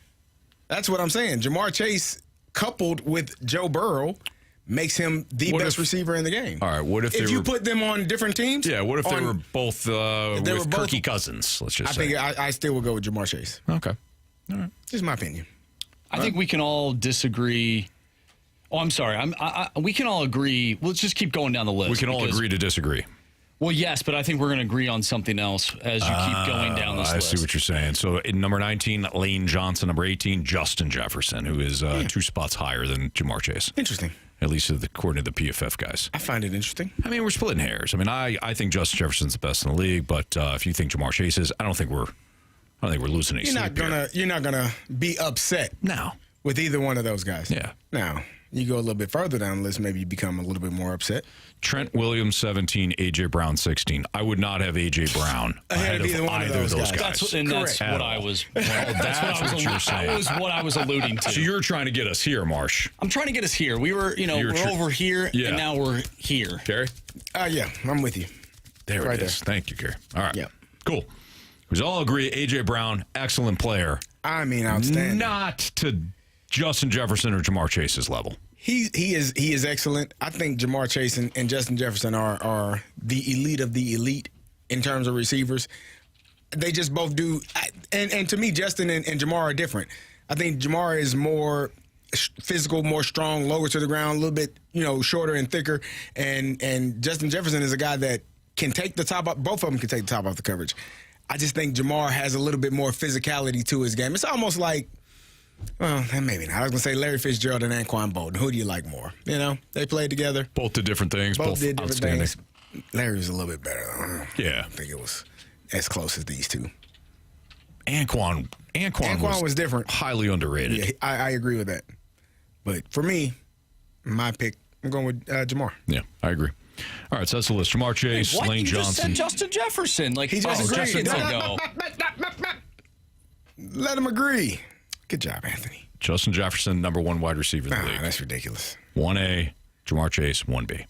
Speaker 3: That's what I'm saying. Jamar Chase coupled with Joe Burrow makes him the best receiver in the game.
Speaker 2: All right. What if
Speaker 3: you put them on different teams?
Speaker 2: Yeah. What if they were both with Kirky Cousins? Let's just say.
Speaker 3: I still would go with Jamar Chase.
Speaker 2: Okay. All right.
Speaker 3: Just my opinion.
Speaker 4: I think we can all disagree. Oh, I'm sorry. We can all agree. Let's just keep going down the list.
Speaker 2: We can all agree to disagree.
Speaker 4: Well, yes, but I think we're going to agree on something else as you keep going down this list.
Speaker 2: I see what you're saying. So, in number 19, Lane Johnson. Number 18, Justin Jefferson, who is 2 spots higher than Jamar Chase.
Speaker 3: Interesting.
Speaker 2: At least according to the PFF guys.
Speaker 3: I find it interesting.
Speaker 2: I mean, we're splitting hairs. I mean, I think Justin Jefferson's the best in the league, but if you think Jamar Chase is, I don't think we're losing any sleep here.
Speaker 3: You're not gonna be upset.
Speaker 2: No.
Speaker 3: With either one of those guys.
Speaker 2: Yeah.
Speaker 3: Now, you go a little bit further down the list, maybe you become a little bit more upset.
Speaker 2: Trent Williams, 17, A.J. Brown, 16. I would not have A.J. Brown ahead of either of those guys.
Speaker 4: That's what I was.
Speaker 2: That's what you're saying.
Speaker 4: That was what I was alluding to.
Speaker 2: So you're trying to get us here, Marsh.
Speaker 4: I'm trying to get us here. We were, we're over here, and now we're here.
Speaker 2: Carey?
Speaker 3: Yeah, I'm with you.
Speaker 2: There
Speaker 3: right
Speaker 2: it is. Thank you, Carey. All right.
Speaker 3: Yeah.
Speaker 2: Cool. We all agree A.J. Brown, excellent player.
Speaker 3: I mean, outstanding.
Speaker 2: Not to Justin Jefferson or Jamar Chase's level.
Speaker 3: He is excellent. I think Jamar Chase and Justin Jefferson are the elite of the elite in terms of receivers. They just both do. And to me, Justin and Jamar are different. I think Jamar is more physical, more strong, lower to the ground, a little bit, shorter and thicker. And Justin Jefferson is a guy that can take the top off. Both of them can take the top off the coverage. I just think Jamar has a little bit more physicality to his game. It's almost like, well, maybe not. I was going to say Larry Fitzgerald and Anquan Bolden. Who do you like more? They played together.
Speaker 2: Both did different things. Both
Speaker 3: did different
Speaker 2: outstanding.
Speaker 3: things. Larry was a little bit better, though.
Speaker 2: Yeah.
Speaker 3: I don't think it was as close as these two.
Speaker 2: Anquan was
Speaker 3: different.
Speaker 2: Highly underrated.
Speaker 3: Yeah, I agree with that. But for me, my pick, I'm going with Jamar.
Speaker 2: Yeah, I agree. All right, so that's the list. Jamar Chase, Lane Johnson.
Speaker 4: You just said Justin Jefferson.
Speaker 3: He just agreed.
Speaker 4: Justin said no.
Speaker 3: Let him agree. Good job, Anthony.
Speaker 2: Justin Jefferson, number 1 wide receiver in the league.
Speaker 3: That's ridiculous.
Speaker 2: 1A, Jamar Chase, 1B.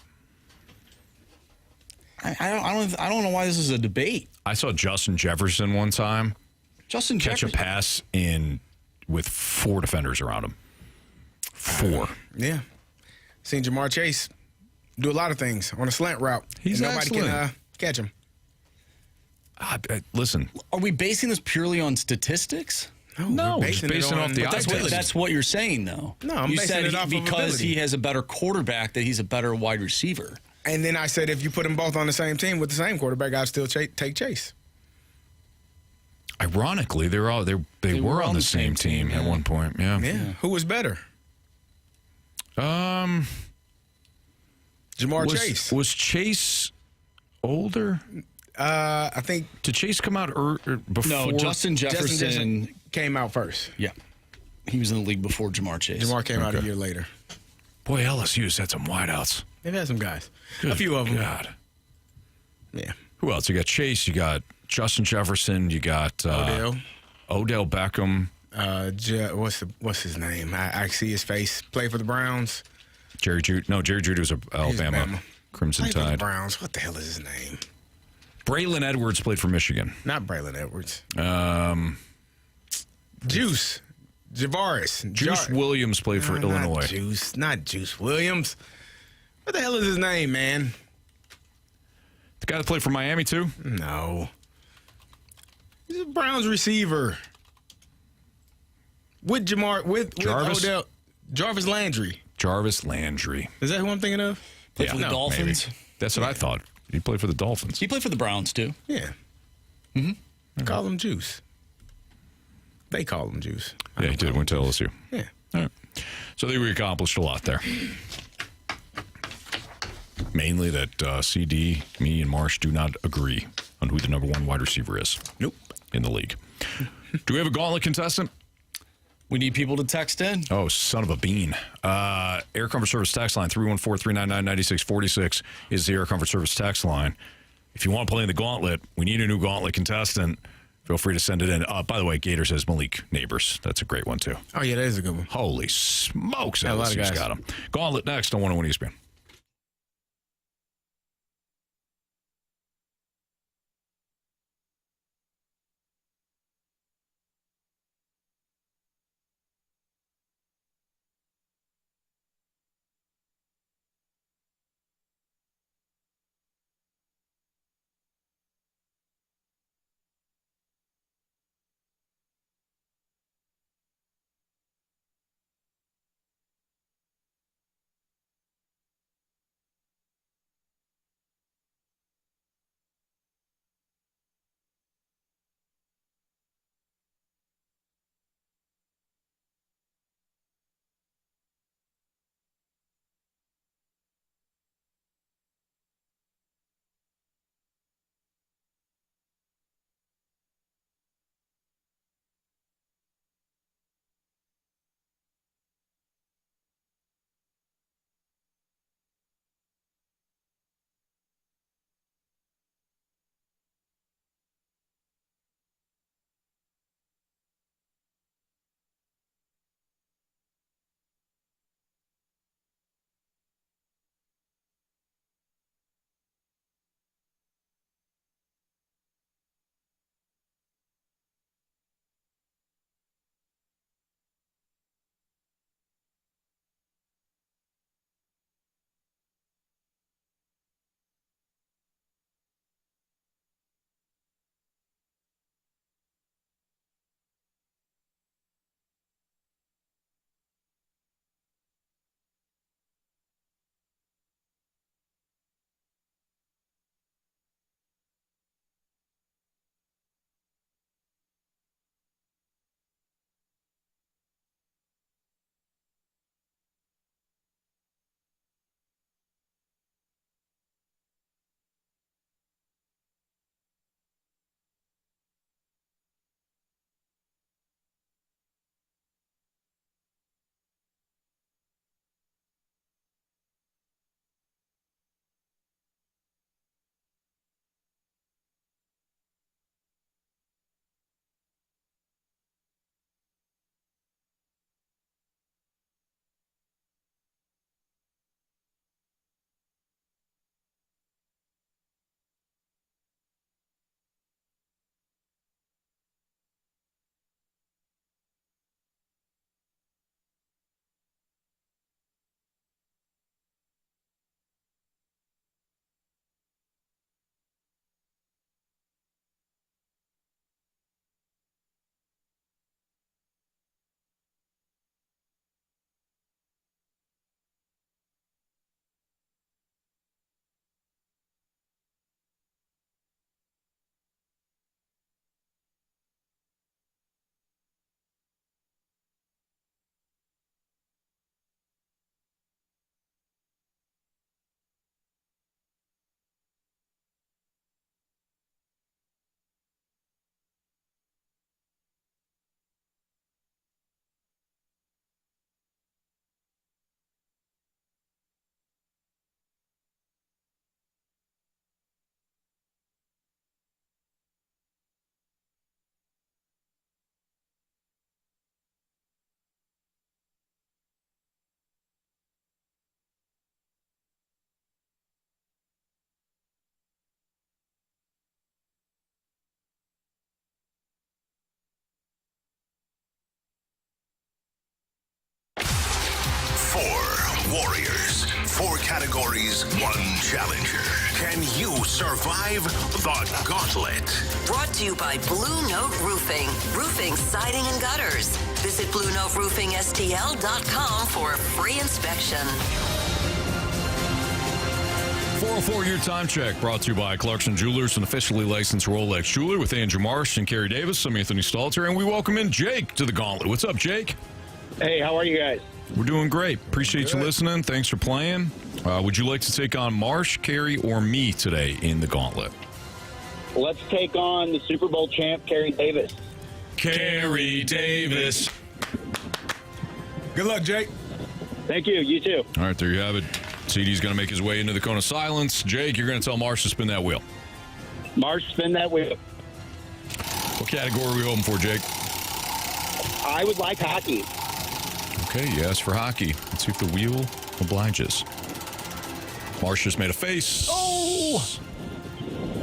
Speaker 4: I don't know why this is a debate.
Speaker 2: I saw Justin Jefferson one time catch a pass with 4 defenders around him. 4.
Speaker 3: Yeah. Seen Jamar Chase do a lot of things on a slant route. Nobody
Speaker 2: excellent.
Speaker 3: can catch him.
Speaker 2: Listen.
Speaker 4: Are we basing this purely on statistics?
Speaker 2: No, we're basing it off the eye test.
Speaker 4: That's what you're saying, though.
Speaker 3: No, I'm basing it off of
Speaker 4: because
Speaker 3: ability.
Speaker 4: he has a better quarterback that he's a better wide receiver.
Speaker 3: And then I said if you put them both on the same team with the same quarterback, I'd still take Chase.
Speaker 2: Ironically, they were on the same team at one point. Yeah.
Speaker 3: Who was better? Jamar Chase.
Speaker 2: Was Chase older?
Speaker 3: I think.
Speaker 2: Did Chase come out before?
Speaker 4: No, Justin Jefferson
Speaker 3: came out first.
Speaker 4: Yeah. He was in the league before Jamar Chase.
Speaker 3: Jamar came out a year later.
Speaker 2: Boy, LSU's had some wideouts.
Speaker 3: They've had some guys.
Speaker 2: Good
Speaker 3: a few of them.
Speaker 2: God.
Speaker 3: Yeah.
Speaker 2: Who else? You got Chase. You got Justin Jefferson. You got Odell Beckham.
Speaker 3: What's his name? I see his face. Play for the Browns.
Speaker 2: Jerry Judy. No, Jerry Judy was Alabama. Crimson
Speaker 3: Play for the
Speaker 2: Tide.
Speaker 3: Browns. What the hell is his name?
Speaker 2: Braylon Edwards played for Michigan.
Speaker 3: Not Braylon Edwards. Juice. Javaris.
Speaker 2: Juice Williams played for Illinois.
Speaker 3: Not Juice Williams. What the hell is his name, man?
Speaker 2: The guy that played for Miami, too?
Speaker 3: No. He's a Browns receiver. With Odell. Jarvis Landry.
Speaker 2: Jarvis Landry.
Speaker 3: Is that who I'm thinking of?
Speaker 4: Played for the Dolphins?
Speaker 2: Maybe. That's what I thought. He played for the Dolphins.
Speaker 4: He played for the Browns, too.
Speaker 3: Yeah. Mm-hmm. Call him Juice. They call him Juice.
Speaker 2: Yeah, he did. Went to LSU.
Speaker 3: Yeah.
Speaker 2: All right. So they accomplished a lot there. Mainly that CD, me, and Marsh do not agree on who the number 1 wide receiver is.
Speaker 3: Nope.
Speaker 2: In the league. Do we have a gauntlet contestant?
Speaker 4: We need people to text in.
Speaker 2: Oh, son of a bean. Air Comfort Service text line, 314-399-9646 is the Air Comfort Service text line. If you want to play in the gauntlet, we need a new gauntlet contestant. Feel free to send it in. By the way, Gator says Malik Neighbors. That's a great one, too.
Speaker 3: Oh, yeah, that is a good one.
Speaker 2: Holy smokes.
Speaker 3: Yeah, a lot of guys
Speaker 2: got him. Gauntlet next on 101 ESPN.
Speaker 7: warriors. 4 categories, 1 challenger. Can you survive the gauntlet?
Speaker 9: Brought to you by Blue Note Roofing. Roofing, siding, and gutters. Visit BlueNoteRoofingSTL.com for a free inspection.
Speaker 2: 404-year time check brought to you by Clarkson Jewelers, an officially licensed Rolex jeweler, with Andrew Marsh and Carey Davis. I'm Anthony Stalter, and we welcome in Jake to the Gauntlet. What's up, Jake?
Speaker 13: Hey, how are you guys?
Speaker 2: We're doing great. Appreciate you listening. Thanks for playing. Would you like to take on Marsh, Carey, or me today in the Gauntlet?
Speaker 13: Let's take on the Super Bowl champ, Carey Davis.
Speaker 2: Carey Davis.
Speaker 3: Good luck, Jake.
Speaker 13: Thank you. You too.
Speaker 2: All right, there you have it. CD's going to make his way into the cone of silence. Jake, you're going to tell Marsh to spin that wheel.
Speaker 13: Marsh, spin that wheel.
Speaker 2: What category are we hoping for, Jake?
Speaker 13: I would like hockey.
Speaker 2: Okay, you asked for hockey. Let's see if the wheel obliges. Marsh just made a face.
Speaker 4: Oh!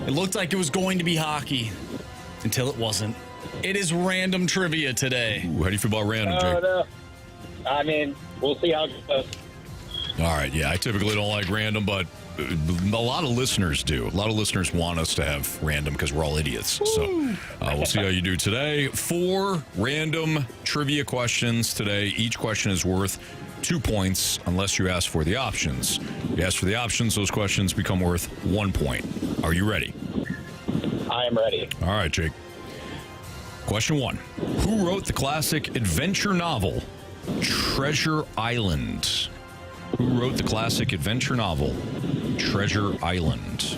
Speaker 4: It looked like it was going to be hockey until it wasn't. It is random trivia today.
Speaker 2: Ooh, how do you feel about random, Jake?
Speaker 13: No. I mean, we'll see how it goes.
Speaker 2: All right, yeah, I typically don't like random, but a lot of listeners do. A lot of listeners want us to have random because we're all idiots. So we'll see how you do today. 4 random trivia questions today. Each question is worth 2 points unless you ask for the options. If you ask for the options, those questions become worth 1 point. Are you ready?
Speaker 13: I am ready.
Speaker 2: All right, Jake. Question 1. Who wrote the classic adventure novel, Treasure Island? Who wrote the classic adventure novel, Treasure Island?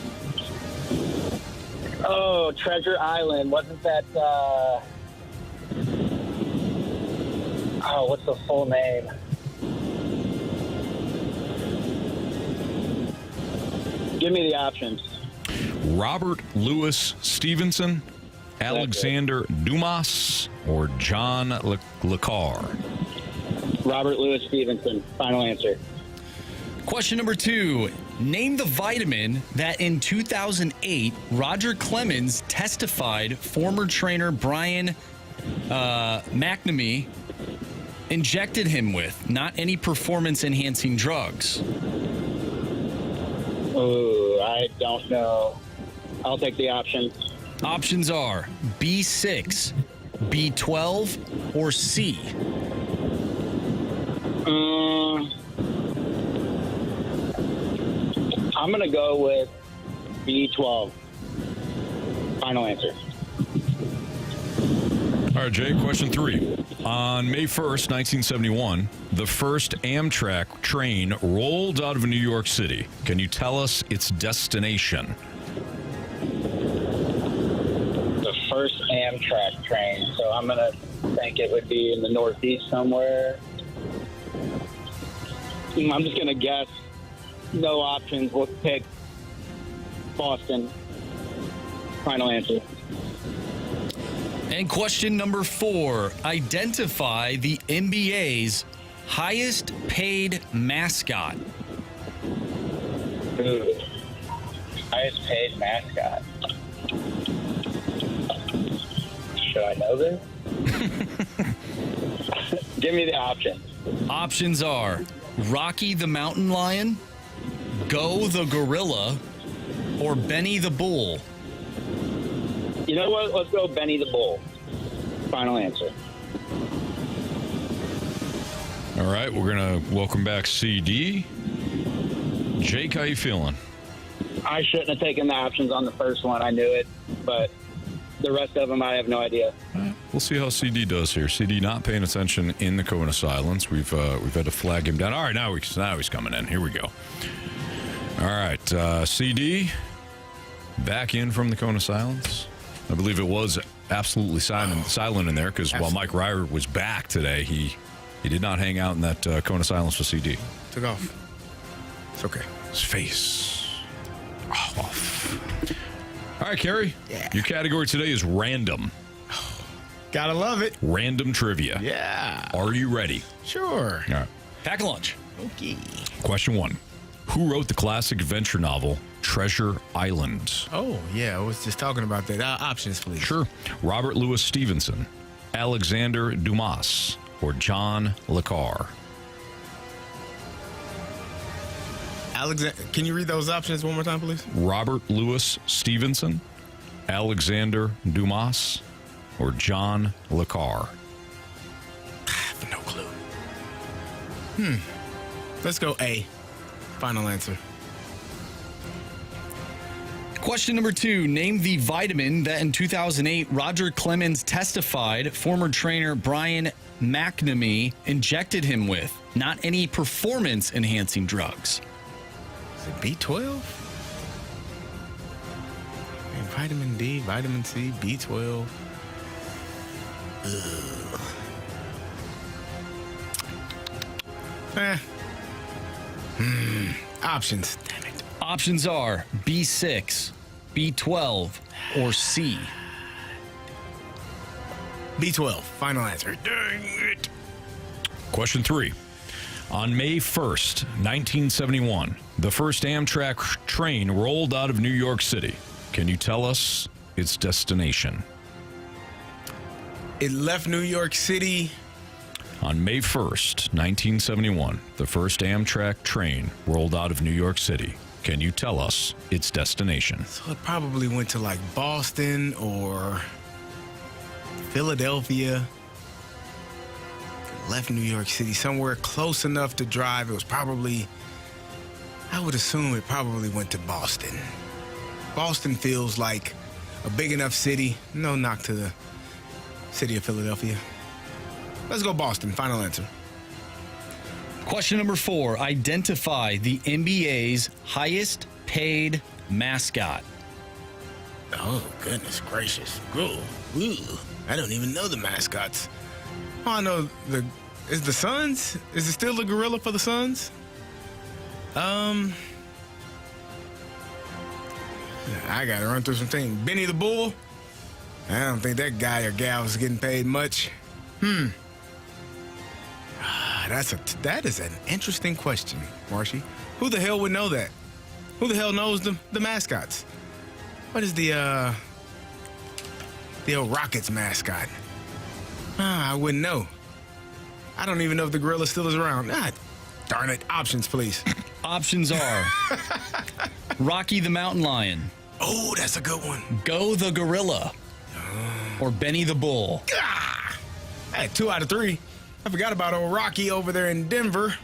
Speaker 13: Oh, Treasure Island. Wasn't that, what's the full name? Give me the options.
Speaker 2: Robert Louis Stevenson, Alexander Dumas, or John Le Carre?
Speaker 13: Robert Louis Stevenson. Final answer.
Speaker 4: Question number 2. Name the vitamin that in 2008, Roger Clemens testified former trainer Brian McNamee injected him with, not any performance-enhancing drugs.
Speaker 13: Oh, I don't know. I'll take the options.
Speaker 4: Options are B6, B12, or C.
Speaker 13: I'm going to go with B12. Final answer.
Speaker 2: All right, Jay, question 3. On May 1st, 1971, the first Amtrak train rolled out of New York City. Can you tell us its destination?
Speaker 13: The first Amtrak train. So I'm going to think it would be in the Northeast somewhere. I'm just going to guess. No options. We'll pick Boston. Final answer.
Speaker 4: And question number 4. Identify the NBA's highest paid mascot.
Speaker 13: Ooh. Highest paid mascot. Should I know this? Give me the options.
Speaker 4: Options are Rocky the Mountain Lion, Go the Gorilla, or Benny the Bull.
Speaker 13: You know what? Let's go Benny the Bull. Final answer.
Speaker 2: All right, we're going to welcome back CD. Jake, how you feeling?
Speaker 13: I shouldn't have taken the options on the first one. I knew it, but the rest of them, I have no idea.
Speaker 2: We'll see how CD does here. CD not paying attention in the cone of silence. We've had to flag him down. All right, now he's coming in. Here we go. All right, CD back in from the cone of silence. I believe it was absolutely silent in there because while Mike Ryer was back today, he did not hang out in that cone of silence with CD.
Speaker 3: Took off. It's okay.
Speaker 2: His face off. All right, Carey.
Speaker 3: Yeah.
Speaker 2: Your category today is random.
Speaker 3: Gotta love it.
Speaker 2: Random trivia.
Speaker 3: Yeah.
Speaker 2: Are you ready?
Speaker 3: Sure.
Speaker 2: All right.
Speaker 4: Pack a lunch.
Speaker 3: Okay.
Speaker 2: Question 1. Who wrote the classic adventure novel Treasure Island?
Speaker 3: Oh, yeah. I was just talking about that. Options, please.
Speaker 2: Sure. Robert Louis Stevenson, Alexander Dumas, or John Le Carre?
Speaker 3: Can you read those options one more time, please?
Speaker 2: Robert Louis Stevenson, Alexander Dumas, or John Le Carre?
Speaker 3: I have no clue. Let's go A. Final answer.
Speaker 4: Question number 2. Name the vitamin that in 2008 Roger Clemens testified former trainer Brian McNamee injected him with. Not any performance-enhancing drugs.
Speaker 3: Is it B12? Vitamin D, vitamin C, B12. Options. Damn it.
Speaker 4: Options are B6, B12, or C.
Speaker 3: B12. Final answer. Dang it.
Speaker 2: Question 3. On May 1st, 1971, the first Amtrak train rolled out of New York City. Can you tell us its destination?
Speaker 3: It left New York City.
Speaker 2: On May 1st, 1971, the first Amtrak train rolled out of New York City. Can you tell us its destination?
Speaker 3: So it probably went to like Boston or Philadelphia. It left New York City, somewhere close enough to drive. It was probably, I would assume it probably went to Boston. Boston feels like a big enough city. No knock to the city of Philadelphia. Let's go Boston. Final answer.
Speaker 4: Question number 4. Identify the NBA's highest paid mascot.
Speaker 3: Oh, goodness gracious. Ooh. I don't even know the mascots. Oh, I know is the Suns? Is it still the gorilla for the Suns? I gotta run through some things. Benny the Bull? I don't think that guy or gal is getting paid much. That is an interesting question, Marshy. Who the hell would know that? Who the hell knows the mascots? What is the old Rockets mascot? I wouldn't know. I don't even know if the gorilla still is around. Darn it. Options, please.
Speaker 4: Options are Rocky the Mountain Lion.
Speaker 3: Oh, that's a good one.
Speaker 4: Go the Gorilla. Or Benny the Bull.
Speaker 3: I had 2 out of 3. I forgot about old Rocky over there in Denver.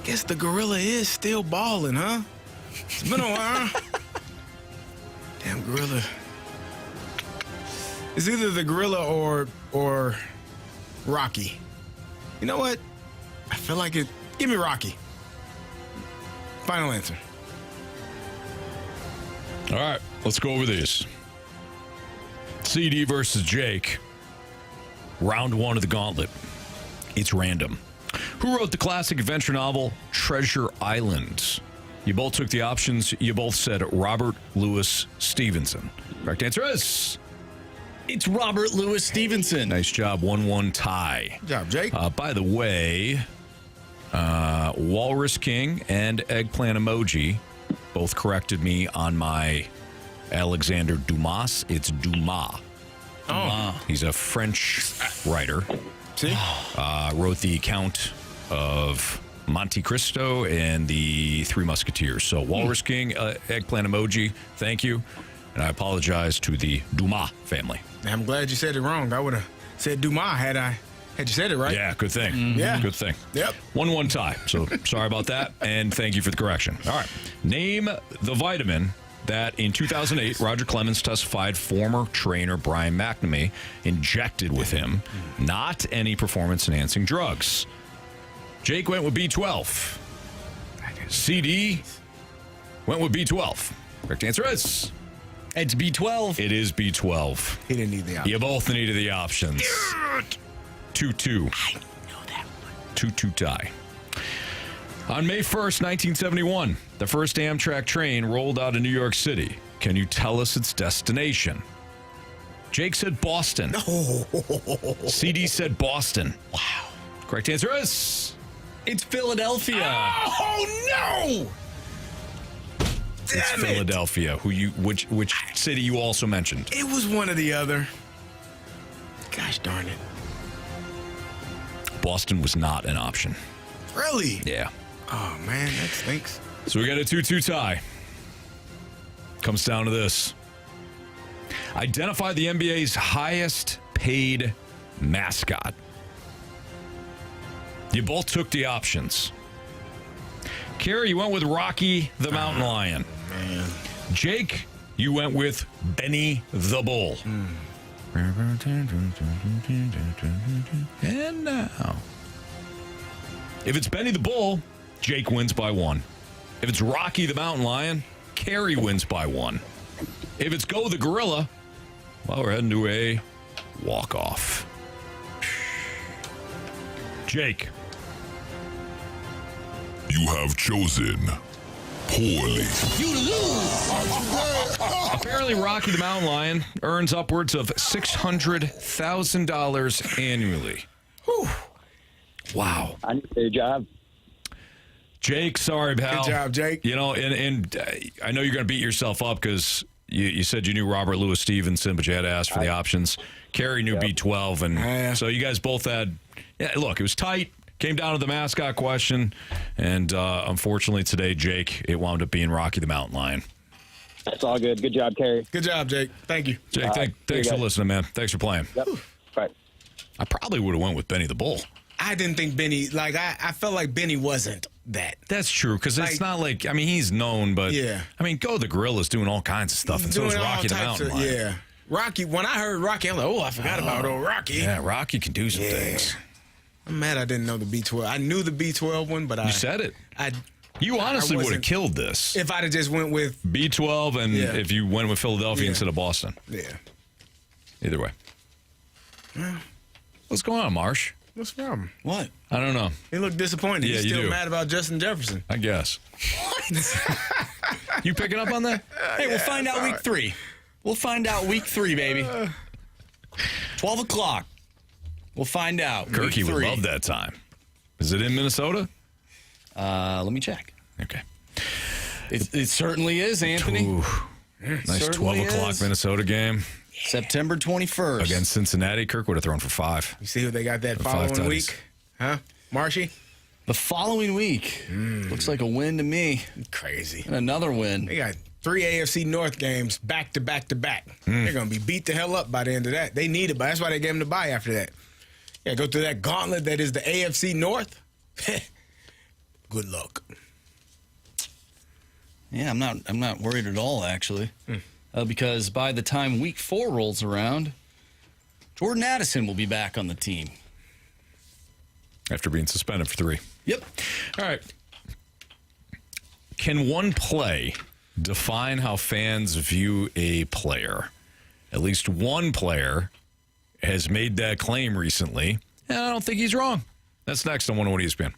Speaker 3: I guess the gorilla is still balling, huh? It's been a while. Damn gorilla. It's either the gorilla or Rocky. You know what? I feel like it. Give me Rocky. Final answer.
Speaker 2: All right, let's go over these. CD versus Jake. Round 1 of the Gauntlet. It's random. Who wrote the classic adventure novel Treasure Island? You both took the options. You both said Robert Louis Stevenson. Correct answer is...
Speaker 4: It's Robert Louis Stevenson.
Speaker 2: Nice job. 1-1 tie.
Speaker 3: Good job, Jake.
Speaker 2: By the way, Walrus King and Eggplant Emoji both corrected me on my Alexander Dumas. It's Dumas.
Speaker 3: Oh.
Speaker 2: He's a French writer.
Speaker 3: See?
Speaker 2: Wrote the account of Monte Cristo and the Three Musketeers. So Walrus King, Eggplant Emoji, thank you. And I apologize to the Dumas family.
Speaker 3: I'm glad you said it wrong. I would have said Dumas had you said it right.
Speaker 2: Yeah, good thing.
Speaker 3: Yeah.
Speaker 2: Good thing.
Speaker 3: Yep.
Speaker 2: 1-1 tie. So sorry about that. And thank you for the correction. All right. Name the vitamin that in 2008, Roger Clemens testified former trainer Brian McNamee injected with him. Not any performance-enhancing drugs. Jake went with B12. CD went with B12. Correct answer is...
Speaker 4: It's B12.
Speaker 2: It is B12.
Speaker 3: He didn't need the option.
Speaker 2: You both needed the options. 2-2.
Speaker 3: I know that one.
Speaker 2: 2-2 tie. On May 1st, 1971, the first Amtrak train rolled out of New York City. Can you tell us its destination? Jake said Boston.
Speaker 3: No.
Speaker 2: CD said Boston. Wow. Correct answer is...
Speaker 4: It's Philadelphia.
Speaker 3: Oh, no!
Speaker 2: It's Philadelphia. Which city you also mentioned?
Speaker 3: It was one or the other. Gosh darn it.
Speaker 2: Boston was not an option.
Speaker 3: Really?
Speaker 2: Yeah.
Speaker 3: Oh, man, that stinks.
Speaker 2: So we got a 2-2 tie. Comes down to this. Identify the NBA's highest paid mascot. You both took the options. Carey, you went with Rocky the Mountain Lion.
Speaker 3: Man.
Speaker 2: Jake, you went with Benny the Bull. And now, if it's Benny the Bull, Jake wins by 1. If it's Rocky the Mountain Lion, Carey wins by 1. If it's Go the Gorilla, well, we're heading to a walk-off. Jake.
Speaker 14: You have chosen poorly.
Speaker 2: You lose. Apparently, Rocky the Mountain Lion earns upwards of $600,000 annually. Whew. Wow.
Speaker 13: I need a job.
Speaker 2: Jake, sorry, pal.
Speaker 3: Good job, Jake.
Speaker 2: You know, and I know you're going to beat yourself up because you said you knew Robert Louis Stevenson, but you had to ask for the options. Carey knew B12, and so you guys both had. Yeah, look, it was tight. Came down to the mascot question, and unfortunately today, Jake, it wound up being Rocky the Mountain Lion.
Speaker 13: That's all good. Good job, Carey.
Speaker 3: Good job, Jake. Thank you.
Speaker 2: Jake, thanks for listening, man. Thanks for playing.
Speaker 13: Yep. Right.
Speaker 2: I probably would have went with Benny the Bull.
Speaker 3: I didn't think Benny, I felt like Benny wasn't that.
Speaker 2: That's true, because it's not like, I mean, he's known, but,
Speaker 3: yeah.
Speaker 2: I mean, Go the Gorilla's doing all kinds of stuff, and so is Rocky the Mountain Lion.
Speaker 3: Yeah. Rocky, when I heard Rocky, I'm like, oh, I forgot about old Rocky.
Speaker 2: Yeah, Rocky can do some things.
Speaker 3: I'm mad I didn't know the B12. I knew the B12 one, but
Speaker 2: You said it. You honestly would have killed this.
Speaker 3: If I'd have just went with
Speaker 2: B12 and if you went with Philadelphia instead of Boston.
Speaker 3: Yeah.
Speaker 2: Either way. What's going on, Marsh?
Speaker 3: What's the problem?
Speaker 4: What?
Speaker 2: I don't know.
Speaker 3: He looked disappointed.
Speaker 2: Yeah,
Speaker 3: He's
Speaker 2: you
Speaker 3: still
Speaker 2: do.
Speaker 3: mad about Justin Jefferson.
Speaker 2: I guess. You picking up on that?
Speaker 4: Hey, we'll find out week 3. We'll find out week 3, baby. 12 o'clock. We'll find out.
Speaker 2: Kirky would love that time. Is it in Minnesota?
Speaker 4: Let me check.
Speaker 2: Okay.
Speaker 4: It certainly is, Anthony.
Speaker 2: Ooh, nice 12 o'clock Minnesota game.
Speaker 4: September 21st.
Speaker 2: Against Cincinnati. Kirk would have thrown for 5.
Speaker 3: You see who they got that
Speaker 2: For
Speaker 3: following
Speaker 2: 5
Speaker 3: week? Huh? Marshy?
Speaker 4: The following week. Looks like a win to me.
Speaker 3: Crazy.
Speaker 4: And another win.
Speaker 3: They got 3 AFC North games back to back to back. They're going to be beat the hell up by the end of that. They need it, but that's why they gave them the bye after that. Yeah, go through that gauntlet that is the AFC North. Good luck.
Speaker 4: Yeah, I'm not worried at all, actually. Because by the time week 4 rolls around, Jordan Addison will be back on the team.
Speaker 2: After being suspended for 3.
Speaker 4: Yep.
Speaker 2: All right. Can one play define how fans view a player? At least one player has made that claim recently, and I don't think he's wrong. That's next on 101 ESPN.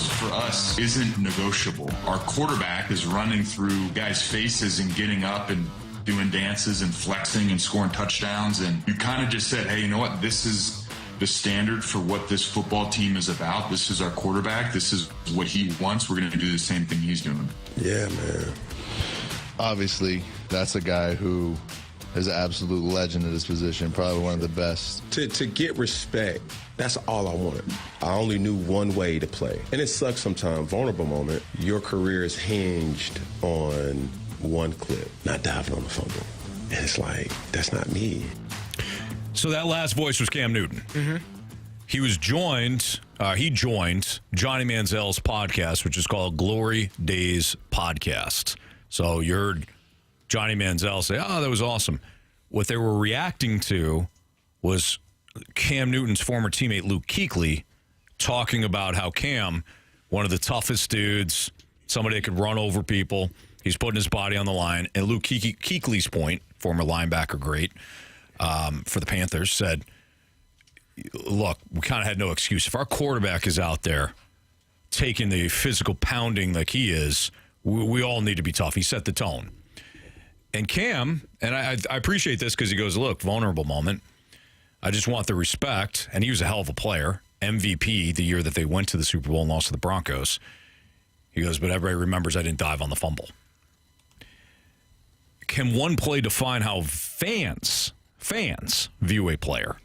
Speaker 15: offense for us isn't negotiable. Our quarterback is running through guys' faces and getting up and doing dances and flexing and scoring touchdowns. And you kind of just said, hey, you know what? This is the standard for what this football team is about. This is our quarterback. This is what he wants. We're going to do the same thing he's doing.
Speaker 16: Yeah, man. Obviously, that's a guy who is an absolute legend at his position, probably one of the best.
Speaker 17: To get respect, that's all I wanted. I only knew one way to play. And it sucks sometimes, vulnerable moment. Your career is hinged on one clip, not diving on the fumble. And it's like, that's not me.
Speaker 2: So that last voice was Cam Newton.
Speaker 3: Mm-hmm.
Speaker 2: He joined Johnny Manziel's podcast, which is called Glory Days Podcast. So you heard Johnny Manziel say, oh, that was awesome. What they were reacting to was Cam Newton's former teammate Luke Kuechly talking about how Cam, one of the toughest dudes, somebody that could run over people, he's putting his body on the line. And Luke Kuechly's point, former linebacker great for the Panthers, said, look, we kind of had no excuse. If our quarterback is out there taking the physical pounding like he is, we all need to be tough. He set the tone. And Cam, and I appreciate this because he goes, look, vulnerable moment. I just want the respect. And he was a hell of a player. MVP the year that they went to the Super Bowl and lost to the Broncos. He goes, but everybody remembers I didn't dive on the fumble. Can one play define how fans view a player?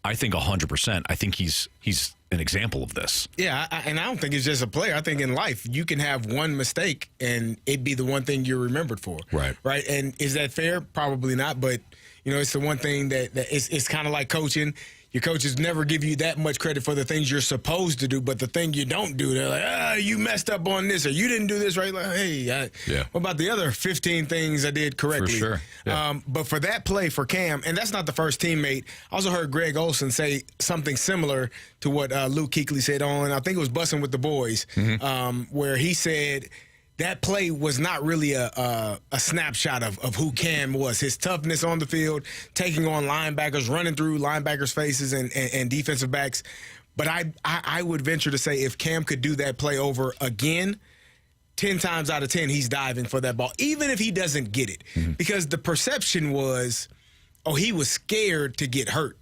Speaker 2: I think 100%. I think he's an example of this.
Speaker 3: Yeah, and I don't think it's just a player. I think in life, you can have one mistake and it be the one thing you're remembered for.
Speaker 2: Right.
Speaker 3: Right. And is that fair? Probably not. But, you know, it's the one thing that it's kind of like coaching. Your coaches never give you that much credit for the things you're supposed to do, but the thing you don't do, they're like, you messed up on this, or you didn't do this right. Like, hey, what about the other 15 things I did correctly?
Speaker 2: For sure. Yeah.
Speaker 3: But for that play for Cam, and that's not the first teammate. I also heard Greg Olsen say something similar to what Luke Kuechly said on, I think it was Bussin' with the Boys, where he said that play was not really a snapshot of who Cam was. His toughness on the field, taking on linebackers, running through linebackers' faces and defensive backs. But I would venture to say if Cam could do that play over again, 10 times out of 10, he's diving for that ball, even if he doesn't get it. Because the perception was, he was scared to get hurt.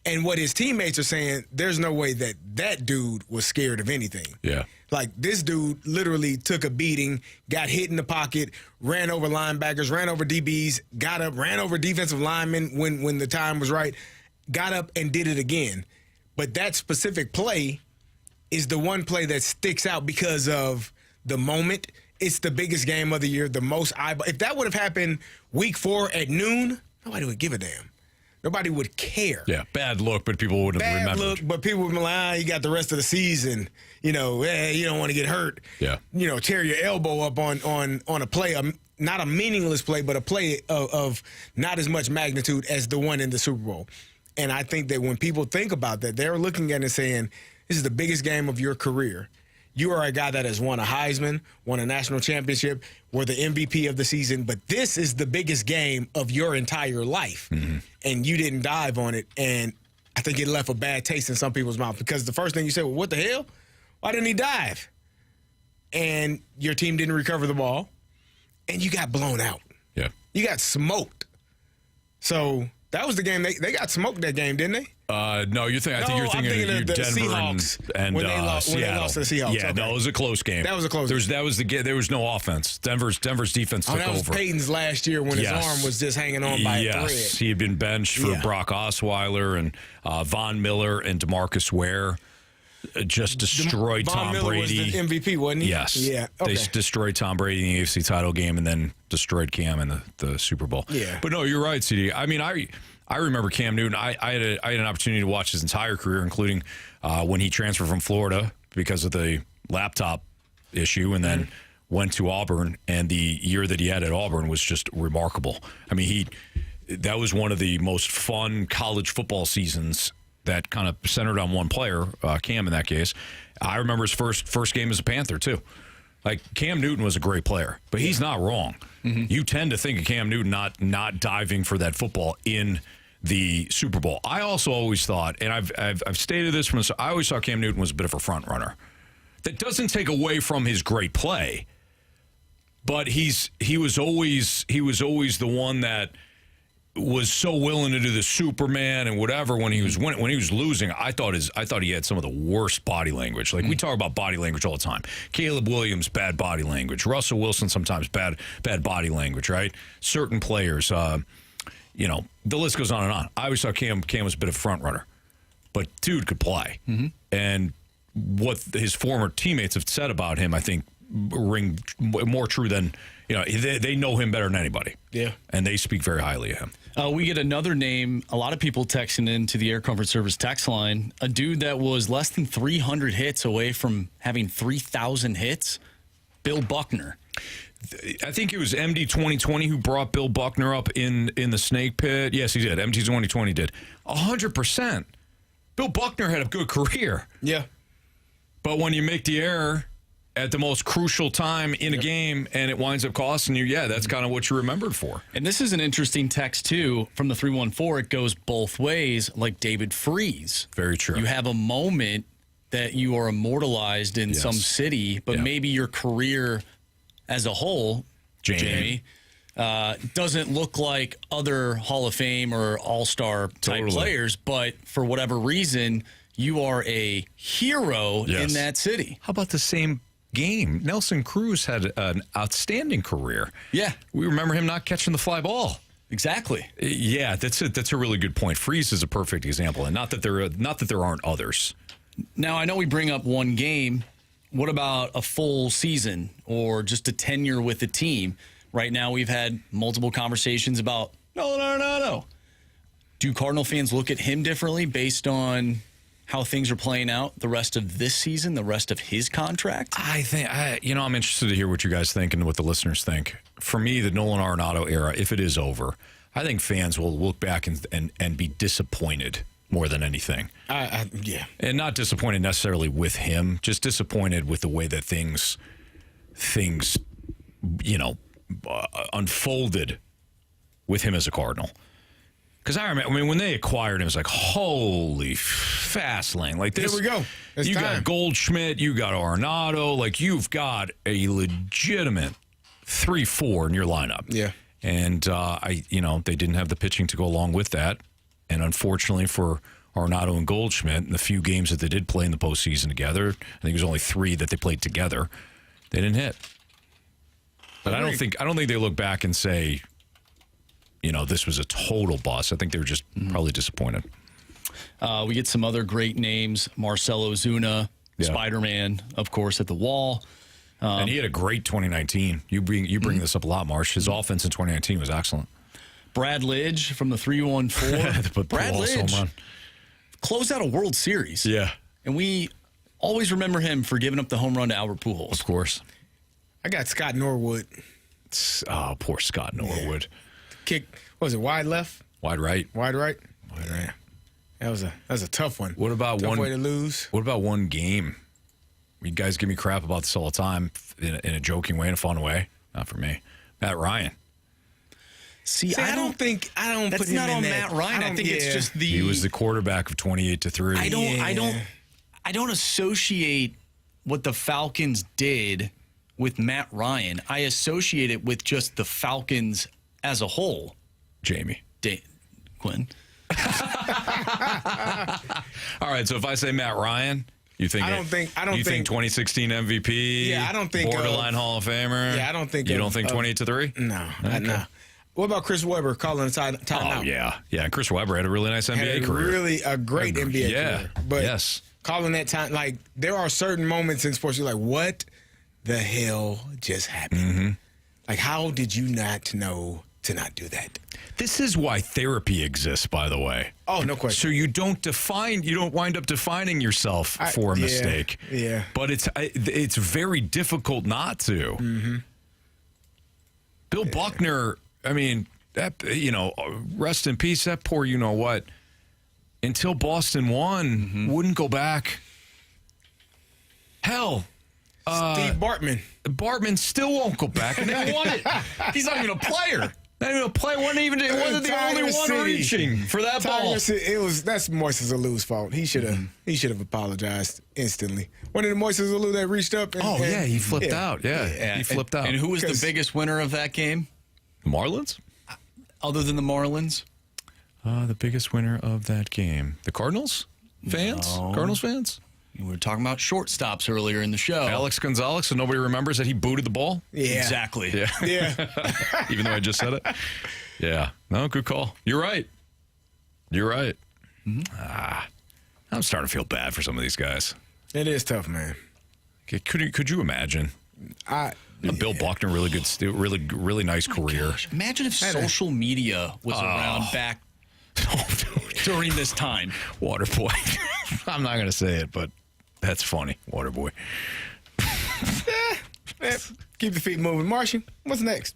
Speaker 3: And what his teammates are saying, there's no way that dude was scared of anything.
Speaker 2: Yeah.
Speaker 3: Like, this dude literally took a beating, got hit in the pocket, ran over linebackers, ran over DBs, got up, ran over defensive linemen when the time was right, got up and did it again. But that specific play is the one play that sticks out because of the moment. It's the biggest game of the year, the most eyeball. If that would have happened week 4 at noon, nobody would give a damn. Nobody would care.
Speaker 2: Yeah, bad look, but people wouldn't have remembered.
Speaker 3: Bad look, but people would be like, you got the rest of the season. You know, you don't want to get hurt.
Speaker 2: Yeah.
Speaker 3: You know, tear your elbow up on a play, not a meaningless play, but a play of not as much magnitude as the one in the Super Bowl. And I think that when people think about that, they're looking at it and saying, this is the biggest game of your career. You are a guy that has won a Heisman, won a national championship, were the MVP of the season, but this is the biggest game of your entire life. And you didn't dive on it, and I think it left a bad taste in some people's mouth because the first thing you said, well, what the hell? Why didn't he dive? And your team didn't recover the ball, and you got blown out.
Speaker 2: Yeah.
Speaker 3: You got smoked. So that was the game. They got smoked that game, didn't they?
Speaker 2: No, I think you're thinking of
Speaker 3: the
Speaker 2: Denver
Speaker 3: Seahawks
Speaker 2: and
Speaker 3: when they lost to the Seahawks.
Speaker 2: Yeah, no, it was a close game.
Speaker 3: That was a close game.
Speaker 2: There was no offense. Denver's defense took
Speaker 3: that was
Speaker 2: over.
Speaker 3: Peyton's last year when his arm was just hanging on by a thread.
Speaker 2: Yes, he had been benched for Brock Osweiler and Von Miller and DeMarcus Ware. Just destroyed Tom
Speaker 3: Miller
Speaker 2: Brady.
Speaker 3: Was the MVP, wasn't he?
Speaker 2: Yes.
Speaker 3: Yeah. Okay.
Speaker 2: They destroyed Tom Brady in the AFC title game and then destroyed Cam in the Super Bowl.
Speaker 3: Yeah.
Speaker 2: But no, you're right, CD. I mean, I remember Cam Newton. I had an opportunity to watch his entire career, including when he transferred from Florida because of the laptop issue, and then went to Auburn. And the year that he had at Auburn was just remarkable. I mean, that was one of the most fun college football seasons that kind of centered on one player, Cam in that case. I remember his first game as a Panther, too. Like, Cam Newton was a great player, but he's not wrong. You tend to think of Cam Newton not diving for that football in the Super Bowl. I also always thought, and I've stated this I always thought Cam Newton was a bit of a front runner. That doesn't take away from his great play, but he was always the one that was so willing to do the Superman and whatever when he was winning. When he was losing, I thought he had some of the worst body language. Like we talk about body language all the time. Caleb Williams, bad body language. Russell Wilson, sometimes bad body language. Right? Certain players, the list goes on and on. I always thought Cam was a bit of a front runner, but dude could play. Mm-hmm. And what his former teammates have said about him, I think, ring more true than they know him better than anybody.
Speaker 3: Yeah,
Speaker 2: and they speak very highly of him.
Speaker 4: We get another name. A lot of people texting into the Air Comfort Service text line. A dude that was less than 300 hits away from having 3,000 hits. Bill Buckner.
Speaker 2: I think it was MD 2020 who brought Bill Buckner up in the snake pit. Yes, he did. MD 2020 did. 100%. Bill Buckner had a good career.
Speaker 3: Yeah.
Speaker 2: But when you make the error at the most crucial time in a game and it winds up costing you, that's kind of what you're remembered for.
Speaker 4: And this is an interesting text, too, from the 314. It goes both ways, like David Freese.
Speaker 2: Very true.
Speaker 4: You have a moment that you are immortalized in some city, but maybe your career as a whole, Jamie, doesn't look like other Hall of Fame or All-Star type players, but for whatever reason, you are a hero in that city.
Speaker 2: How about the same game? Nelson Cruz had an outstanding career.
Speaker 4: Yeah.
Speaker 2: We remember him not catching the fly ball.
Speaker 4: Exactly.
Speaker 2: Yeah, that's a really good point. Freese is a perfect example, and not that there aren't others.
Speaker 4: Now, I know we bring up one game. What about a full season or just a tenure with the team? Right now, we've had multiple conversations about no. Do Cardinal fans look at him differently based on how things are playing out the rest of this season, the rest of his contract?
Speaker 2: I think, I'm interested to hear what you guys think and what the listeners think. For me, the Nolan Arenado era, if it is over, I think fans will look back and be disappointed more than anything.
Speaker 3: Yeah.
Speaker 2: And not disappointed necessarily with him, just disappointed with the way that things unfolded with him as a Cardinal. Because I remember, when they acquired him, it was like, holy fast lane. Like this,
Speaker 3: here we go. It's
Speaker 2: you
Speaker 3: time.
Speaker 2: got Goldschmidt, you got Arenado, like you've got a legitimate 3-4 in your lineup.
Speaker 3: Yeah.
Speaker 2: And they didn't have the pitching to go along with that. And unfortunately for Arenado and Goldschmidt, in the few games that they did play in the postseason together, I think it was only 3 that they played together, they didn't hit. But I don't think they look back and say, this was a total bust. I think they were just probably disappointed.
Speaker 4: We get some other great names. Marcell Ozuna, Spider-Man, of course, at the wall.
Speaker 2: And he had a great 2019. You bring this up a lot, Marsh. His offense in 2019 was excellent.
Speaker 4: Brad Lidge from the 314. Brad Lidge closed out a World Series.
Speaker 2: Yeah.
Speaker 4: And we always remember him for giving up the home run to Albert Pujols.
Speaker 2: Of course.
Speaker 3: I got Scott Norwood.
Speaker 2: Oh, poor Scott Norwood.
Speaker 3: Yeah. Kick, what was it, wide left?
Speaker 2: Wide right.
Speaker 3: Wide right? Wide right. That was a tough one.
Speaker 2: What about
Speaker 3: tough way to lose?
Speaker 2: What about one game? You guys give me crap about this all the time in a joking way, in a fun way. Not for me. Matt Ryan.
Speaker 4: See, I don't think that's
Speaker 3: put him
Speaker 4: not
Speaker 3: in
Speaker 4: on
Speaker 3: that.
Speaker 4: Matt Ryan. I think it's just
Speaker 2: He was the quarterback of 28-3.
Speaker 4: I don't associate what the Falcons did with Matt Ryan. I associate it with just the Falcons as a whole.
Speaker 2: Jamie.
Speaker 4: Quinn.
Speaker 2: All right, so if I say Matt Ryan, you think 2016 MVP?
Speaker 3: Yeah, I don't think
Speaker 2: borderline Hall of Famer.
Speaker 3: Yeah, I don't think
Speaker 2: you don't think 28-3.
Speaker 3: No,
Speaker 2: okay.
Speaker 3: No. What about Chris Webber calling timeout?
Speaker 2: Oh yeah. Chris Webber had a really nice NBA career.
Speaker 3: Really a great NBA career. But
Speaker 2: yes,
Speaker 3: calling that time, like there are certain moments in sports you're like, what the hell just happened?
Speaker 2: Mm-hmm.
Speaker 3: Like, how did you not know to not do that?
Speaker 2: This is why therapy exists, by the way.
Speaker 3: Oh, no question.
Speaker 2: So you don't wind up defining yourself for a mistake.
Speaker 3: Yeah.
Speaker 2: But it's very difficult not to.
Speaker 3: Mm-hmm.
Speaker 2: Bill Buckner, I mean, rest in peace. That poor, until Boston won, wouldn't go back. Hell.
Speaker 3: Steve Bartman.
Speaker 2: Bartman still won't go back, and they won it.
Speaker 4: He's not even a player.
Speaker 2: Not even a play. It wasn't the only one reaching for that ball.
Speaker 3: That's Moises Alou's fault. He should have apologized instantly. Wasn't it Moises Alou that reached up?
Speaker 2: He flipped out. Yeah, he flipped out.
Speaker 4: And who was the biggest winner of that game?
Speaker 2: The Marlins?
Speaker 4: Other than the Marlins?
Speaker 2: The biggest winner of that game. The Cardinals fans?
Speaker 4: No.
Speaker 2: Cardinals fans?
Speaker 4: We were talking about shortstops earlier in the show.
Speaker 2: Alex Gonzalez, so nobody remembers that he booted the ball?
Speaker 3: Yeah.
Speaker 4: Exactly.
Speaker 3: Yeah.
Speaker 2: Even though I just said it? Yeah. No, good call. You're right. Mm-hmm. I'm starting to feel bad for some of these guys.
Speaker 3: It is tough, man.
Speaker 2: Could you imagine? Bill Buckner, really good, really nice career.
Speaker 4: Gosh, imagine if social media was around back during this time.
Speaker 2: Waterboy. I'm not going to say it, but that's funny. Waterboy.
Speaker 3: Keep the feet moving. Martian, what's next?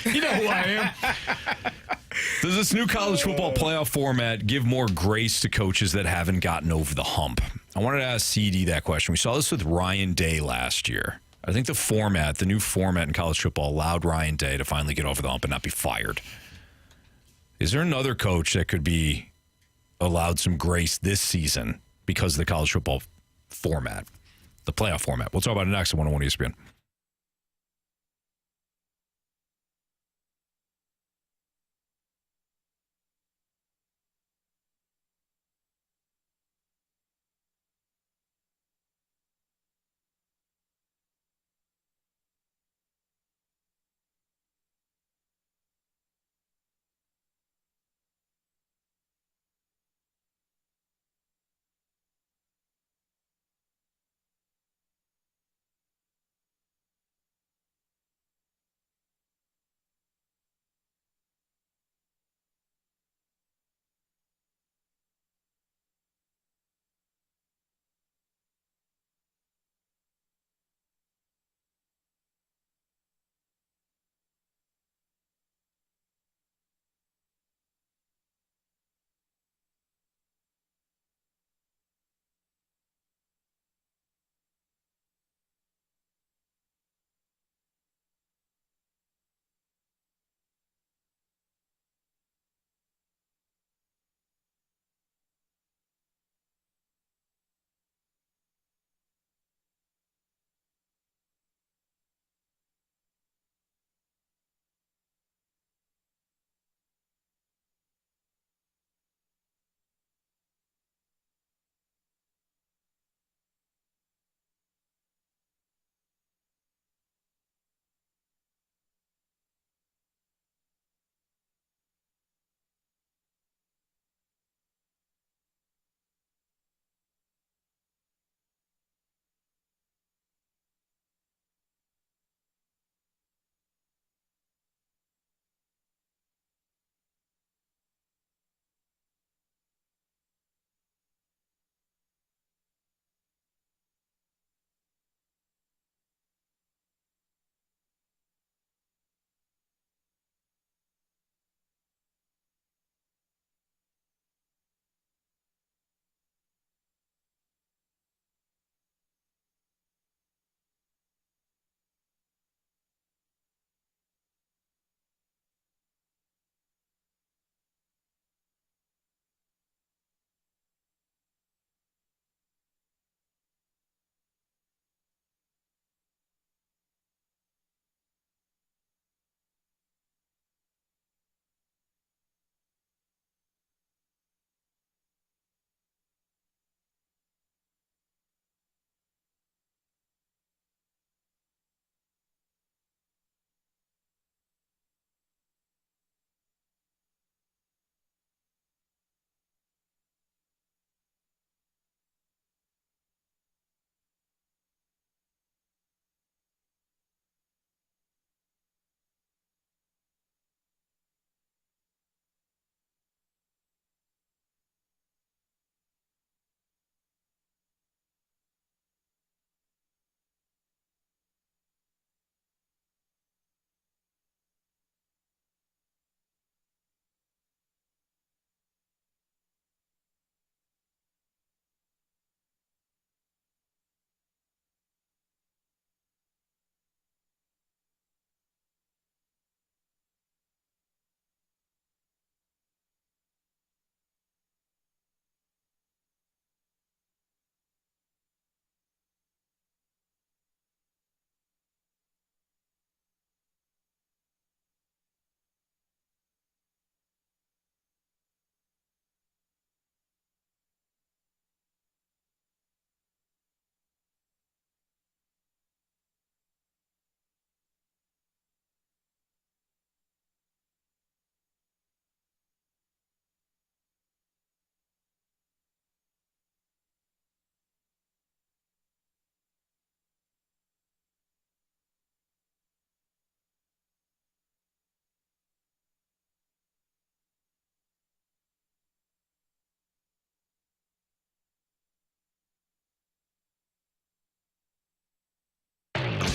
Speaker 4: You know who I am.
Speaker 2: Does this new college football playoff format give more grace to coaches that haven't gotten over the hump? I wanted to ask CD that question. We saw this with Ryan Day last year. I think the new format in college football allowed Ryan Day to finally get over the hump and not be fired. Is there another coach that could be allowed some grace this season because of the college football format, the playoff format? We'll talk about it next on 101 ESPN.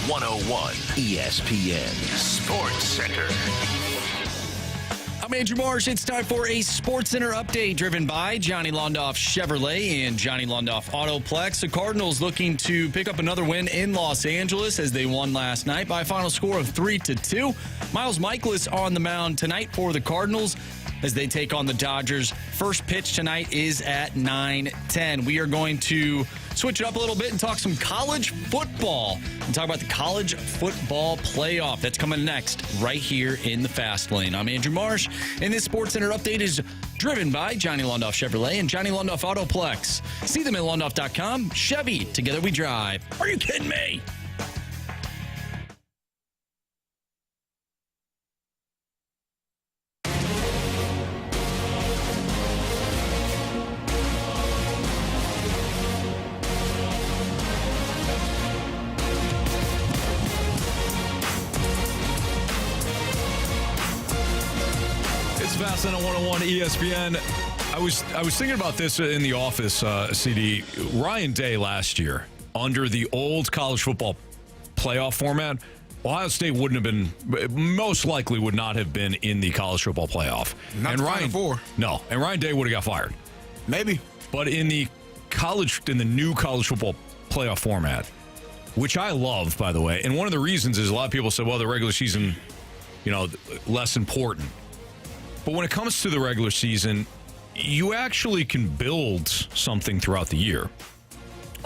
Speaker 7: 101 ESPN Sports Center.
Speaker 4: I'm Andrew Marsh. It's time for a Sports Center update driven by Johnny Londoff Chevrolet and Johnny Londoff Autoplex. The Cardinals looking to pick up another win in Los Angeles as they won last night by a final score of 3-2. Miles Mikolas on the mound tonight for the Cardinals as they take on the Dodgers. First pitch tonight is at 9:10. We are going to switch it up a little bit and talk some college football and talk about the college football playoff. That's coming next right here in the Fast Lane. I'm Andrew Marsh, and this Sports Center update is driven by Johnny Londoff Chevrolet and Johnny Londoff Autoplex. See them at londoff.com. Chevy, together we drive. Are you kidding me?
Speaker 2: Fast on 101 ESPN. I was thinking about this in the office, CD. Ryan Day last year, under the old college football playoff format, Ohio State wouldn't have been, most likely would not have been in the college football playoff.
Speaker 3: Not the Final Four.
Speaker 2: No, and Ryan Day would have got fired.
Speaker 3: Maybe.
Speaker 2: But in the new college football playoff format, which I love, by the way, and one of the reasons is a lot of people say, well, the regular season, less important. But when it comes to the regular season, you actually can build something throughout the year.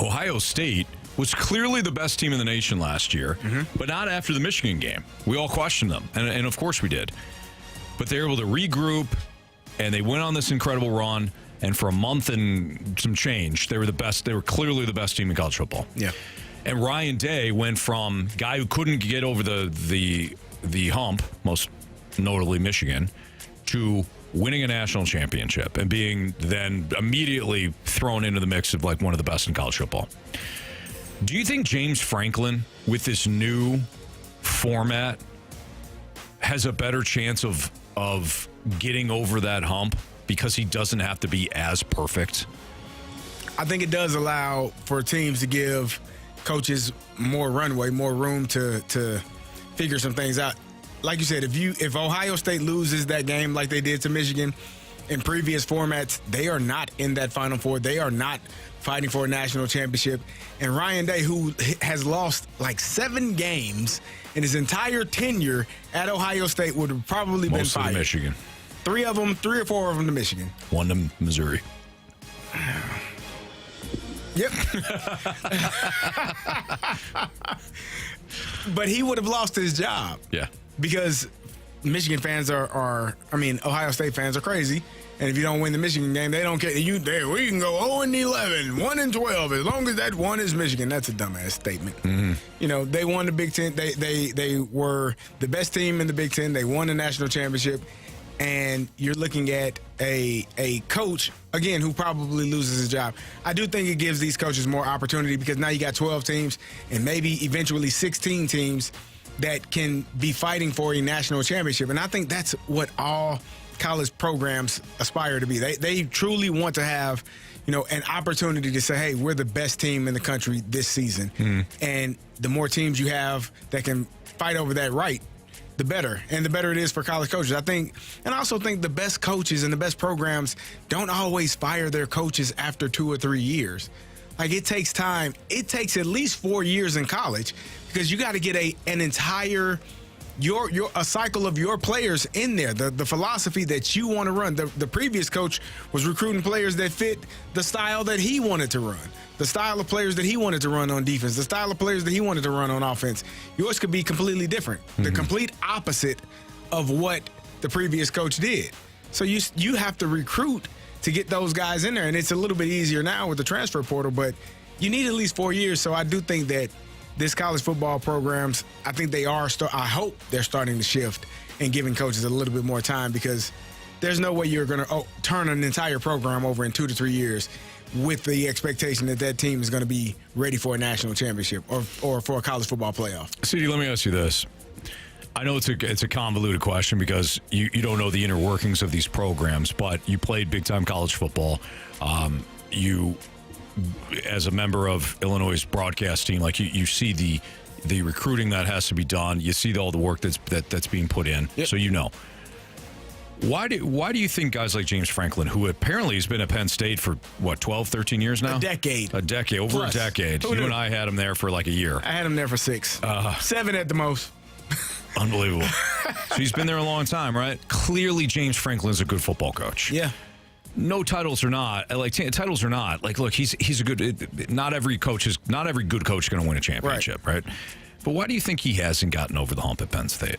Speaker 2: Ohio State was clearly the best team in the nation last year, but not after the Michigan game. We all questioned them, and of course we did. But they were able to regroup, and they went on this incredible run, and for a month and some change, they were the best. They were clearly the best team in college football.
Speaker 3: Yeah.
Speaker 2: And Ryan Day went from guy who couldn't get over the hump, most notably Michigan, to winning a national championship and being then immediately thrown into the mix of like one of the best in college football. Do you think James Franklin, with this new format, has a better chance of getting over that hump because he doesn't have to be as perfect?
Speaker 3: I think it does allow for teams to give coaches more runway, more room to figure some things out. Like you said, if Ohio State loses that game like they did to Michigan in previous formats, they are not in that Final Four. They are not fighting for a national championship. And Ryan Day, who has lost like 7 games in his entire tenure at Ohio State, would have probably been fired.
Speaker 2: Most of Michigan.
Speaker 3: 3 or 4 of them to Michigan.
Speaker 2: 1 to Missouri.
Speaker 3: Yep. But he would have lost his job.
Speaker 2: Yeah.
Speaker 3: Because Michigan fans Ohio State fans are crazy. And if you don't win the Michigan game, they don't care. We can go 0-11, 1-12, as long as that one is Michigan. That's a dumbass statement. Mm-hmm. They won the Big Ten. They were the best team in the Big Ten. They won the national championship. And you're looking at a coach, again, who probably loses his job. I do think it gives these coaches more opportunity because now you got 12 teams and maybe eventually 16 teams that can be fighting for a national championship. And I think that's what all college programs aspire to be. They truly want to have, an opportunity to say, hey, we're the best team in the country this season. And the more teams you have that can fight over that right, the better. And the better it is for college coaches. I also think the best coaches and the best programs don't always fire their coaches after 2 or 3 years. Like, it takes time. It takes at least 4 years in college because you got to get an entire a cycle of your players in there. The philosophy that you want to run. The previous coach was recruiting players that fit the style that he wanted to run. The style of players that he wanted to run on defense. The style of players that he wanted to run on offense. Yours could be completely different. Mm-hmm. The complete opposite of what the previous coach did. So you have to recruit to get those guys in there. And it's a little bit easier now with the transfer portal, but you need at least 4 years. So I do think that this college football programs, I think they are, I hope they're starting to shift and giving coaches a little bit more time because there's no way you're going to turn an entire program over in 2 to 3 years with the expectation that team is going to be ready for a national championship or for a college football playoff.
Speaker 2: CD, let me ask you this. I know it's a convoluted question because you don't know the inner workings of these programs, but you played big-time college football. You, as a member of Illinois' broadcast team, like you see the recruiting that has to be done. You see all the work that's being put in, so you know. Why do you think guys like James Franklin, who apparently has been at Penn State for, 12, 13 years now?
Speaker 3: A decade.
Speaker 2: Over
Speaker 3: Plus.
Speaker 2: a decade.
Speaker 3: Who
Speaker 2: You
Speaker 3: knew?
Speaker 2: and I had him there for like a year.
Speaker 3: I had him there for 6. 7 at the most.
Speaker 2: Unbelievable. So he's been there a long time, right? Clearly, James Franklin's a good football coach.
Speaker 3: Yeah.
Speaker 2: No titles or not, titles or not, look, he's a good. Not every good coach is going to win a championship, right? But why do you think he hasn't gotten over the hump at Penn State?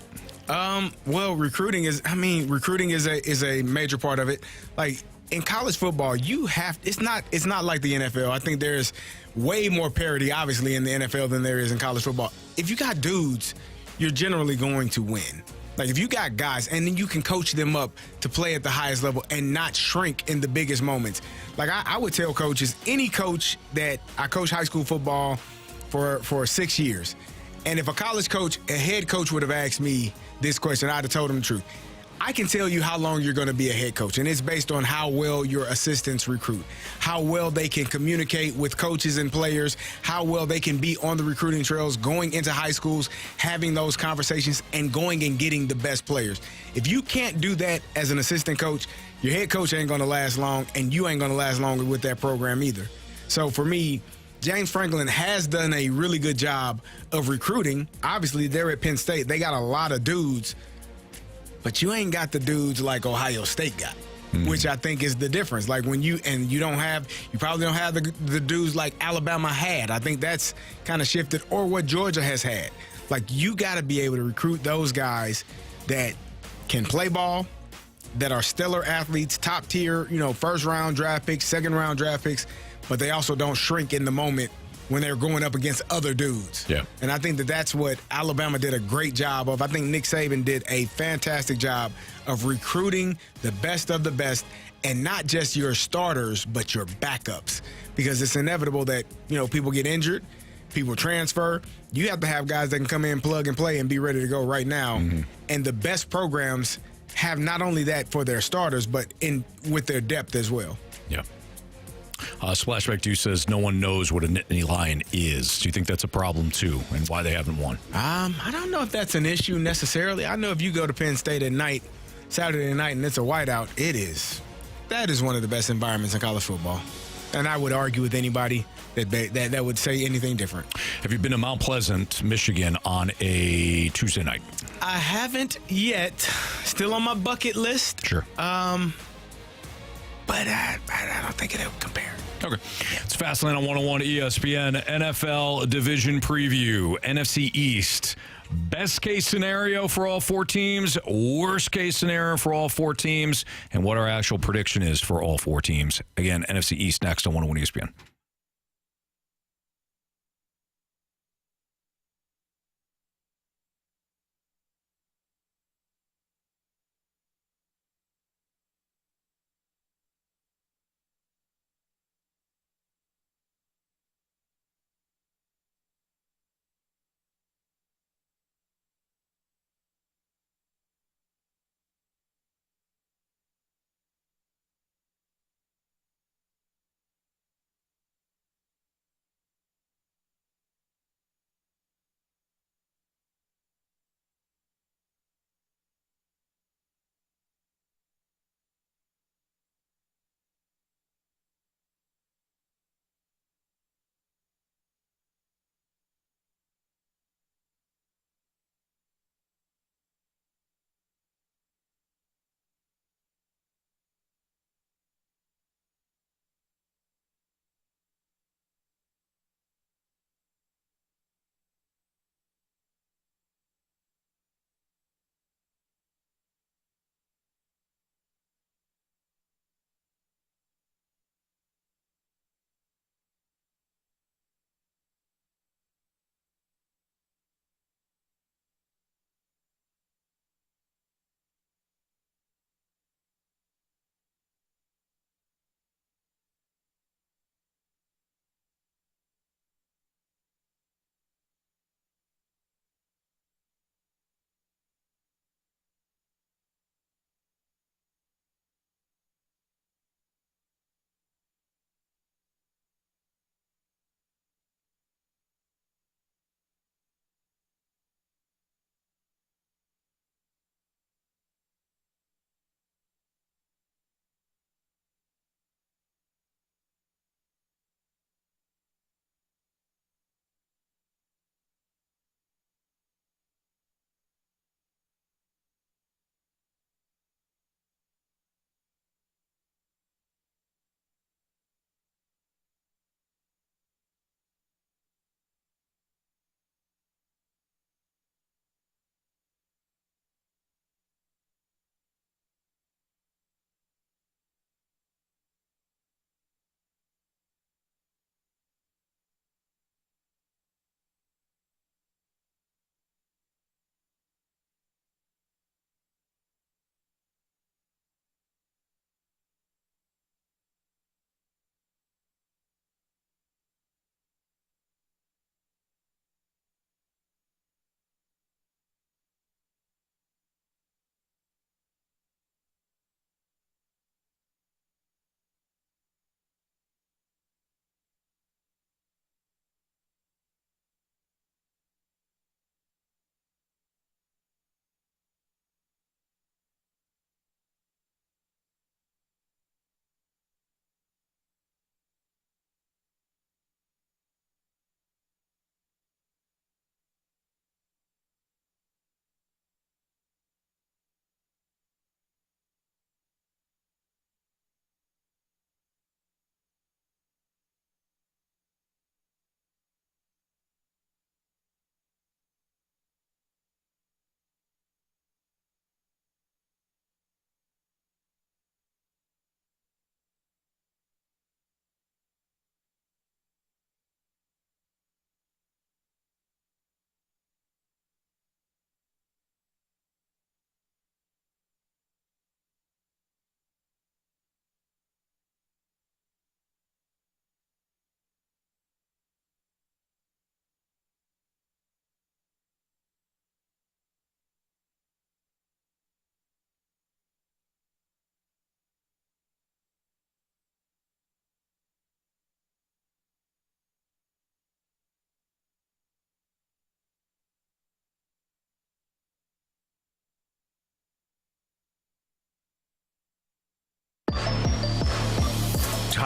Speaker 3: Well, recruiting is a major part of it. Like in college football, it's not like the NFL. I think there's way more parity, obviously, in the NFL than there is in college football. If you got dudes, you're generally going to win. Like if you got guys and then you can coach them up to play at the highest level and not shrink in the biggest moments. Like I would tell coaches, any coach that I coach high school football for 6 years. And if a head coach would have asked me this question, I'd have told him the truth. I can tell you how long you're going to be a head coach, and it's based on how well your assistants recruit, how well they can communicate with coaches and players, how well they can be on the recruiting trails, going into high schools, having those conversations, and going and getting the best players. If you can't do that as an assistant coach, your head coach ain't going to last long, and you ain't going to last longer with that program either. So for me, James Franklin has done a really good job of recruiting. Obviously, they're at Penn State. They got a lot of dudes, but you ain't got the dudes like Ohio State got, which I think is the difference. Like when you probably don't have the dudes like Alabama had. I think that's kind of shifted, or what Georgia has had. Like you got to be able to recruit those guys that can play ball, that are stellar athletes, top tier, first round draft picks, second round draft picks, but they also don't shrink in the moment when they're going up against other dudes.
Speaker 2: Yeah.
Speaker 3: And I think that's what Alabama did a great job of. I think Nick Saban did a fantastic job of recruiting the best of the best, and not just your starters, but your backups. Because it's inevitable that, people get injured, people transfer. You have to have guys that can come in, plug and play, and be ready to go right now. Mm-hmm. And the best programs have not only that for their starters, but with their depth as well.
Speaker 2: Yeah. Splashback 2 says no one knows what a Nittany Lion is. Do you think that's a problem too, and why they haven't won?
Speaker 3: I don't know if that's an issue necessarily. I know if you go to Penn State at night, Saturday night, and it's a whiteout, that is one of the best environments in college football. And I would argue with anybody that would say anything different.
Speaker 2: Have you been to Mount Pleasant, Michigan on a Tuesday night?
Speaker 3: I haven't yet. Still on my bucket list.
Speaker 2: Sure.
Speaker 3: But I don't think it would compare.
Speaker 2: Okay. It's Fastlane on 101 ESPN. NFL Division Preview. NFC East. Best case scenario for all 4 teams. Worst case scenario for all 4 teams. And what our actual prediction is for all 4 teams. Again, NFC East next on 101 ESPN.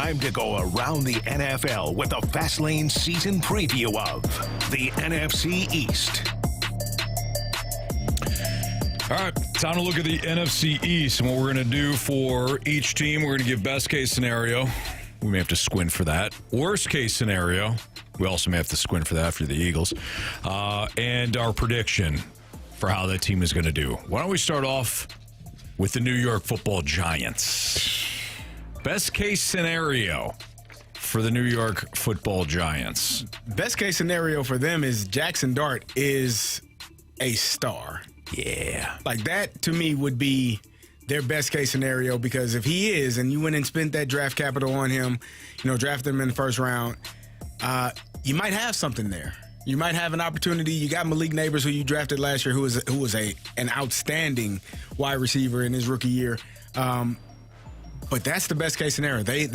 Speaker 7: time to go around the NFL with the Fast Lane season preview of the NFC East.
Speaker 2: All right, time to look at the NFC East and what we're going to do for each team. We're going to give best case scenario. We may have to squint for that. Worst case scenario. We also may have to squint for that for the Eagles. And our prediction for how that team is going to do. Why don't we start off with the New York Football Giants? Best case scenario for the New York Football Giants.
Speaker 3: Best case scenario for them is Jackson Dart is a star.
Speaker 2: Yeah.
Speaker 3: Like that, to me, would be their best case scenario, because if he is, and you went and spent that draft capital on him, drafted him in the first round, you might have something there. You might have an opportunity. You got Malik Neighbors, who you drafted last year, who was an outstanding wide receiver in his rookie year. But that's the best case scenario. They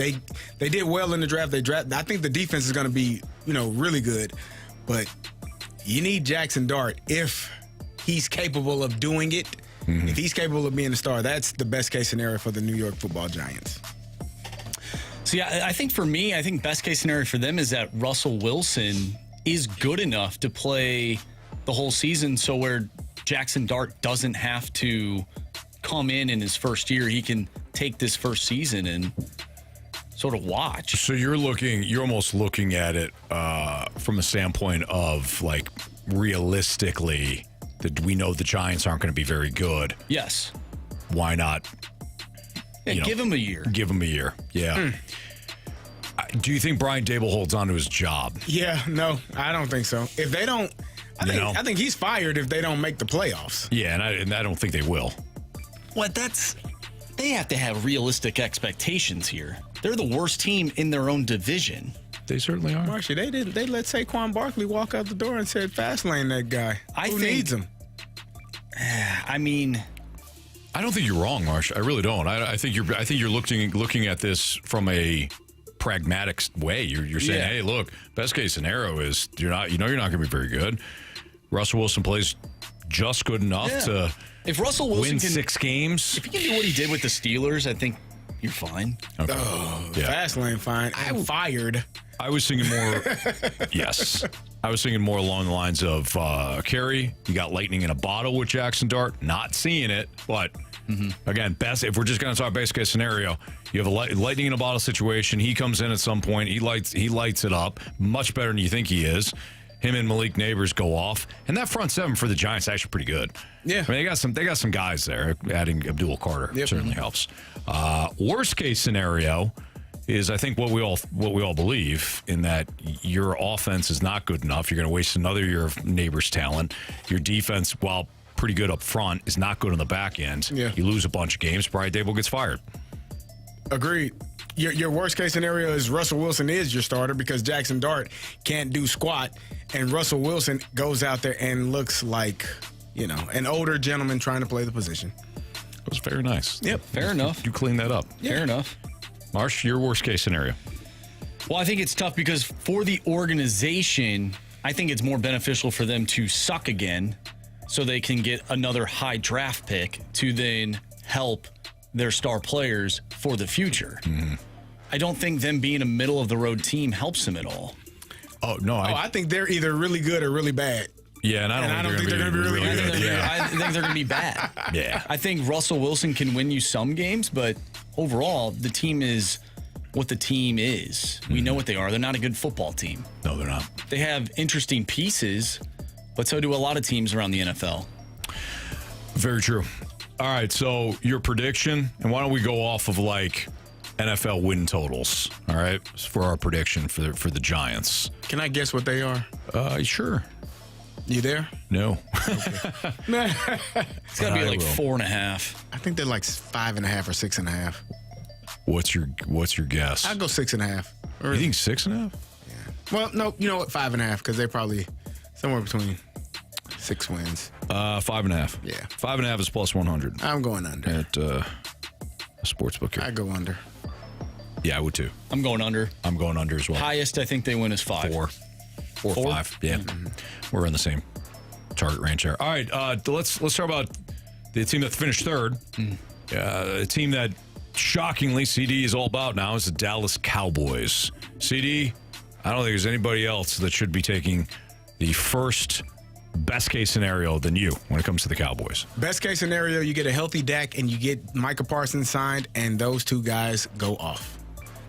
Speaker 3: did well in the draft. I think the defense is going to be really good, but you need Jackson Dart if he's capable of doing it. Mm-hmm. If he's capable of being a star, that's the best case scenario for the New York Football Giants.
Speaker 4: See, I think for me, best case scenario for them is that Russell Wilson is good enough to play the whole season, so where Jackson Dart doesn't have to come in his first year. He can take this first season and sort of watch.
Speaker 2: So you're almost looking at it from a standpoint of, like, realistically, that we know the Giants aren't going to be very good.
Speaker 4: Yes.
Speaker 2: Why not?
Speaker 4: Give him a year.
Speaker 2: Give him a year. Yeah. Do you think Brian Dable holds on to his job?
Speaker 3: Yeah, no, I don't think so. If they don't, I think he's fired if they don't make the playoffs.
Speaker 2: Yeah, and I don't think they will.
Speaker 4: Well, they have to have realistic expectations here. They're the worst team in their own division.
Speaker 2: They certainly are.
Speaker 3: Marcia, they let Saquon Barkley walk out the door and said, "Fast lane that guy." Who needs him?
Speaker 4: I mean,
Speaker 2: I don't think you're wrong, Marsh. I really don't. I think you're looking at this from a pragmatic way. You're saying, hey, look, best case scenario is you're not going to be very good. Russell Wilson plays just good enough to
Speaker 4: if Russell Wilson
Speaker 2: win
Speaker 4: can,
Speaker 2: 6 games.
Speaker 4: If he can do what he did with the Steelers, I think you're fine.
Speaker 2: Okay.
Speaker 3: Fast lane fine. I'm fired.
Speaker 2: I was thinking more. Yes, I was thinking more along the lines of Carey. You got lightning in a bottle with Jackson Dart. Not seeing it, but again, best. If we're just going to talk best case scenario, you have a lightning in a bottle situation. He comes in at some point. He lights it up much better than you think he is. Him and Malik Neighbors go off, and that front seven for the Giants is actually pretty good.
Speaker 3: Yeah,
Speaker 2: I mean they got some guys there. Adding Abdul Carter certainly helps. Worst case scenario is, I think, what we all believe, in that your offense is not good enough. You're going to waste another year of Neighbors' talent. Your defense, while pretty good up front, is not good on the back end.
Speaker 3: Yeah.
Speaker 2: You lose a bunch of games. Brian Dable gets fired.
Speaker 3: Agreed. Your worst case scenario is Russell Wilson is your starter because Jackson Dart can't do squat, and Russell Wilson goes out there and looks like, an older gentleman trying to play the position.
Speaker 2: It was very nice.
Speaker 4: Yep, fair enough.
Speaker 2: You cleaned that up.
Speaker 4: Yeah. Fair enough.
Speaker 2: Marsh, your worst case scenario?
Speaker 4: Well, I think it's tough because for the organization, I think it's more beneficial for them to suck again so they can get another high draft pick to then help their star players for the future. Mm-hmm. I don't think them being a middle-of-the-road team helps them at all.
Speaker 2: Oh, no.
Speaker 3: I think they're either really good or really bad.
Speaker 2: Yeah, and I don't think they're going to be really good.
Speaker 4: I think they're going to be bad.
Speaker 2: Yeah.
Speaker 4: I think Russell Wilson can win you some games, but overall, the team is what the team is. We know what they are. They're not a good football team.
Speaker 2: No, they're not.
Speaker 4: They have interesting pieces, but so do a lot of teams around the NFL.
Speaker 2: Very true. All right, so your prediction, and why don't we go off of like NFL win totals, all right, for our prediction for the Giants.
Speaker 3: Can I guess what they are?
Speaker 2: Sure.
Speaker 3: You there?
Speaker 2: No.
Speaker 4: Okay. It's got to be like 4.5.
Speaker 3: I think they're like 5.5 or 6.5.
Speaker 2: What's your guess?
Speaker 3: I'll go 6.5.
Speaker 2: You think 6.5?
Speaker 3: Yeah. Well, no, you know what? 5.5, because they're probably somewhere between 6 wins.
Speaker 2: 5.5.
Speaker 3: Yeah.
Speaker 2: 5.5 is plus 100.
Speaker 3: I'm going under.
Speaker 2: At a sportsbook here.
Speaker 3: I go under.
Speaker 2: Yeah, I would too.
Speaker 4: I'm going under.
Speaker 2: I'm going under as well.
Speaker 4: Highest I think they win is 5.
Speaker 2: 4 or 5. Yeah. Mm-hmm. We're in the same target range there. All right, let's talk about the team that finished third. A team that shockingly, CD is all about now is the Dallas Cowboys. CD, I don't think there's anybody else that should be taking the first best case scenario than you when it comes to the Cowboys.
Speaker 3: Best case scenario, you get a healthy Dak and you get Micah Parsons signed, and those two guys go off.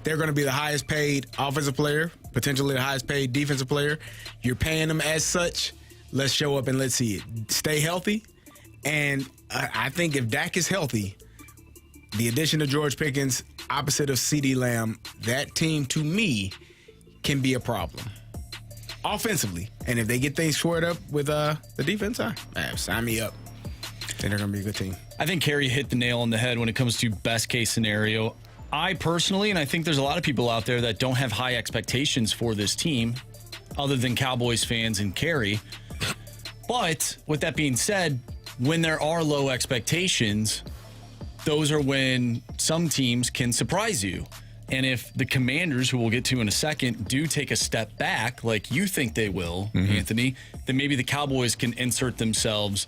Speaker 3: They're going to be the highest paid offensive player, potentially the highest paid defensive player. You're paying them as such. Let's show up and let's see it. Stay healthy. And I think if Dak is healthy, the addition of George Pickens, opposite of CeeDee Lamb, that team, to me, can be a problem offensively. And if they get things squared up with the defense, sign me up. Then they're going to be a good team.
Speaker 4: I think Carey hit the nail on the head when it comes to best case scenario. I personally, and I think there's a lot of people out there that don't have high expectations for this team, other than Cowboys fans and Carey. But with that being said, when there are low expectations, those are when some teams can surprise you. And if the Commanders, who we'll get to in a second, do take a step back, like you think they will, Anthony, then maybe the Cowboys can insert themselves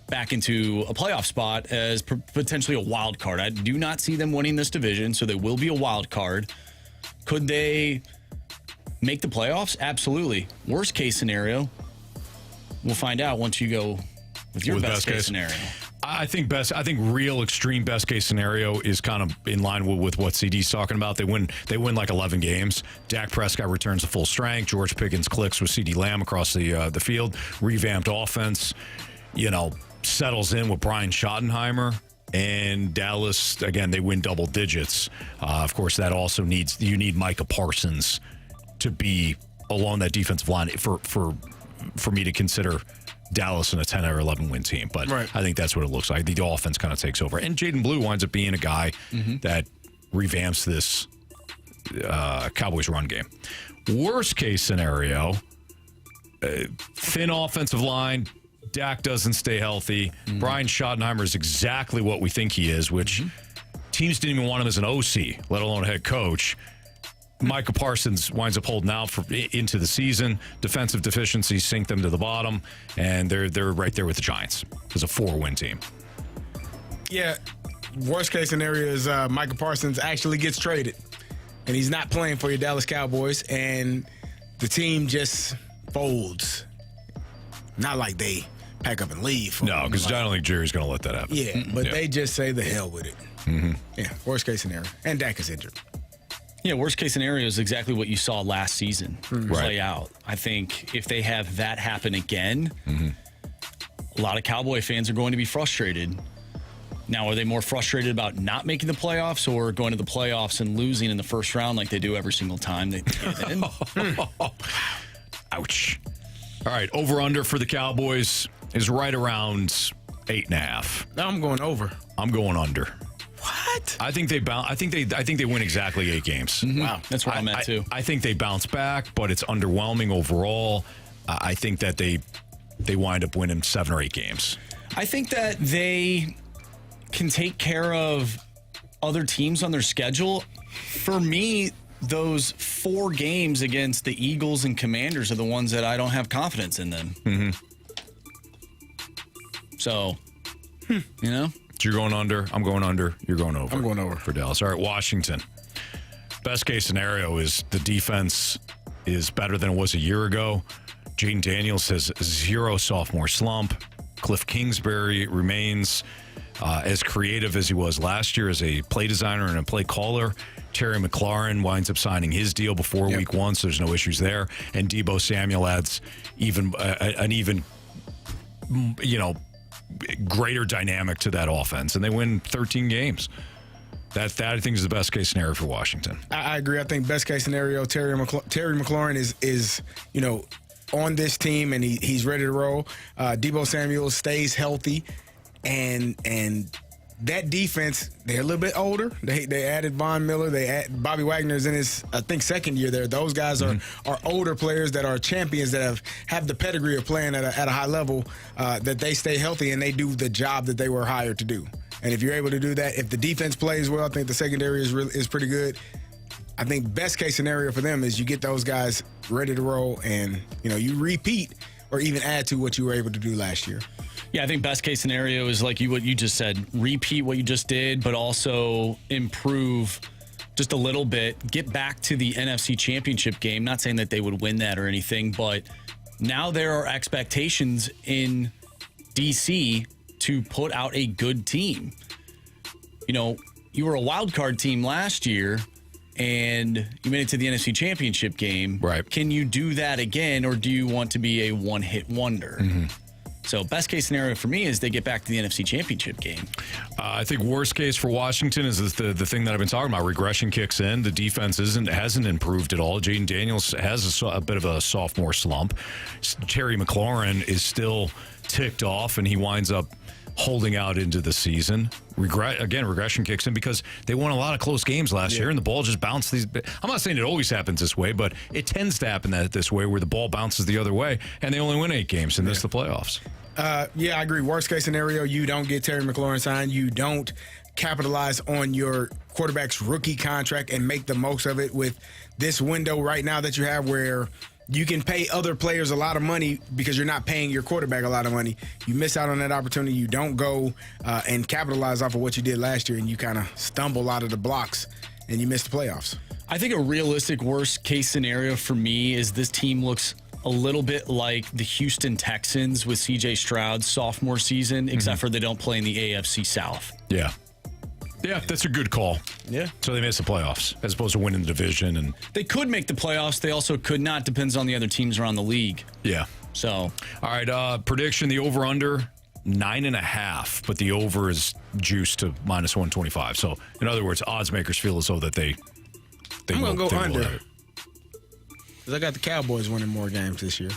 Speaker 4: back into a playoff spot as potentially a wild card. I do not see them winning this division, so they will be a wild card. Could they make the playoffs? Absolutely. Worst case scenario, we'll find out once you go with your best case scenario.
Speaker 2: I think real extreme best case scenario is kind of in line with what CD's talking about. They win like 11 games. Dak Prescott returns to full strength. George Pickens clicks with CeeDee Lamb across the field. Revamped offense, settles in with Brian Schottenheimer. And Dallas, again, they win double digits. Of course, that also you need Micah Parsons to be along that defensive line for me to consider Dallas in a 10 or 11 win team. But right. I think that's what it looks like. The offense kind of takes over. And Jaden Blue winds up being a guy that revamps this Cowboys run game. Worst case scenario, thin offensive line. Dak doesn't stay healthy. Brian Schottenheimer is exactly what we think he is, which teams didn't even want him as an OC, let alone a head coach. Micah Parsons winds up holding out into the season. Defensive deficiencies sink them to the bottom, and they're right there with the Giants as a 4-win team.
Speaker 3: Yeah, worst case scenario is Micah Parsons actually gets traded, and he's not playing for your Dallas Cowboys, and the team just folds. Not like they pack up and leave.
Speaker 2: No, because I don't think Jerry's going to let that happen.
Speaker 3: Yeah, but they just say the hell with it. Yeah, worst case scenario. And Dak is injured.
Speaker 4: Yeah, worst case scenario is exactly what you saw last season play out. I think if they have that happen again, a lot of Cowboy fans are going to be frustrated. Now, are they more frustrated about not making the playoffs or going to the playoffs and losing in the first round like they do every single time they get in?
Speaker 2: Ouch. All right, over-under for the Cowboys is right around 8.5.
Speaker 3: I'm going over.
Speaker 2: I'm going under.
Speaker 3: What?
Speaker 2: I think they win exactly 8 games.
Speaker 4: Wow, that's where I'm at too.
Speaker 2: I think they bounce back, but it's underwhelming overall. I think that they wind up winning 7 or 8 games.
Speaker 4: I think that they can take care of other teams on their schedule. For me, those 4 games against the Eagles and Commanders are the ones that I don't have confidence in them. So,
Speaker 2: You're going under. I'm going under. You're going over.
Speaker 3: I'm going over.
Speaker 2: For Dallas. All right, Washington. Best case scenario is the defense is better than it was a year ago. Jaden Daniels has 0 sophomore slump. Cliff Kingsbury remains as creative as he was last year as a play designer and a play caller. Terry McLaurin winds up signing his deal before week 1, so there's no issues there. And Deebo Samuel adds an even greater dynamic to that offense, and they win 13 games. That I think is the best case scenario for Washington.
Speaker 3: I agree. I think best case scenario, Terry McLaurin is on this team and he's ready to roll. Deebo Samuel stays healthy, and that defense, they're a little bit older. They added Von Miller. Bobby Wagner's in his, I think, second year there. Those guys are older players that are champions that have the pedigree of playing at a high level, that they stay healthy and they do the job that they were hired to do. And if you're able to do that, if the defense plays well, I think the secondary is pretty good. I think best case scenario for them is you get those guys ready to roll and, you repeat or even add to what you were able to do last year.
Speaker 4: Yeah, I think best case scenario is like what you just said, repeat what you just did, but also improve just a little bit, get back to the NFC Championship game. Not saying that they would win that or anything, but now there are expectations in DC to put out a good team. You know, you were a wild card team last year and you made it to the NFC Championship game.
Speaker 2: Right.
Speaker 4: Can you do that again, or do you want to be a one-hit wonder?
Speaker 2: Mm-hmm.
Speaker 4: So best case scenario for me is they get back to the NFC Championship game.
Speaker 2: I think worst case for Washington is the thing that I've been talking about. Regression kicks in. The defense hasn't improved at all. Jaden Daniels has a bit of a sophomore slump. Terry McLaurin is still ticked off, and he winds up holding out into the season. Regression kicks in because they won a lot of close games last year, and the ball just bounced. I'm not saying it always happens this way, but it tends to happen this way, where the ball bounces the other way, and they only win 8 games and miss the playoffs.
Speaker 3: Yeah, I agree. Worst case scenario, you don't get Terry McLaurin signed. You don't capitalize on your quarterback's rookie contract and make the most of it with this window right now that you have, where you can pay other players a lot of money because you're not paying your quarterback a lot of money. You miss out on that opportunity. You don't go and capitalize off of what you did last year, and you kind of stumble out of the blocks and you miss the playoffs.
Speaker 4: I think a realistic worst case scenario for me is this team looks a little bit like the Houston Texans with C.J. Stroud's sophomore season, except for they don't play in the AFC South.
Speaker 2: Yeah. Yeah, that's a good call.
Speaker 4: Yeah.
Speaker 2: So they miss the playoffs as opposed to winning the division. And
Speaker 4: they could make the playoffs. They also could not. Depends on the other teams around the league.
Speaker 2: Yeah.
Speaker 4: So.
Speaker 2: All right, prediction, the over-under, 9.5, but the over is juiced to minus 125. So, in other words, odds makers feel as though that they
Speaker 3: I'm going to go under. Because I got the Cowboys winning more games this year.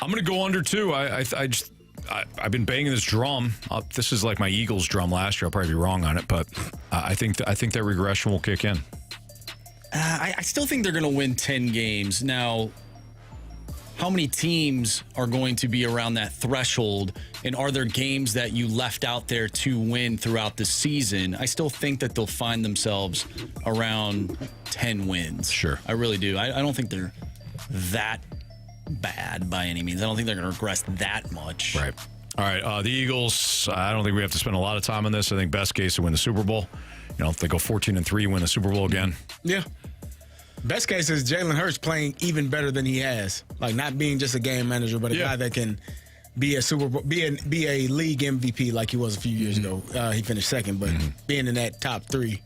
Speaker 2: I'm going to go under, too. I've been banging this drum. This is like my Eagles drum last year. I'll probably be wrong on it, but I think that regression will kick in.
Speaker 4: I still think they're going to win 10 games. Now, how many teams are going to be around that threshold, and are there games that you left out there to win throughout the season? I still think that they'll find themselves around 10 wins.
Speaker 2: Sure.
Speaker 4: I really do. I don't think they're that bad by any means. I don't think they're going to regress that much.
Speaker 2: Right. All right. The Eagles, I don't think we have to spend a lot of time on this. I think best case to win the Super Bowl. You know, if they go 14-3, win the Super Bowl again.
Speaker 3: Yeah. Best case is Jalen Hurts playing even better than he has. Like, not being just a game manager, but a guy that can be a Super Bowl, be a league MVP like he was a few years ago. He finished second, but being in that top 3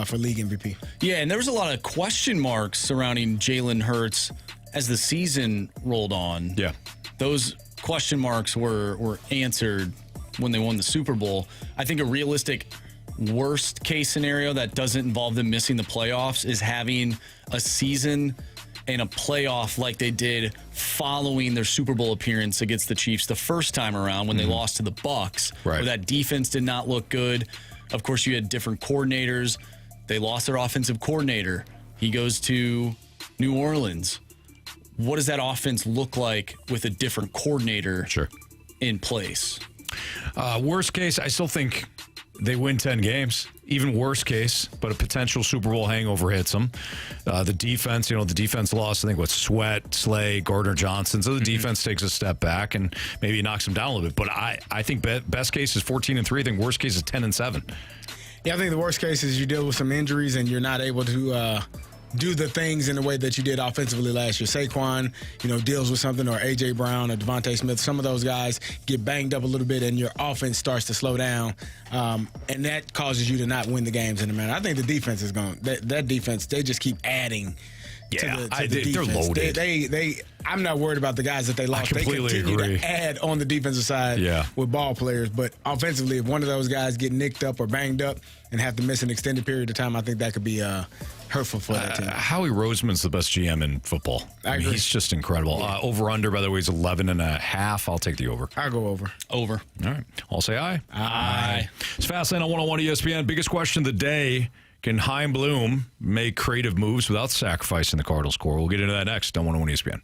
Speaker 3: for league MVP.
Speaker 4: Yeah, and there was a lot of question marks surrounding Jalen Hurts as the season rolled on.
Speaker 2: Yeah.
Speaker 4: Those question marks were answered when they won the Super Bowl. I think a realistic worst case scenario that doesn't involve them missing the playoffs is having a season and a playoff like they did following their Super Bowl appearance against the Chiefs the first time around when they lost to the Bucs, where that defense did not look good. Of course, you had different coordinators. They lost their offensive coordinator. He goes to New Orleans. What does that offense look like with a different coordinator in place?
Speaker 2: Worst case, I still think they win 10 games. Even worst case, but a potential Super Bowl hangover hits them. The defense, lost, I think, Sweat, Slay, Gardner Johnson. So the defense takes a step back and maybe knocks them down a little bit. But I think best case is 14-3. I think worst case is 10-7.
Speaker 3: Yeah, I think the worst case is you deal with some injuries and you're not able to do the things in the way that you did offensively last year. Saquon, deals with something, or A.J. Brown or Devontae Smith. Some of those guys get banged up a little bit and your offense starts to slow down. And that causes you to not win the games in the matter. I think the defense is going, that defense, they just keep adding to the defense.
Speaker 2: They're loaded.
Speaker 3: I'm not worried about the guys that they lost.
Speaker 2: I completely
Speaker 3: they continue
Speaker 2: agree.
Speaker 3: to add on the defensive side with ball players. But offensively, if one of those guys get nicked up or banged up and have to miss an extended period of time, I think that could be hurtful for that team.
Speaker 2: Howie Roseman's the best GM in football. I mean, he's just incredible.
Speaker 3: Yeah.
Speaker 2: Over-under, by the way, is 11.5. I'll take the over.
Speaker 3: I'll go over.
Speaker 4: Over.
Speaker 2: All right. I'll say aye.
Speaker 4: Aye.
Speaker 2: It's Fastlane on 101 ESPN. Biggest question of the day. Can Chaim Bloom make creative moves without sacrificing the Cardinals core? We'll get into that next on 101 ESPN.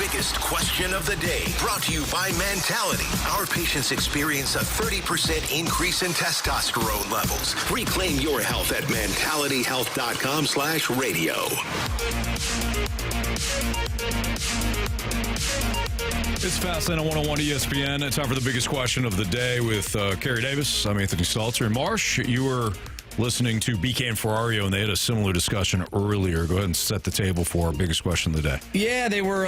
Speaker 7: biggest question of the day. Brought to you by Mentality. Our patients experience a 30% increase in testosterone levels. Reclaim your health at mentalityhealth.com/radio.
Speaker 2: It's Fastlane on 101 ESPN. It's time for the biggest question of the day with Carey Davis. I'm Anthony Stalter. And Marsh, you were listening to BK and Ferrario, and they had a similar discussion earlier. Go ahead and set the table for our biggest question of the day.
Speaker 4: Yeah, they were,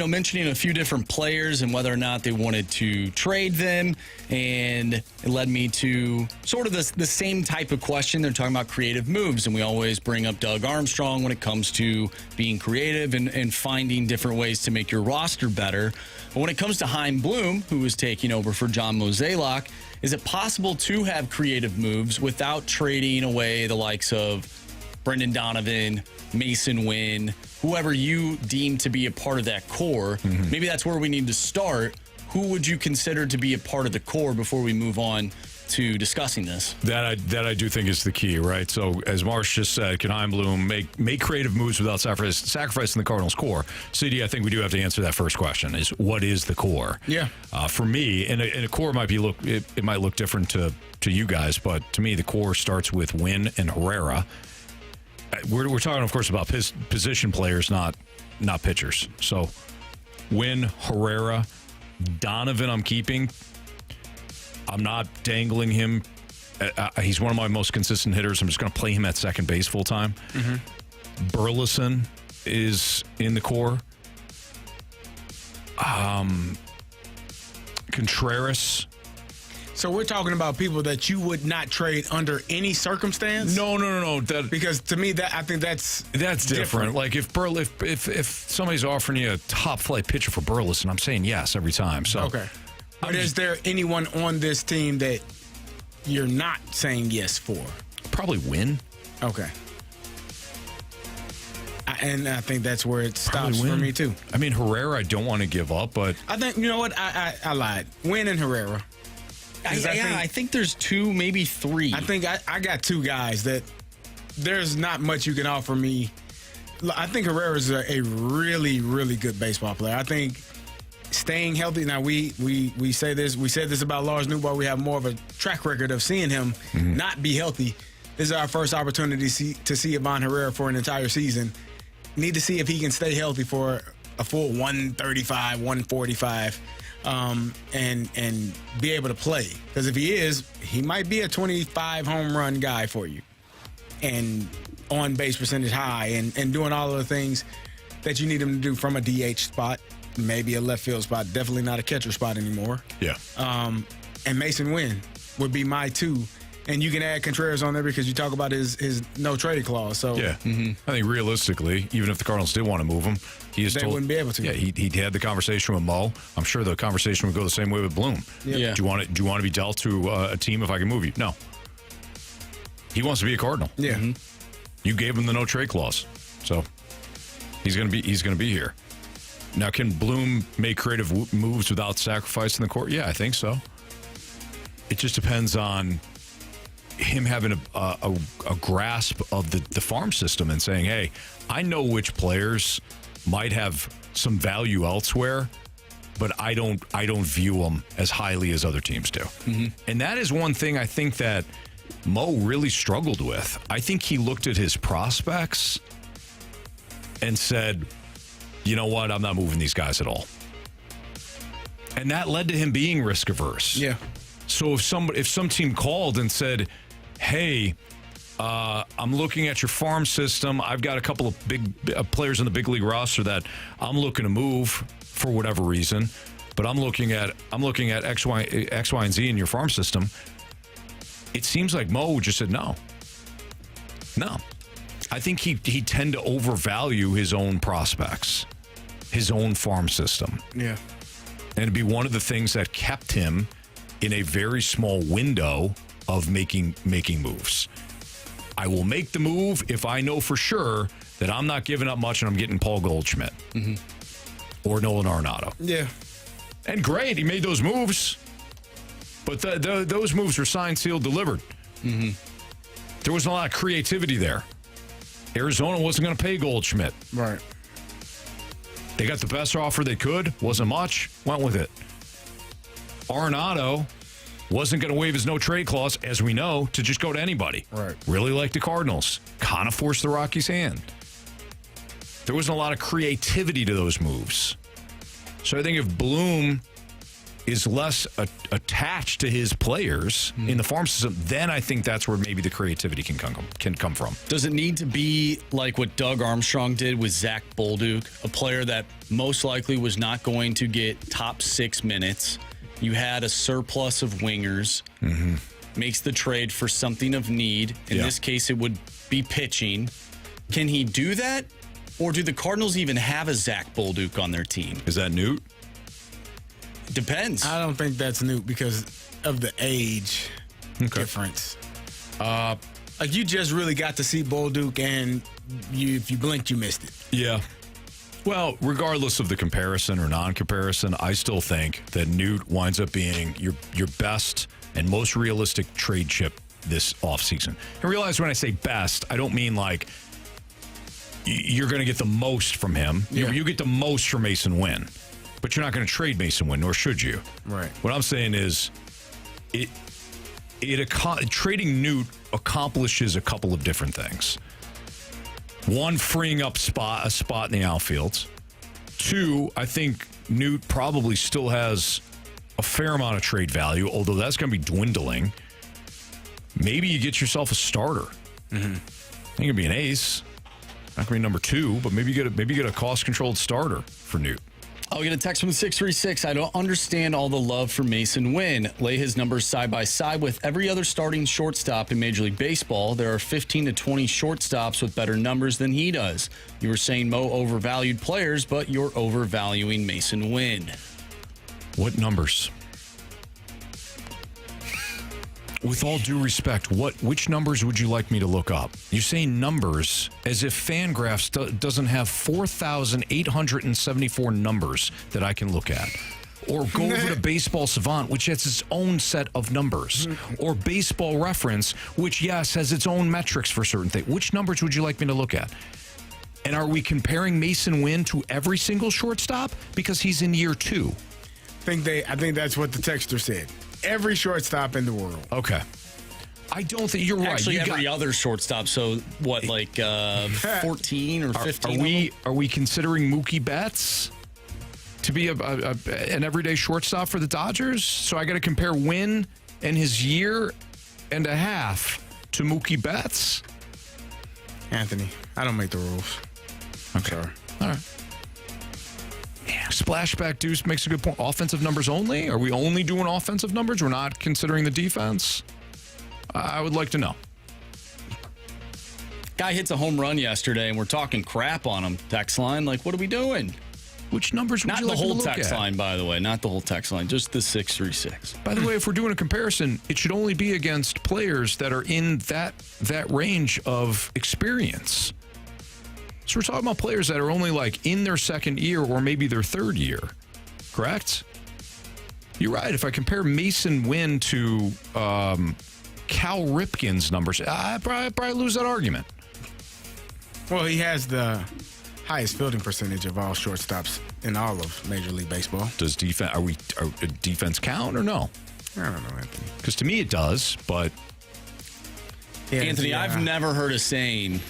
Speaker 4: mentioning a few different players and whether or not they wanted to trade them, and it led me to sort of the same type of question. They're talking about creative moves, and we always bring up Doug Armstrong when it comes to being creative and finding different ways to make your roster better. But when it comes to Chaim Bloom, who is taking over for John Mozeliak, is it possible to have creative moves without trading away the likes of Brendan Donovan, Mason Wynn, whoever you deem to be a part of that core? Mm-hmm. Maybe that's where we need to start. Who would you consider to be a part of the core before we move on to discussing this?
Speaker 2: That I do think is the key, right? So as Marsh just said, can Chaim Bloom make creative moves without sacrificing the Cardinals' core? CD, I think we do have to answer that first question: is what is the core?
Speaker 3: Yeah.
Speaker 2: For me, and a core might be it might look different to you guys, but to me, the core starts with Wynn and Herrera. We're talking, of course, about position players, not pitchers. So Wynn, Herrera, Donovan, I'm keeping. I'm not dangling him. He's one of my most consistent hitters. I'm just going to play him at second base full time. Mm-hmm. Burleson is in the core. Contreras.
Speaker 3: So we're talking about people that you would not trade under any circumstance?
Speaker 2: No.
Speaker 3: Because to me, I think that's
Speaker 2: different. Like if somebody's offering you a top flight pitcher for Burleson, I'm saying yes every time. So
Speaker 3: okay. But is there anyone on this team that you're not saying yes for?
Speaker 2: Probably Wynn.
Speaker 3: Okay. And I think that's where it stops for me, too.
Speaker 2: I mean, Herrera, I don't want to give up, but...
Speaker 3: I think, you know what? I lied. Wynn and Herrera.
Speaker 4: I think there's two, maybe three.
Speaker 3: I think I got two guys that there's not much you can offer me. I think Herrera's a really, really good baseball player. I think... staying healthy. Now we say this. We said this about Lars Newbar. We have more of a track record of seeing him not be healthy. This is our first opportunity to see Ivan Herrera for an entire season. Need to see if he can stay healthy for a full 135, 145, and be able to play. Because if he is, he might be a 25 home run guy for you, and on base percentage high, and doing all of the things that you need him to do from a DH spot. Maybe a left field spot, definitely not a catcher spot anymore.
Speaker 2: Yeah.
Speaker 3: And Mason Wynn would be my two. And you can add Contreras on there because you talk about his no trade clause. So
Speaker 2: yeah, I think realistically, even if the Cardinals did want to move him,
Speaker 3: they wouldn't be able to.
Speaker 2: Yeah, he had the conversation with Mo. I'm sure the conversation would go the same way with Bloom.
Speaker 3: Yeah.
Speaker 2: Do you want to be dealt to a team if I can move you? No. He wants to be a Cardinal.
Speaker 3: Yeah. Mm-hmm.
Speaker 2: You gave him the no trade clause, so he's going to be here. Now, can Bloom make creative moves without sacrificing the core? Yeah, I think so. It just depends on him having a grasp of the farm system and saying, hey, I know which players might have some value elsewhere, but I don't view them as highly as other teams do. Mm-hmm. And that is one thing I think that Mo really struggled with. I think he looked at his prospects and said, you know what? I'm not moving these guys at all. And that led to him being risk averse.
Speaker 3: Yeah.
Speaker 2: So if some team called and said, hey, I'm looking at your farm system. I've got a couple of big players in the big league roster that I'm looking to move for whatever reason, but I'm looking at X, Y, and Z in your farm system. It seems like Mo just said no. I think he tend to overvalue his own prospects, his own farm system.
Speaker 3: Yeah.
Speaker 2: And it'd be one of the things that kept him in a very small window of making moves. I will make the move if I know for sure that I'm not giving up much and I'm getting Paul Goldschmidt or Nolan Arenado.
Speaker 3: Yeah.
Speaker 2: And great, he made those moves. But those moves were signed, sealed, delivered. Mm-hmm. There wasn't a lot of creativity there. Arizona wasn't going to pay Goldschmidt.
Speaker 3: Right.
Speaker 2: They got the best offer they could. Wasn't much. Went with it. Arenado wasn't going to waive his no-trade clause, as we know, to just go to anybody.
Speaker 3: Right.
Speaker 2: Really like the Cardinals. Kind of forced the Rockies' hand. There wasn't a lot of creativity to those moves. So I think if Bloom is less attached to his players in the farm system, then I think that's where maybe the creativity can come from.
Speaker 4: Does it need to be like what Doug Armstrong did with Zach Bolduc, a player that most likely was not going to get top 6 minutes? You had a surplus of wingers, makes the trade for something of need. In this case, it would be pitching. Can he do that? Or do the Cardinals even have a Zach Bolduc on their team?
Speaker 2: Is that Newt?
Speaker 4: Depends.
Speaker 3: I don't think that's Newt because of the age difference. Like you just really got to see Bolduc, and if you blinked, you missed it.
Speaker 2: Yeah. Well, regardless of the comparison or non-comparison, I still think that Newt winds up being your best and most realistic trade chip this offseason. And realize when I say best, I don't mean like you're going to get the most from him.
Speaker 3: Yeah.
Speaker 2: You get the most from Mason Wynn, but you're not going to trade Mason Wynn, nor should you.
Speaker 3: Right.
Speaker 2: What I'm saying is trading Newt accomplishes a couple of different things. One, freeing up a spot in the outfield. Two, I think Newt probably still has a fair amount of trade value, although that's going to be dwindling. Maybe you get yourself a starter. I think it'd be an ace. Not going to be number 2, but maybe you get a cost-controlled starter for Newt.
Speaker 4: I'll get a text from the 636. I don't understand all the love for Mason Wynn. Lay his numbers side by side with every other starting shortstop in Major League Baseball. There are 15 to 20 shortstops with better numbers than he does. You were saying Mo overvalued players, but you're overvaluing Mason Wynn.
Speaker 2: What numbers? With all due respect, which numbers would you like me to look up? You say numbers as if Fangraphs doesn't have 4,874 numbers that I can look at. Or go over to Baseball Savant, which has its own set of numbers. Or Baseball Reference, which, yes, has its own metrics for certain things. Which numbers would you like me to look at? And are we comparing Mason Wynn to every single shortstop? Because he's in year 2.
Speaker 3: I think that's what the texter said. Every shortstop in the world.
Speaker 2: Okay. I don't think you're right.
Speaker 4: Actually, every other shortstop. So what, like 14 or 15?
Speaker 2: Are we considering Mookie Betts to be an everyday shortstop for the Dodgers? So I got to compare Wynn and his year and a half to Mookie Betts?
Speaker 3: Anthony, I don't make the rules.
Speaker 2: Okay. All right. Splashback Deuce makes a good point. Offensive numbers only? Are we only doing offensive numbers? We're not considering the defense? I would like to know.
Speaker 4: Guy hits a home run yesterday, and we're talking crap on him. Text line, like, what are we doing?
Speaker 2: Which numbers would you like to look at?
Speaker 4: Not the whole text line, by the way. Not the whole text line. Just the 636.
Speaker 2: By the way, if we're doing a comparison, it should only be against players that are in that range of experience. So we're talking about players that are only like in their second year or maybe their third year, correct? You're right. If I compare Mason Wynn to Cal Ripken's numbers, I'd probably lose that argument.
Speaker 3: Well, he has the highest fielding percentage of all shortstops in all of Major League Baseball.
Speaker 2: Does defense defense count or no?
Speaker 3: I don't know, Anthony.
Speaker 2: Because to me it does, but
Speaker 4: Anthony, I've never heard a saying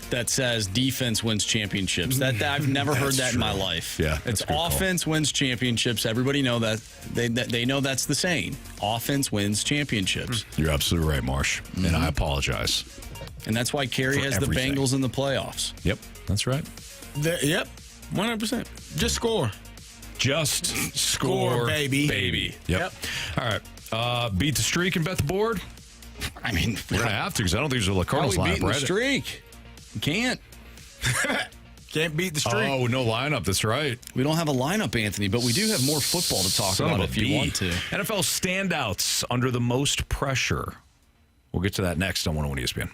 Speaker 4: that says defense wins championships. That I've never heard that in my life.
Speaker 2: Yeah,
Speaker 4: it's offense wins championships. Everybody know that. They know that's the saying. Offense wins championships.
Speaker 2: You're absolutely right, Marsh, and I apologize.
Speaker 4: And that's why Carey has
Speaker 2: everything.
Speaker 4: the Bengals in the playoffs.
Speaker 2: Yep, that's right.
Speaker 3: Yep, 100%. Just score.
Speaker 2: Just score,
Speaker 3: baby.
Speaker 2: Yep. All right. Beat the streak and bet the board?
Speaker 4: I mean,
Speaker 2: we're going to have to because I don't think there's a Cardinals lineup,
Speaker 4: beating
Speaker 2: right?
Speaker 4: the streak. You can't.
Speaker 3: Can't beat the streak.
Speaker 2: Oh, no lineup. That's right.
Speaker 4: We don't have a lineup, Anthony, but we do have more football to talk about if you want to.
Speaker 2: NFL standouts under the most pressure. We'll get to that next on 101 ESPN.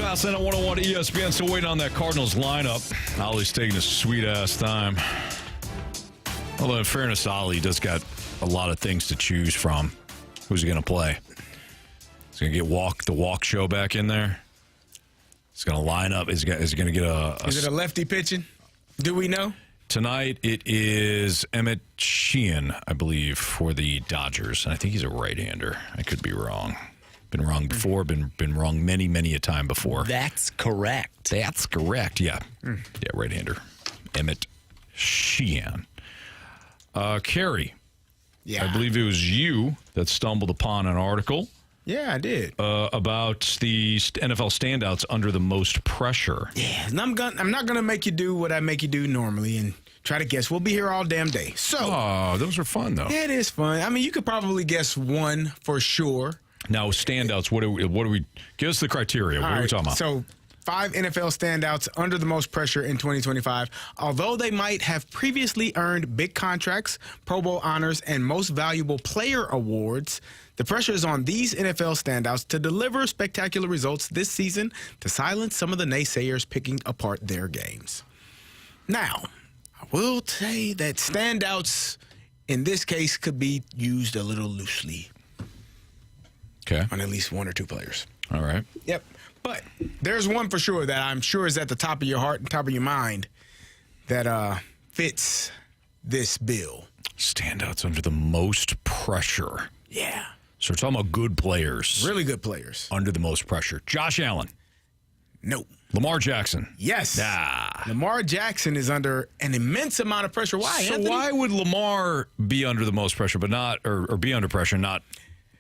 Speaker 2: Fast Lane on 101 ESPN. Still waiting on that Cardinals lineup. Ollie's taking a sweet-ass time. Although, in fairness, Ollie does got a lot of things to choose from. Who's he going to play? He's going to get the walk show back in there. He's going to line up. Is he going to get
Speaker 3: Is it a lefty pitching? Do we know?
Speaker 2: Tonight, it is Emmett Sheehan, I believe, for the Dodgers. And I think he's a right-hander. I could be wrong. Been wrong before. Been wrong many, many a time before.
Speaker 4: That's correct.
Speaker 2: That's correct, yeah. Yeah, right-hander. Emmett Sheehan. Carey.
Speaker 3: Yeah.
Speaker 2: I believe it was you that stumbled upon an article.
Speaker 3: Yeah, I did.
Speaker 2: About the NFL standouts under the most pressure.
Speaker 3: Yeah, and I'm not gonna make you do what I make you do normally and try to guess. We'll be here all damn day. So,
Speaker 2: those are fun though.
Speaker 3: Yeah, it is fun. I mean, you could probably guess one for sure.
Speaker 2: Now, standouts. What do we? Give us the criteria. What are we talking about?
Speaker 3: So, 5 NFL standouts under the most pressure in 2025. Although they might have previously earned big contracts, Pro Bowl honors, and Most Valuable Player awards, the pressure is on these NFL standouts to deliver spectacular results this season to silence some of the naysayers picking apart their games. Now, I will say that standouts in this case could be used a little loosely.
Speaker 2: Okay.
Speaker 3: On at least 1 or 2 players.
Speaker 2: All right.
Speaker 3: Yep. But there's one for sure that I'm sure is at the top of your heart and top of your mind that fits this bill.
Speaker 2: Standouts under the most pressure.
Speaker 3: Yeah.
Speaker 2: So we're talking about good players.
Speaker 3: Really good players.
Speaker 2: Under the most pressure. Josh Allen.
Speaker 3: Nope.
Speaker 2: Lamar Jackson.
Speaker 3: Yes.
Speaker 2: Nah.
Speaker 3: Lamar Jackson is under an immense amount of pressure. Why,
Speaker 2: So
Speaker 3: Anthony?
Speaker 2: why would Lamar be under the most pressure, but not, or be under pressure, not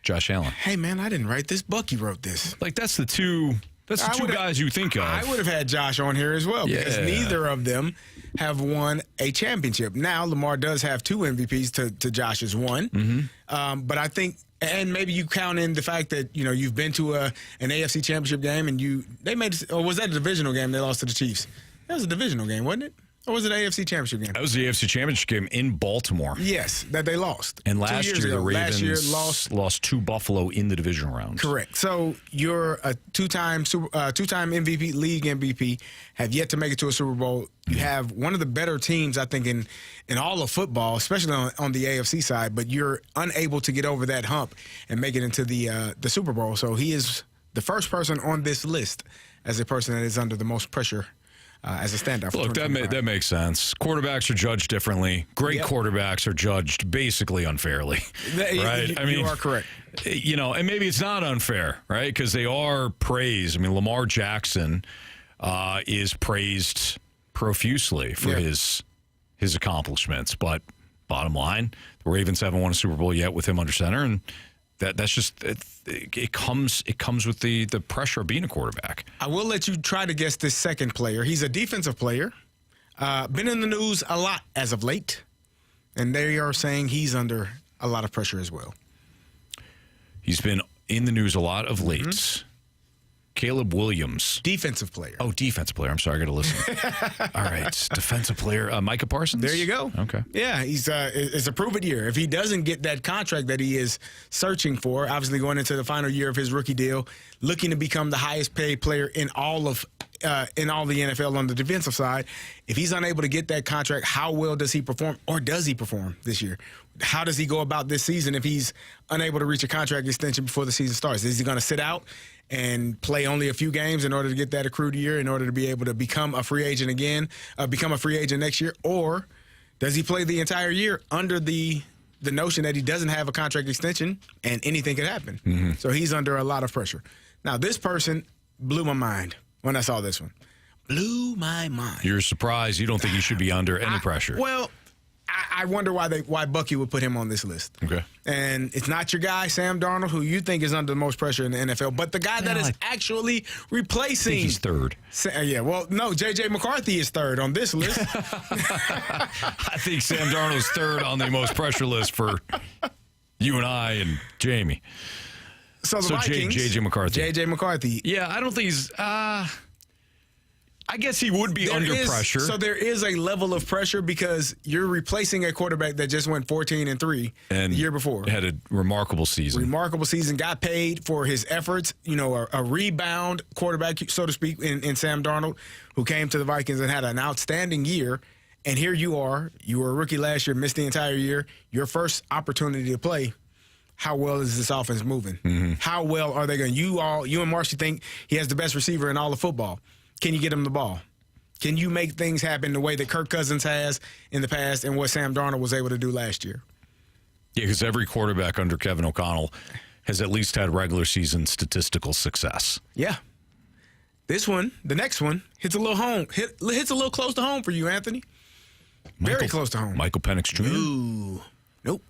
Speaker 2: Josh Allen?
Speaker 3: Hey, man, I didn't write this. Bucky wrote this.
Speaker 2: Like, that's the two guys you think of.
Speaker 3: I would have had Josh on here as well because neither of them have won a championship. Now, Lamar does have 2 MVPs to Josh's 1.
Speaker 2: Mm-hmm.
Speaker 3: But I think, and maybe you count in the fact that, you've been to an AFC championship game and or was that a divisional game they lost to the Chiefs? That was a divisional game, wasn't it? Or was it an AFC championship game?
Speaker 2: That was the AFC championship game in Baltimore.
Speaker 3: Yes, that they lost.
Speaker 2: And last year, the Ravens
Speaker 3: lost
Speaker 2: to Buffalo in the divisional round.
Speaker 3: Correct. So you're a two-time MVP, league MVP, have yet to make it to a Super Bowl. You have one of the better teams, I think, in all of football, especially on the AFC side, but you're unable to get over that hump and make it into the Super Bowl. So he is the first person on this list as a person that is under the most pressure as a standout.
Speaker 2: Look, that makes sense. Quarterbacks are judged differently. Great quarterbacks are judged basically unfairly, right?
Speaker 3: You are correct.
Speaker 2: And maybe it's not unfair, right? Because they are praised. I mean, Lamar Jackson is praised profusely for his accomplishments, but bottom line, the Ravens haven't won a Super Bowl yet with him under center, and that's just it comes with the pressure of being a quarterback.
Speaker 3: I will let you try to guess this second player. He's a defensive player, been in the news a lot as of late, and they are saying he's under a lot of pressure as well.
Speaker 2: He's been in the news a lot of late. Mm-hmm. Caleb Williams.
Speaker 3: Defensive player.
Speaker 2: Oh, defensive player. I'm sorry, I got to listen. All right. Defensive player. Micah Parsons?
Speaker 3: There you go.
Speaker 2: Okay.
Speaker 3: Yeah, it's a prove-it year. If he doesn't get that contract that he is searching for, obviously going into the final year of his rookie deal, looking to become the highest paid player in all of the NFL on the defensive side, if he's unable to get that contract, how well does he perform, or does he perform this year? How does he go about this season if he's unable to reach a contract extension before the season starts? Is he going to sit out and play only a few games in order to get that accrued year, in order to be able to become a free agent again, become a free agent next year? Or does he play the entire year under the notion that he doesn't have a contract extension and anything could happen? Mm-hmm. So he's under a lot of pressure. Now, this person blew my mind when I saw this one. Blew my mind.
Speaker 2: You're surprised. You don't think he should be under any pressure.
Speaker 3: Well, I wonder why Bucky would put him on this list.
Speaker 2: Okay.
Speaker 3: And it's not your guy, Sam Darnold, who you think is under the most pressure in the NFL, but the guy that is actually replacing.
Speaker 2: I think he's third.
Speaker 3: Yeah, well, no, J.J. McCarthy is third on this list.
Speaker 2: I think Sam Darnold's third on the most pressure list for you and I and Jamie.
Speaker 3: So the Vikings.
Speaker 2: J.J. McCarthy.
Speaker 3: J.J. McCarthy.
Speaker 2: Yeah, I don't think he's. I guess he would be under pressure.
Speaker 3: So there is a level of pressure because you're replacing a quarterback that just went 14-3 the year before.
Speaker 2: Had a remarkable season.
Speaker 3: Got paid for his efforts. A rebound quarterback, so to speak, in Sam Darnold, who came to the Vikings and had an outstanding year. And here you are. You were a rookie last year, missed the entire year. Your first opportunity to play. How well is this offense moving? Mm-hmm. How well are they going? You and Marcy think he has the best receiver in all of football. Can you get him the ball? Can you make things happen the way that Kirk Cousins has in the past and what Sam Darnold was able to do last year?
Speaker 2: Yeah, because every quarterback under Kevin O'Connell has at least had regular season statistical success.
Speaker 3: Yeah. The next one, hits a little home. Hits a little close to home for you, Anthony. Very close to home.
Speaker 2: Michael Penix Jr.?
Speaker 3: Ooh. Nope.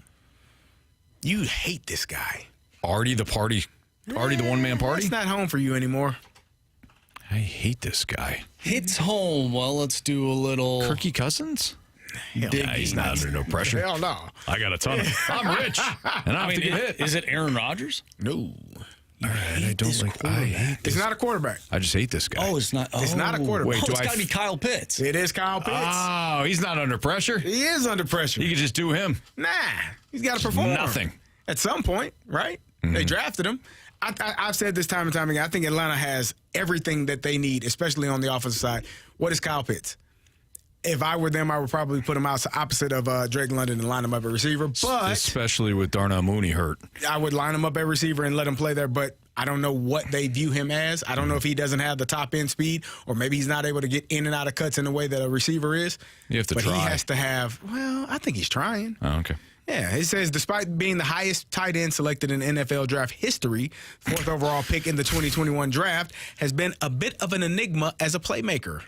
Speaker 3: You hate this guy.
Speaker 2: Artie the one-man party?
Speaker 3: It's not home for you anymore.
Speaker 2: I hate this guy.
Speaker 4: Hits home. Well, let's do a little
Speaker 2: Kirky Cousins?
Speaker 4: He's
Speaker 2: not under no pressure.
Speaker 3: Hell no.
Speaker 2: I got a ton of I'm rich, and I have to get hit.
Speaker 4: Is it Aaron Rodgers?
Speaker 3: No.
Speaker 2: All right, I don't like. I hate this.
Speaker 3: It's not a quarterback.
Speaker 2: I just hate this guy.
Speaker 4: Oh, it's not.
Speaker 3: It's not a quarterback.
Speaker 2: Wait,
Speaker 4: it's got to be Kyle Pitts.
Speaker 3: It is Kyle Pitts.
Speaker 2: Oh, he's not under pressure.
Speaker 3: He is under pressure.
Speaker 2: You could just do him.
Speaker 3: Nah, he's got to perform.
Speaker 2: Nothing.
Speaker 3: At some point, right? Mm-hmm. They drafted him. I've said this time and time again. I think Atlanta has everything that they need, especially on the offensive side. What is Kyle Pitts? If I were them, I would probably put him out opposite of Drake London and line him up at receiver. But
Speaker 2: especially with Darnell Mooney hurt,
Speaker 3: I would line him up at receiver and let him play there. But I don't know what they view him as. I don't know if he doesn't have the top end speed, or maybe he's not able to get in and out of cuts in the way that a receiver is.
Speaker 2: You have to try.
Speaker 3: But he has to have. Well, I think he's trying.
Speaker 2: Oh, okay.
Speaker 3: Yeah, it says despite being the highest tight end selected in NFL draft history, fourth overall pick in the 2021 draft, has been a bit of an enigma as a playmaker.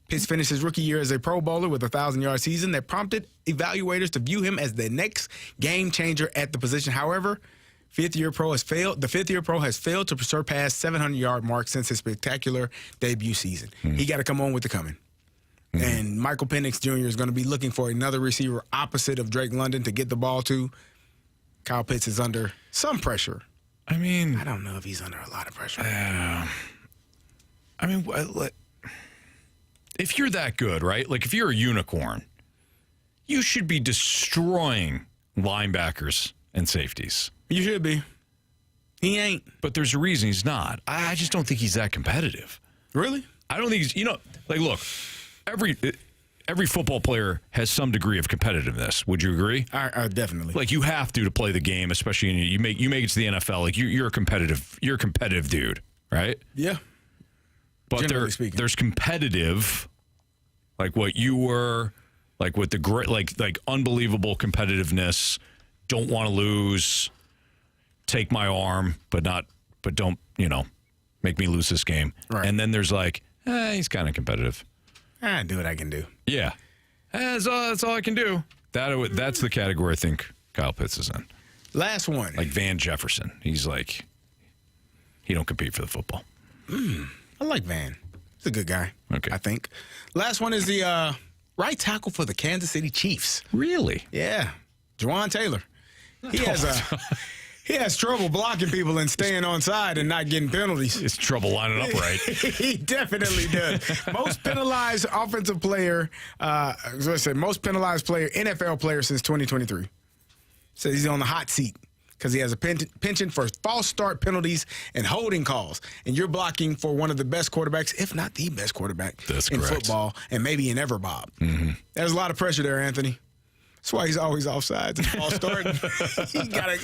Speaker 3: Pitts finished his rookie year as a Pro Bowler with a 1,000-yard season that prompted evaluators to view him as the next game changer at the position. However, the fifth-year pro has failed to surpass 700-yard mark since his spectacular debut season. He got to come on with the coming. And Michael Penix Jr. is going to be looking for another receiver opposite of Drake London to get the ball to. Kyle Pitts is under some pressure.
Speaker 2: I mean,
Speaker 3: I don't know if he's under a lot of pressure.
Speaker 2: If you're that good, right? Like if you're a unicorn, you should be destroying linebackers and safeties.
Speaker 3: You should be. He ain't.
Speaker 2: But there's a reason he's not. I just don't think he's that competitive.
Speaker 3: Really?
Speaker 2: I don't think he's, look, every football player has some degree of competitiveness. Would you agree?
Speaker 3: Definitely.
Speaker 2: Like you have to play the game, especially you make it to the NFL. Like you're a competitive dude, right?
Speaker 3: Yeah.
Speaker 2: But there's competitive, like what you were, like with the great, like unbelievable competitiveness. Don't want to lose. Take my arm, but don't make me lose this game.
Speaker 3: Right.
Speaker 2: And then there's like, he's kind of competitive.
Speaker 3: I do what I can do.
Speaker 2: Yeah, that's all I can do. That's the category I think Kyle Pitts is in.
Speaker 3: Last one,
Speaker 2: like Van Jefferson. He's like, he don't compete for the football.
Speaker 3: I like Van. He's a good guy.
Speaker 2: Okay,
Speaker 3: I think. Last one is the right tackle for the Kansas City Chiefs.
Speaker 2: Really?
Speaker 3: Yeah, Juwan Taylor. He has trouble blocking people and staying on side and not getting penalties.
Speaker 2: It's trouble lining up right.
Speaker 3: He definitely does. Most penalized offensive player, most penalized player, NFL player since 2023. So he's on the hot seat because he has a penchant for false start penalties and holding calls. And you're blocking for one of the best quarterbacks, if not the best quarterback in football and maybe in ever, Bob. Mm-hmm. There's a lot of pressure there, Anthony. That's why he's always offsides and false starting. He gotta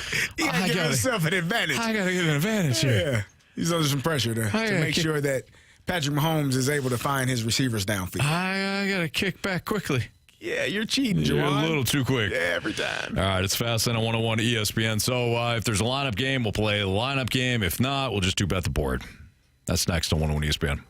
Speaker 3: give himself an advantage.
Speaker 2: I got to get an advantage here.
Speaker 3: Yeah. He's under some pressure to make sure that Patrick Mahomes is able to find his receivers downfield.
Speaker 2: I got to kick back quickly.
Speaker 3: Yeah, you're cheating, Juwan.
Speaker 2: You're a little too quick.
Speaker 3: Yeah, every time.
Speaker 2: All right, it's Fast and 101 ESPN. So if there's a lineup game, we'll play a lineup game. If not, we'll just do bet the board. That's next on 101 ESPN.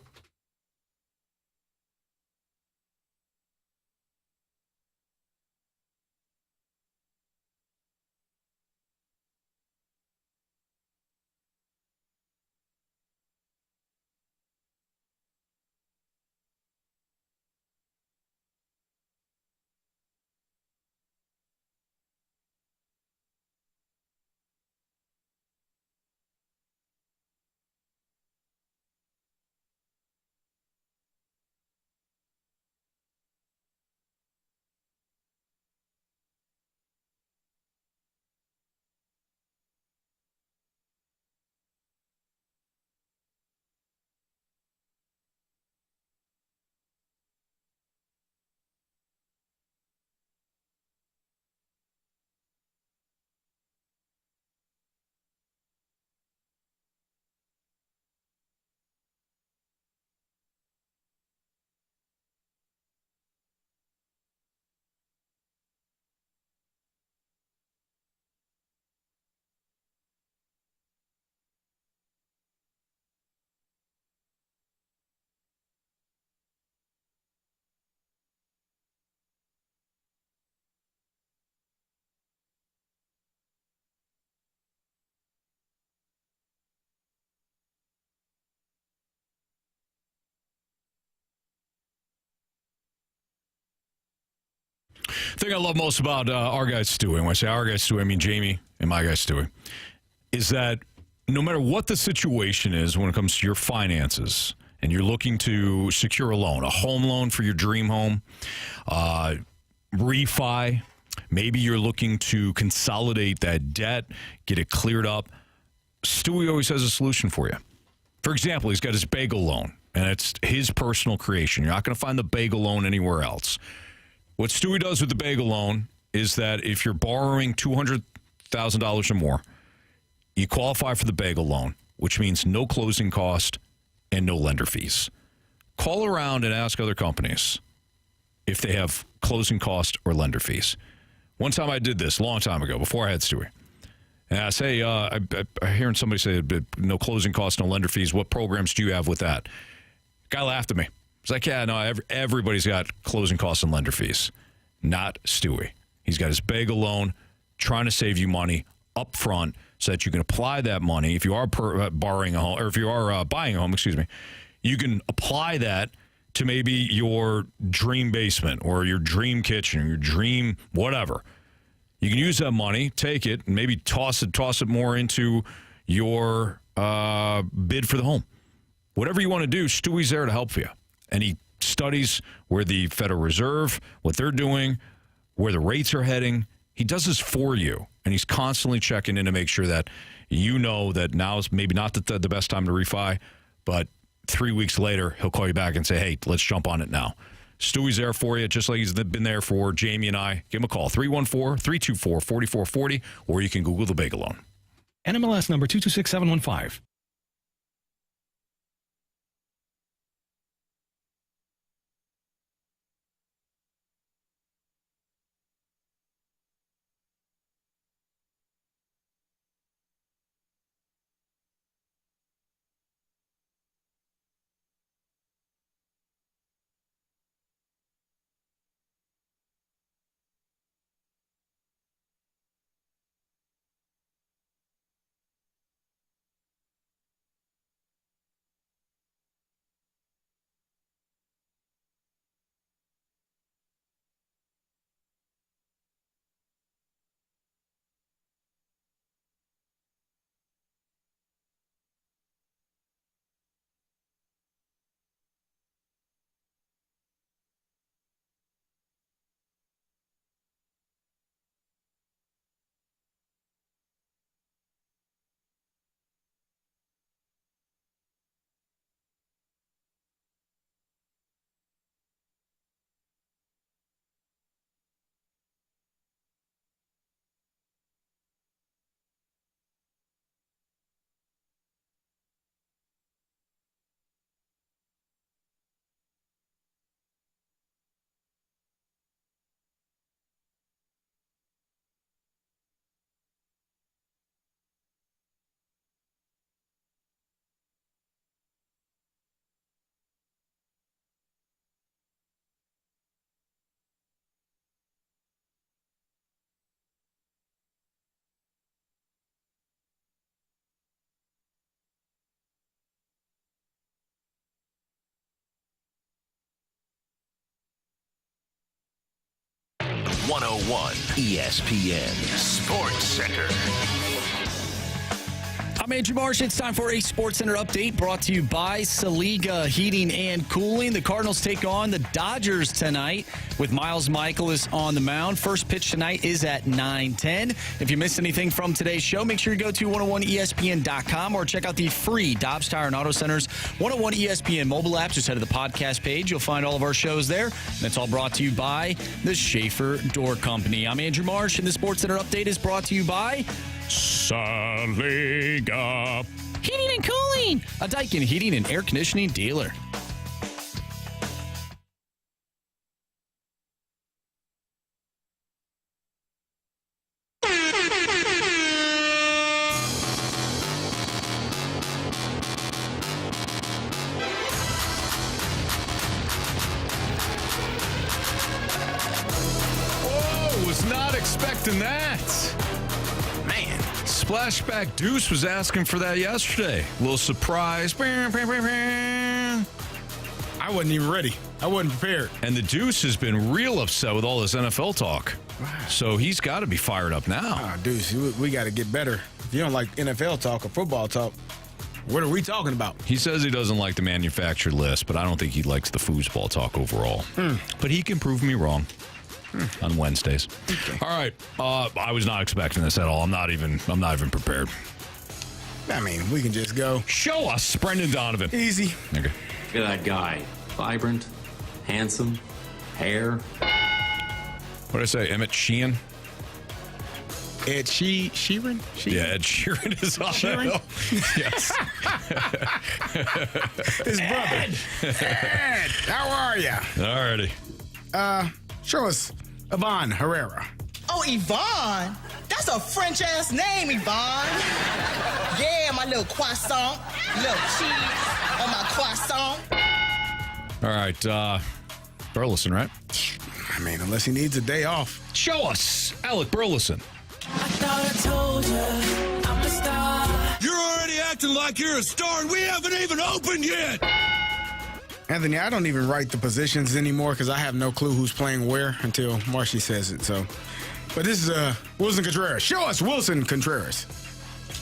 Speaker 2: thing I love most about our guy Stewie, when I say our guy Stewie, I mean Jamie and my guy Stewie, is that no matter what the situation is when it comes to your finances and you're looking to secure a loan, a home loan for your dream home, refi, maybe you're looking to consolidate that debt, get it cleared up, Stewie always has a solution for you. For example, he's got his bagel loan, and it's his personal creation. You're not going to find the bagel loan anywhere else. What Stewie does with the bagel loan is that if you're borrowing $200,000 or more, you qualify for the bagel loan, which means no closing cost and no lender fees. Call around and ask other companies if they have closing cost or lender fees. One time I did this, a long time ago, before I had Stewie. And I say, I'm hearing somebody say no closing costs, no lender fees. What programs do you have with that? Guy laughed at me. He's like, yeah, no, everybody's got closing costs and lender fees. Not Stewie. He's got his bagel loan, trying to save you money up front so that you can apply that money. If you are borrowing a home, or if you are buying a home, you can apply that to maybe your dream basement or your dream kitchen or your dream whatever. You can use that money, take it, and maybe toss it more into your bid for the home. Whatever you want to do, Stewie's there to help you. And he studies where the Federal Reserve, what they're doing, where the rates are heading. He does this for you, and he's constantly checking in to make sure that you know that now is maybe not the best time to refi, but 3 weeks later, he'll call you back and say, hey, let's jump on it now. Stewie's there for you, just like he's been there for Jamie and I. Give him a call, 314-324-4440, or you can Google the bagel loan.
Speaker 18: NMLS number 226715.
Speaker 7: ESPN Sports Center.
Speaker 4: I'm Andrew Marsh. It's time for a Sports Center update brought to you by Saliga Heating and Cooling. The Cardinals take on the Dodgers tonight with Miles Michaelis on the mound. First pitch tonight is at 9:10. If you missed anything from today's show, make sure you go to 101ESPN.com or check out the free Dobbs Tire and Auto Center's 101 ESPN mobile app. Just head to the podcast page. You'll find all of our shows there. And it's all brought to you by the Schaefer Door Company. I'm Andrew Marsh, and the Sports Center update is brought to you by
Speaker 2: Saliga
Speaker 4: Heating and Cooling, a Daikin heating and air conditioning dealer.
Speaker 2: Whoa, was not expecting that. Man, Splashback Deuce was asking for that yesterday. Little surprise. I
Speaker 3: I wasn't even ready. I wasn't prepared.
Speaker 2: And the Deuce has been real upset with all this NFL talk. So he's got to be fired up now.
Speaker 3: Oh, Deuce, we got to get better. If you don't like NFL talk or football talk, what are we talking about?
Speaker 2: He says he doesn't like the manufactured list, but I don't think he likes the foosball talk overall. But he can prove me wrong on Wednesdays.
Speaker 3: Okay.
Speaker 2: All right. I was not expecting this at all. I'm not even prepared.
Speaker 3: I mean, we can just go.
Speaker 2: Show us, Brendan Donovan.
Speaker 3: Easy.
Speaker 2: Okay.
Speaker 19: Look at that guy. Vibrant, handsome, hair.
Speaker 2: What did I say? Emmett Sheehan?
Speaker 3: Ed Sheeran?
Speaker 2: Yeah, Ed Sheeran is on
Speaker 3: Sheeran?
Speaker 2: Yes.
Speaker 3: His brother. Ed, how are you?
Speaker 2: Alrighty.
Speaker 3: Show us Yvonne Herrera.
Speaker 12: Oh, Yvonne? That's a French-ass name, Yvonne. Yeah, my little croissant. Little cheese on my croissant.
Speaker 2: All right. Burleson, right?
Speaker 3: I mean, unless he needs a day off.
Speaker 2: Show us Alec Burleson.
Speaker 20: I thought I told you I'm a star.
Speaker 6: You're already acting like you're a star, and we haven't even opened yet.
Speaker 3: Anthony, I don't even write the positions anymore because I have no clue who's playing where until Marshy says it. So, but this is Wilson Contreras. Show us Wilson Contreras.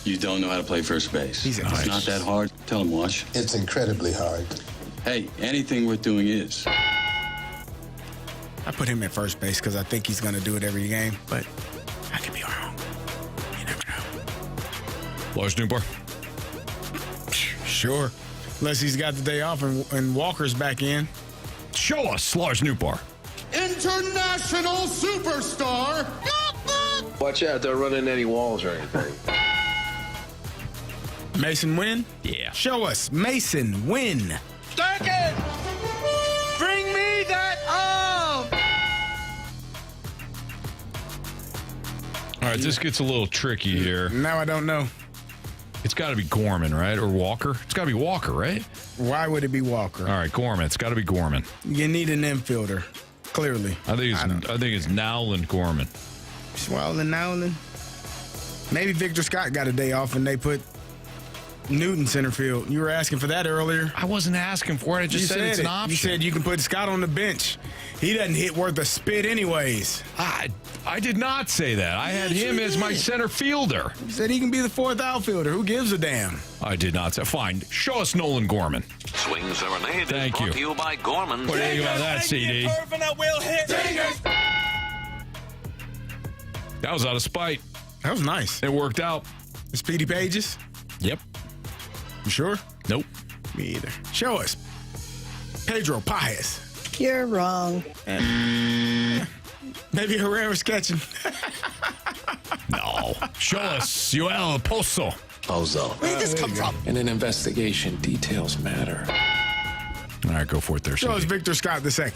Speaker 21: You don't know how to play first base.
Speaker 3: He's
Speaker 21: It's not that hard. Tell him, Wash.
Speaker 22: It's incredibly hard.
Speaker 21: Hey, anything worth doing is.
Speaker 3: I put him at first base because I think he's going to do it every game, but I could be wrong. You never know.
Speaker 2: Lars Newbar.
Speaker 3: Sure. Unless he's got the day off and Walker's back in.
Speaker 2: Show us Lars Newbar.
Speaker 8: International superstar.
Speaker 22: Watch out, they're running any walls or anything.
Speaker 3: Mason Wynn?
Speaker 2: Yeah.
Speaker 3: Show us Mason Wynn.
Speaker 12: Durkin! Bring me that arm!
Speaker 2: All right, this gets a little tricky here.
Speaker 3: Now I don't know.
Speaker 2: It's got to be Gorman, right? Or Walker? It's got to be Walker, right?
Speaker 3: Why would it be Walker?
Speaker 2: All right, Gorman. It's got to be Gorman.
Speaker 3: You need an infielder, clearly.
Speaker 2: I think it's Nowland Gorman.
Speaker 3: Swallowing Nowland. Maybe Victor Scott got a day off and they put Newton center field. You were asking for that earlier.
Speaker 2: I wasn't asking for it. I just said it's an option.
Speaker 3: You said you can put Scott on the bench. He doesn't hit worth a spit anyways.
Speaker 2: I did not say that. I had him as my center fielder.
Speaker 3: You said he can be the fourth outfielder. Who gives a damn?
Speaker 2: I did not say. Fine. Show us Nolan Gorman.
Speaker 23: Swing Serenade
Speaker 2: Thank
Speaker 23: is brought
Speaker 2: you.
Speaker 23: to you by Gorman.
Speaker 2: What do you think about that, CD? That was out of spite.
Speaker 3: That was nice.
Speaker 2: It worked out.
Speaker 3: The Speedy Pages?
Speaker 2: Yep.
Speaker 3: You sure?
Speaker 2: Nope.
Speaker 3: Me either. Show us. Pedro Paez.
Speaker 24: You're wrong.
Speaker 3: Maybe Herrera's catching.
Speaker 2: No. Show us Yoel Pozo.
Speaker 24: Where did this come from?
Speaker 22: In an investigation, details matter.
Speaker 2: All right, go for it there,
Speaker 3: Show us
Speaker 2: CD.
Speaker 3: Victor Scott II.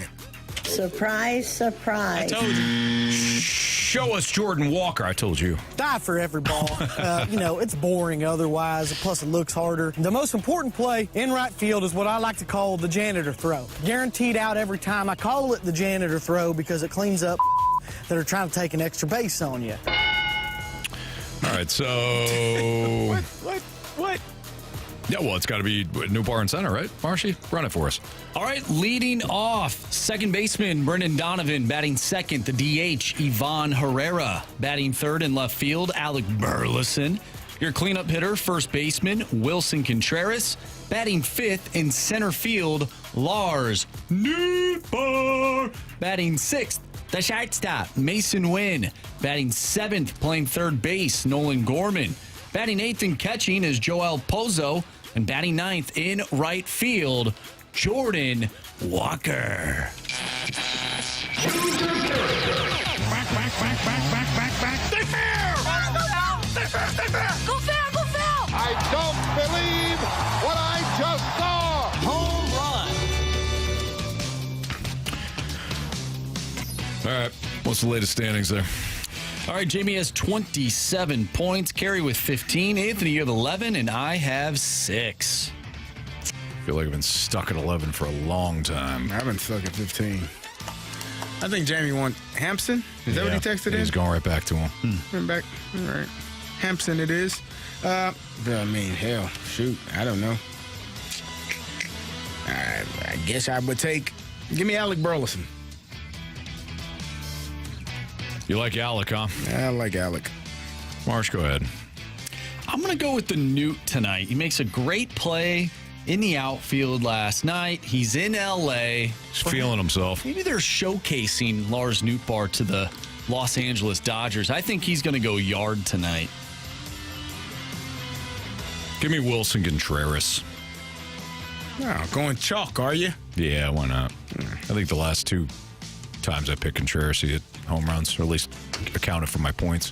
Speaker 24: Surprise, surprise.
Speaker 2: I told you. Show us Jordan Walker. I told you.
Speaker 25: Die for every ball. It's boring otherwise, plus it looks harder. The most important play in right field is what I like to call the janitor throw. Guaranteed out every time. I call it the janitor throw because it cleans up that are trying to take an extra base on you.
Speaker 2: All right, so...
Speaker 3: What?
Speaker 2: Yeah, well, it's got to be Newbar and center, right? Marshy, run it for us.
Speaker 4: All right, leading off, second baseman Brendan Donovan, batting second, the DH Yvonne Herrera, batting third in left field, Alec Burleson. Your cleanup hitter, first baseman Wilson Contreras, batting fifth in center field, Lars Newbar, batting sixth, the shortstop Mason Wynn, batting seventh, playing third base, Nolan Gorman. Batting eighth and catching is Joel Pozo, and batting ninth in right field, Jordan Walker.
Speaker 8: Go fair, go fair! I don't believe what I just saw!
Speaker 4: Home run.
Speaker 2: All right, what's the latest standings there?
Speaker 4: All right, Jamie has 27 points, Carey with 15, Anthony, you have 11, and I have 6.
Speaker 2: I feel like I've been stuck at 11 for a long time.
Speaker 3: I've been stuck at 15. I think Jamie won Hampson. Is that what he texted in?
Speaker 2: He's going right back to him.
Speaker 3: Went back. All right. Hampson it is. I mean, hell, shoot. I don't know. All right, I guess I would give me Alec Burleson.
Speaker 2: You like Alec, huh?
Speaker 3: I like Alec.
Speaker 2: Marsh, go ahead.
Speaker 4: I'm going to go with the Newt tonight. He makes a great play in the outfield last night. He's in L.A.
Speaker 2: He's feeling himself.
Speaker 4: Maybe they're showcasing Lars Nootbaar to the Los Angeles Dodgers. I think he's going to go yard tonight.
Speaker 2: Give me Wilson Contreras.
Speaker 3: Oh, going chalk, are you?
Speaker 2: Yeah, why not? I think the last 2 times I picked Contreras, he hit home runs, or at least accounted for my points.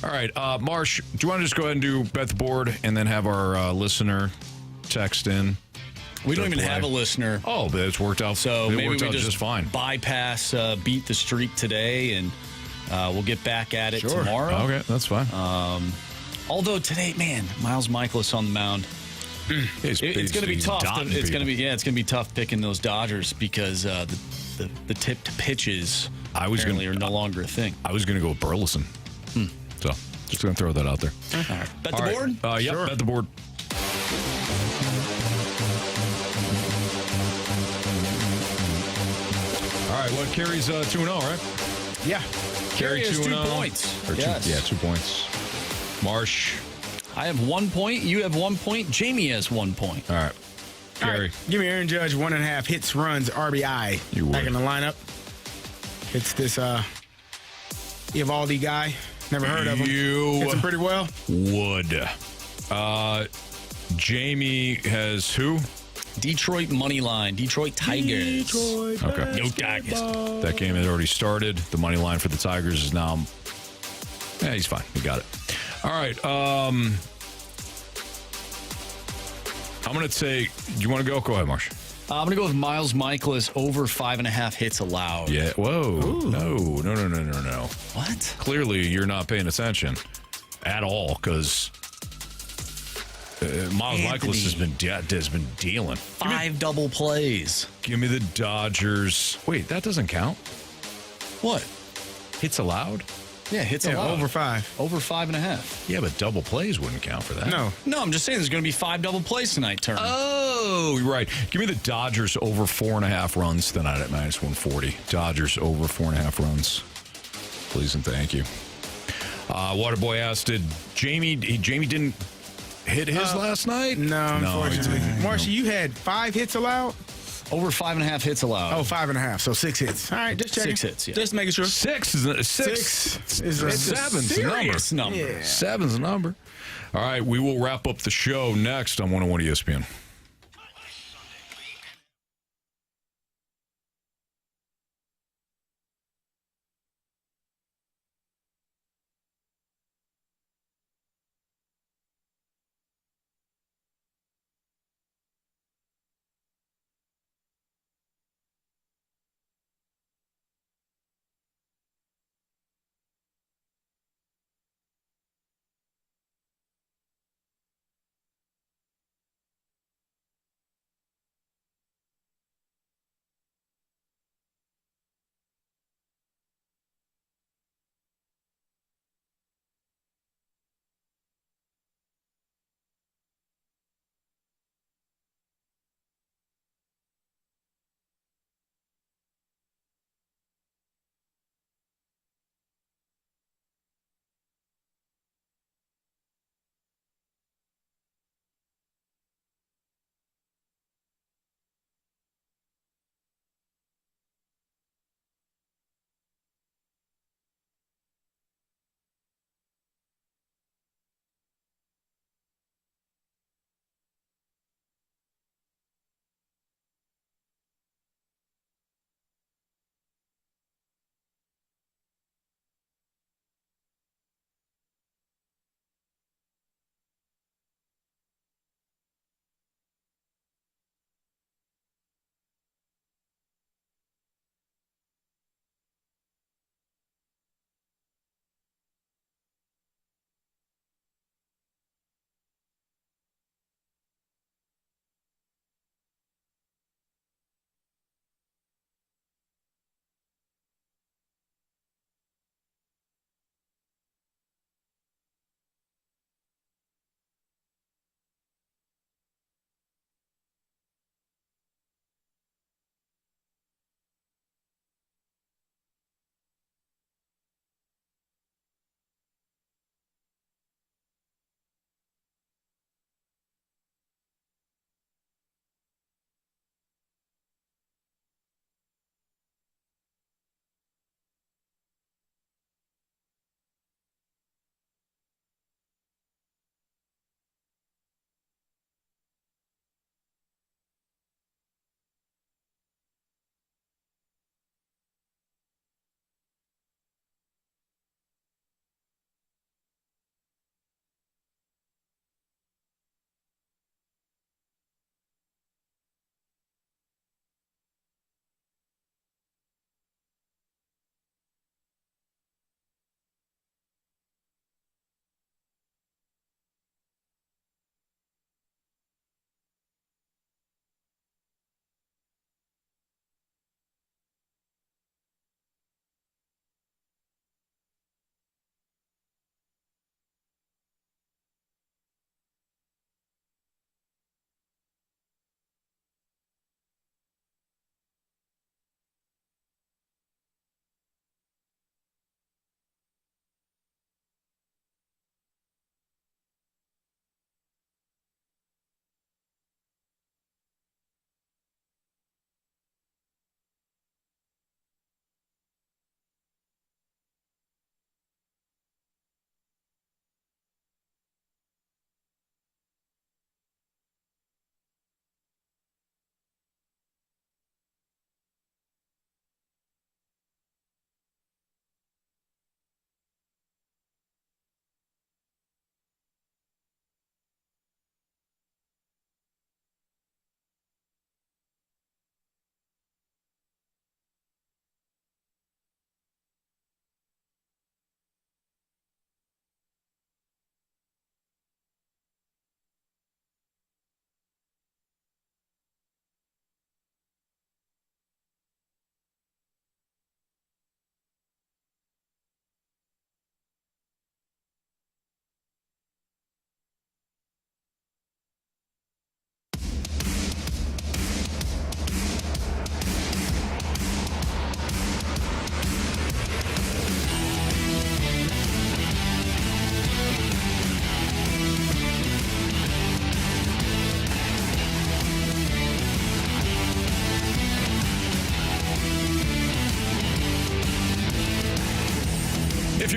Speaker 2: All right, Marsh, do you want to just go ahead and do bet the board and then have our listener text in?
Speaker 4: We don't even have a listener.
Speaker 2: Oh, but it's worked out.
Speaker 4: So maybe we
Speaker 2: just fine.
Speaker 4: Bypass beat the streak today, and we'll get back at it tomorrow.
Speaker 2: Okay, that's fine.
Speaker 4: Although today, man, Miles Michaelis on the mound. It's going to be tough. It's going to be tough picking those Dodgers because the tipped pitches apparently are no longer a thing.
Speaker 2: I was going to go with Burleson. So just going to throw that out there.
Speaker 4: All right. Bet the board?
Speaker 2: Yep, bet the board. All right, well, Carey's 2-0, right?
Speaker 3: Yeah.
Speaker 4: Carey has 2
Speaker 2: 2-0.
Speaker 4: points.
Speaker 2: Or
Speaker 4: Yes.
Speaker 2: 2 points. Marsh.
Speaker 4: I have 1 point. You have 1 point. Jamie has 1 point.
Speaker 2: All right. Carey.
Speaker 3: All right, give me Aaron Judge, 1.5 hits, runs, RBI.
Speaker 2: You would.
Speaker 3: Back in the lineup. It's this Evaldi guy. Never heard of him. Hits him pretty well.
Speaker 2: Would. Jamie has who?
Speaker 4: Detroit money line. Detroit Tigers.
Speaker 2: Okay.
Speaker 4: No Tigers.
Speaker 2: That game had already started. The money line for the Tigers is now. Yeah, he's fine. We got it. All right. I'm going to say, do you want to go? Go ahead, Marsh.
Speaker 4: I'm going to go with Miles Michaelis over 5.5 hits allowed.
Speaker 2: Yeah. Whoa.
Speaker 4: Ooh.
Speaker 2: No.
Speaker 4: What?
Speaker 2: Clearly, you're not paying attention at all because Miles Michaelis has been dealing
Speaker 4: 5 double plays.
Speaker 2: Give me the Dodgers. Wait, that doesn't count.
Speaker 4: What?
Speaker 2: Hits allowed?
Speaker 4: Yeah, hits allowed.
Speaker 3: Over 5.
Speaker 4: Over 5.5.
Speaker 2: Yeah, but double plays wouldn't count for that.
Speaker 4: No, I'm just saying there's going to be 5 double plays tonight, Turn.
Speaker 2: Oh, right. Give me the Dodgers over 4.5 runs tonight at -140. Dodgers over 4.5 runs. Please and thank you. Waterboy asked, did Jamie didn't hit his last night?
Speaker 3: No, unfortunately.
Speaker 2: he didn't.
Speaker 3: Marcia, you had 5 hits allowed?
Speaker 4: Over 5.5 hits allowed.
Speaker 3: Oh, 5.5. So 6 hits. All right, just checking.
Speaker 4: 6 hits, yeah.
Speaker 3: Just making sure.
Speaker 2: Six is a seven's the number.
Speaker 4: Serious number.
Speaker 3: Yeah.
Speaker 2: Seven's the number. All right, we will wrap up the show next on 101 ESPN.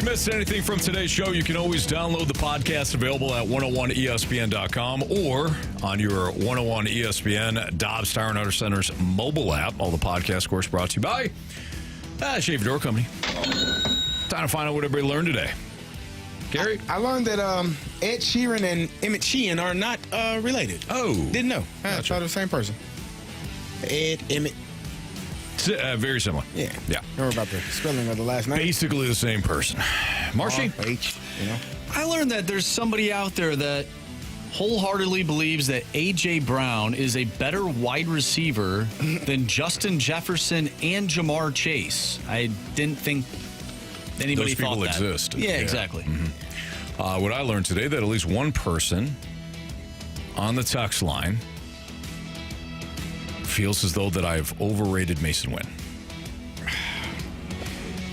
Speaker 2: you missed anything from today's show, you can always download the podcast available at 101ESPN.com or on your 101 ESPN Dobbs Tire and Auto Center's mobile app. All the podcasts, of course, brought to you by Shave Door Company. Time to find out what everybody learned today. Carey?
Speaker 3: I learned that Ed Sheeran and Emmett Sheehan are not related.
Speaker 2: Oh.
Speaker 3: Didn't know. I
Speaker 2: Gotcha.
Speaker 3: thought it was the same person. Ed, Emmett.
Speaker 2: Very similar.
Speaker 3: Yeah.
Speaker 2: Yeah.
Speaker 3: Remember about the spelling of the last name?
Speaker 2: Basically the same person. Marshy?
Speaker 3: H, you know.
Speaker 4: I learned that there's somebody out there that wholeheartedly believes that A.J. Brown is a better wide receiver than Justin Jefferson and Jamar Chase. I didn't think anybody
Speaker 2: Those people
Speaker 4: thought that.
Speaker 2: exist.
Speaker 4: Yeah, exactly.
Speaker 2: Mm-hmm. What I learned today, that at least one person on the text line feels as though that I've overrated Mason Wynn.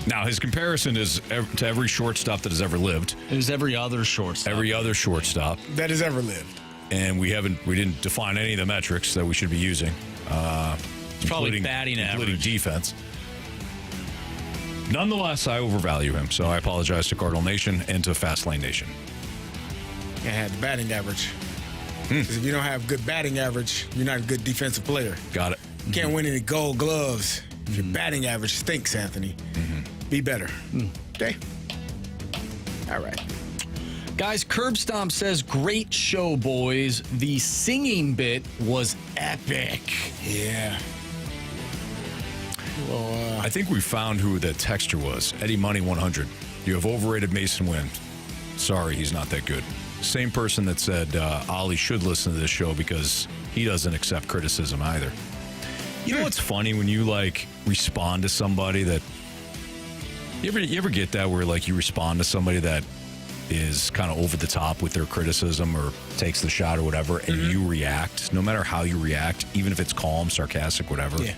Speaker 2: Now, his comparison is to every shortstop that has ever lived.
Speaker 4: It was every other shortstop.
Speaker 2: Every other shortstop.
Speaker 3: That has ever lived.
Speaker 2: And we didn't define any of the metrics that we should be using.
Speaker 4: It's probably batting average.
Speaker 2: Including defense. Nonetheless, I overvalue him, so I apologize to Cardinal Nation and to Fastlane Nation.
Speaker 3: I had the batting average. Because if you don't have good batting average, you're not a good defensive player.
Speaker 2: Got it.
Speaker 3: You can't win any gold gloves if your batting average stinks, Anthony. Be better. Okay? All right.
Speaker 4: Guys, Curb Stomp says, great show, boys. The singing bit was epic.
Speaker 3: Yeah. Well,
Speaker 2: I think we found who that texter was. Eddie Money 100. You have overrated Mason Wynn. Sorry, he's not that good. Same person that said Ollie should listen to this show because he doesn't accept criticism either. You know what's funny when you respond to somebody that you ever get that where you respond to somebody that is kind of over the top with their criticism or takes the shot or whatever, and you react, no matter how you react, even if it's calm, sarcastic, whatever.
Speaker 3: Yeah.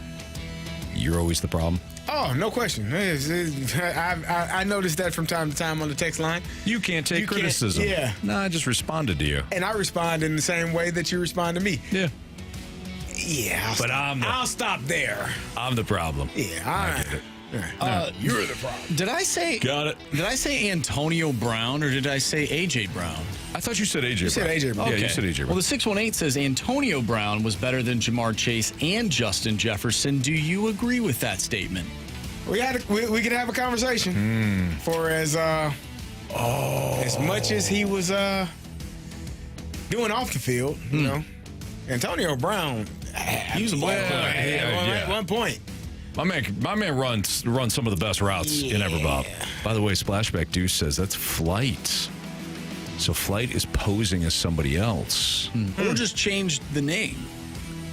Speaker 2: You're always the problem.
Speaker 3: Oh, no question. I noticed that from time to time on the text line.
Speaker 2: You can't take criticism.
Speaker 3: Yeah.
Speaker 2: No, I just responded to you.
Speaker 3: And I respond in the same way that you respond to me.
Speaker 2: Yeah.
Speaker 3: Yeah. I'll stop there.
Speaker 2: I'm the problem.
Speaker 3: Yeah.
Speaker 2: I get it.
Speaker 3: You're the problem.
Speaker 4: Did I say?
Speaker 2: Got it.
Speaker 4: Did I say Antonio Brown or did I say A.J. Brown?
Speaker 2: I thought you said A.J.
Speaker 3: You said A.J. Brown.
Speaker 2: Yeah, you said A.J. Brown.
Speaker 4: Well, the 618 says Antonio Brown was better than Jamar Chase and Justin Jefferson. Do you agree with that statement?
Speaker 3: We could have a conversation for as much as he was doing off the field. You know, Antonio Brown. He was a at one point.
Speaker 2: My man runs some of the best routes in ever, Bob. By the way, Splashback Deuce says that's Flight. So Flight is posing as somebody else.
Speaker 4: Or just change the name.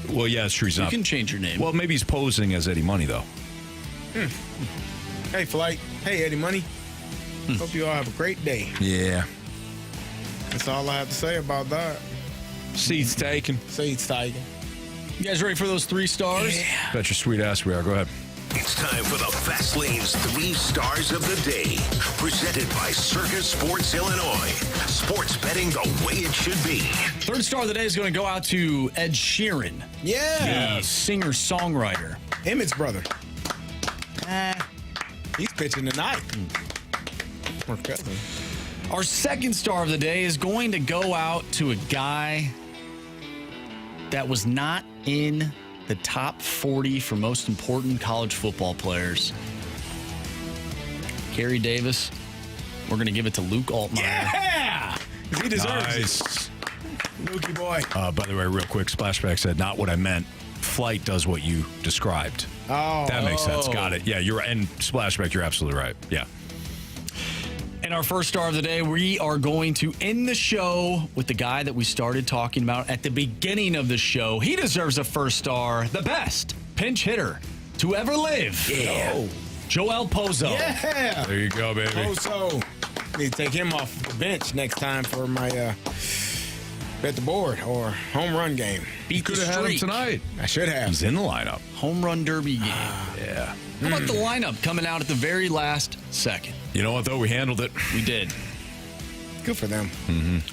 Speaker 2: Well, yeah, it's true.
Speaker 4: You can change your name.
Speaker 2: Well, maybe he's posing as Eddie Money, though.
Speaker 3: Hey, Flight. Hey, Eddie Money. Hope you all have a great day.
Speaker 2: Yeah.
Speaker 3: That's all I have to say about that.
Speaker 2: Seats taken.
Speaker 3: Seats taken.
Speaker 4: You guys ready for those 3 stars?
Speaker 2: Yeah. Bet your sweet ass we are. Go ahead.
Speaker 7: It's time for the Fastlane's 3 stars of the day. Presented by Circus Sports Illinois. Sports betting the way it should be.
Speaker 4: 3rd star of the day is going to go out to Ed Sheeran.
Speaker 3: Yeah.
Speaker 4: The singer-songwriter.
Speaker 3: Emmett's brother. He's pitching tonight. Or cousin.
Speaker 4: Our 2nd star of the day is going to go out to a guy that was not in the top 40 for most important college football players. Carey Davis. We're going to give it to Luke Altmaier.
Speaker 3: Yeah! He deserves it. Lukey boy.
Speaker 2: By the way, real quick, Splashback said, not what I meant. Flight does what you described.
Speaker 3: Oh.
Speaker 2: That makes sense. Got it. Yeah, you're right. And Splashback, you're absolutely right. Yeah.
Speaker 4: And our 1st star of the day, we are going to end the show with the guy that we started talking about at the beginning of the show. He deserves a 1st star, the best pinch hitter to ever live.
Speaker 3: Yeah.
Speaker 4: Joel Pozo.
Speaker 3: Yeah.
Speaker 2: There you go, baby.
Speaker 3: Pozo. Need to take him off the bench next time for my bet the board or home run game.
Speaker 4: Beat the
Speaker 2: Could have had him
Speaker 4: streak.
Speaker 2: tonight.
Speaker 3: I should have.
Speaker 2: He's in the lineup.
Speaker 4: Home run derby game.
Speaker 2: Yeah.
Speaker 4: How about the lineup coming out at the very last second?
Speaker 2: You know what, though? We handled it.
Speaker 4: We did.
Speaker 3: Good for them.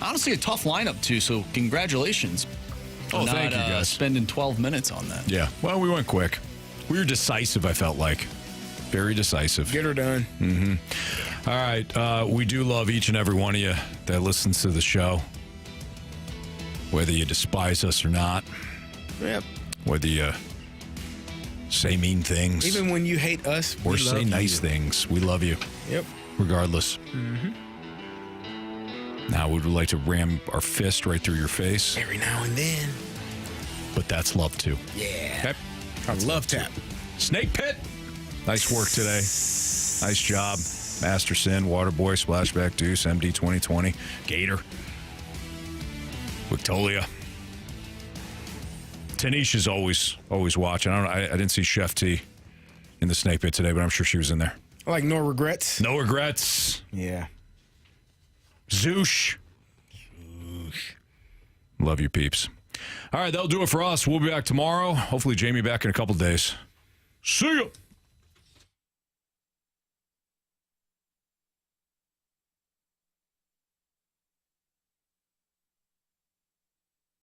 Speaker 4: Honestly, a tough lineup, too, so congratulations.
Speaker 2: Oh, thank you, guys.
Speaker 4: Spending 12 minutes on that.
Speaker 2: Yeah. Well, we went quick. We were decisive, I felt like. Very decisive.
Speaker 3: Get her done.
Speaker 2: All right. We do love each and every one of you that listens to the show, whether you despise us or not.
Speaker 3: Yep.
Speaker 2: Whether you say mean things.
Speaker 3: Even when you hate us,
Speaker 2: or
Speaker 3: we
Speaker 2: say
Speaker 3: love
Speaker 2: nice
Speaker 3: you.
Speaker 2: things. We love you.
Speaker 3: Yep.
Speaker 2: Regardless.
Speaker 3: Mm-hmm.
Speaker 2: Now, would we like to ram our fist right through your face?
Speaker 3: Every now and then.
Speaker 2: But that's love, too.
Speaker 3: Yeah.
Speaker 2: Okay.
Speaker 3: I love tap.
Speaker 2: Snake Pit. Nice work today. Nice job. Masterson, Waterboy, Splashback Deuce, MD 2020, Gator, Victolia. Tanisha's always watching. I didn't see Chef T in the Snake Pit today, but I'm sure she was in there.
Speaker 3: I like no regrets.
Speaker 2: No regrets.
Speaker 3: Yeah.
Speaker 2: Zoosh. Love you, peeps. All right, that'll do it for us. We'll be back tomorrow. Hopefully, Jamie back in a couple days. See ya.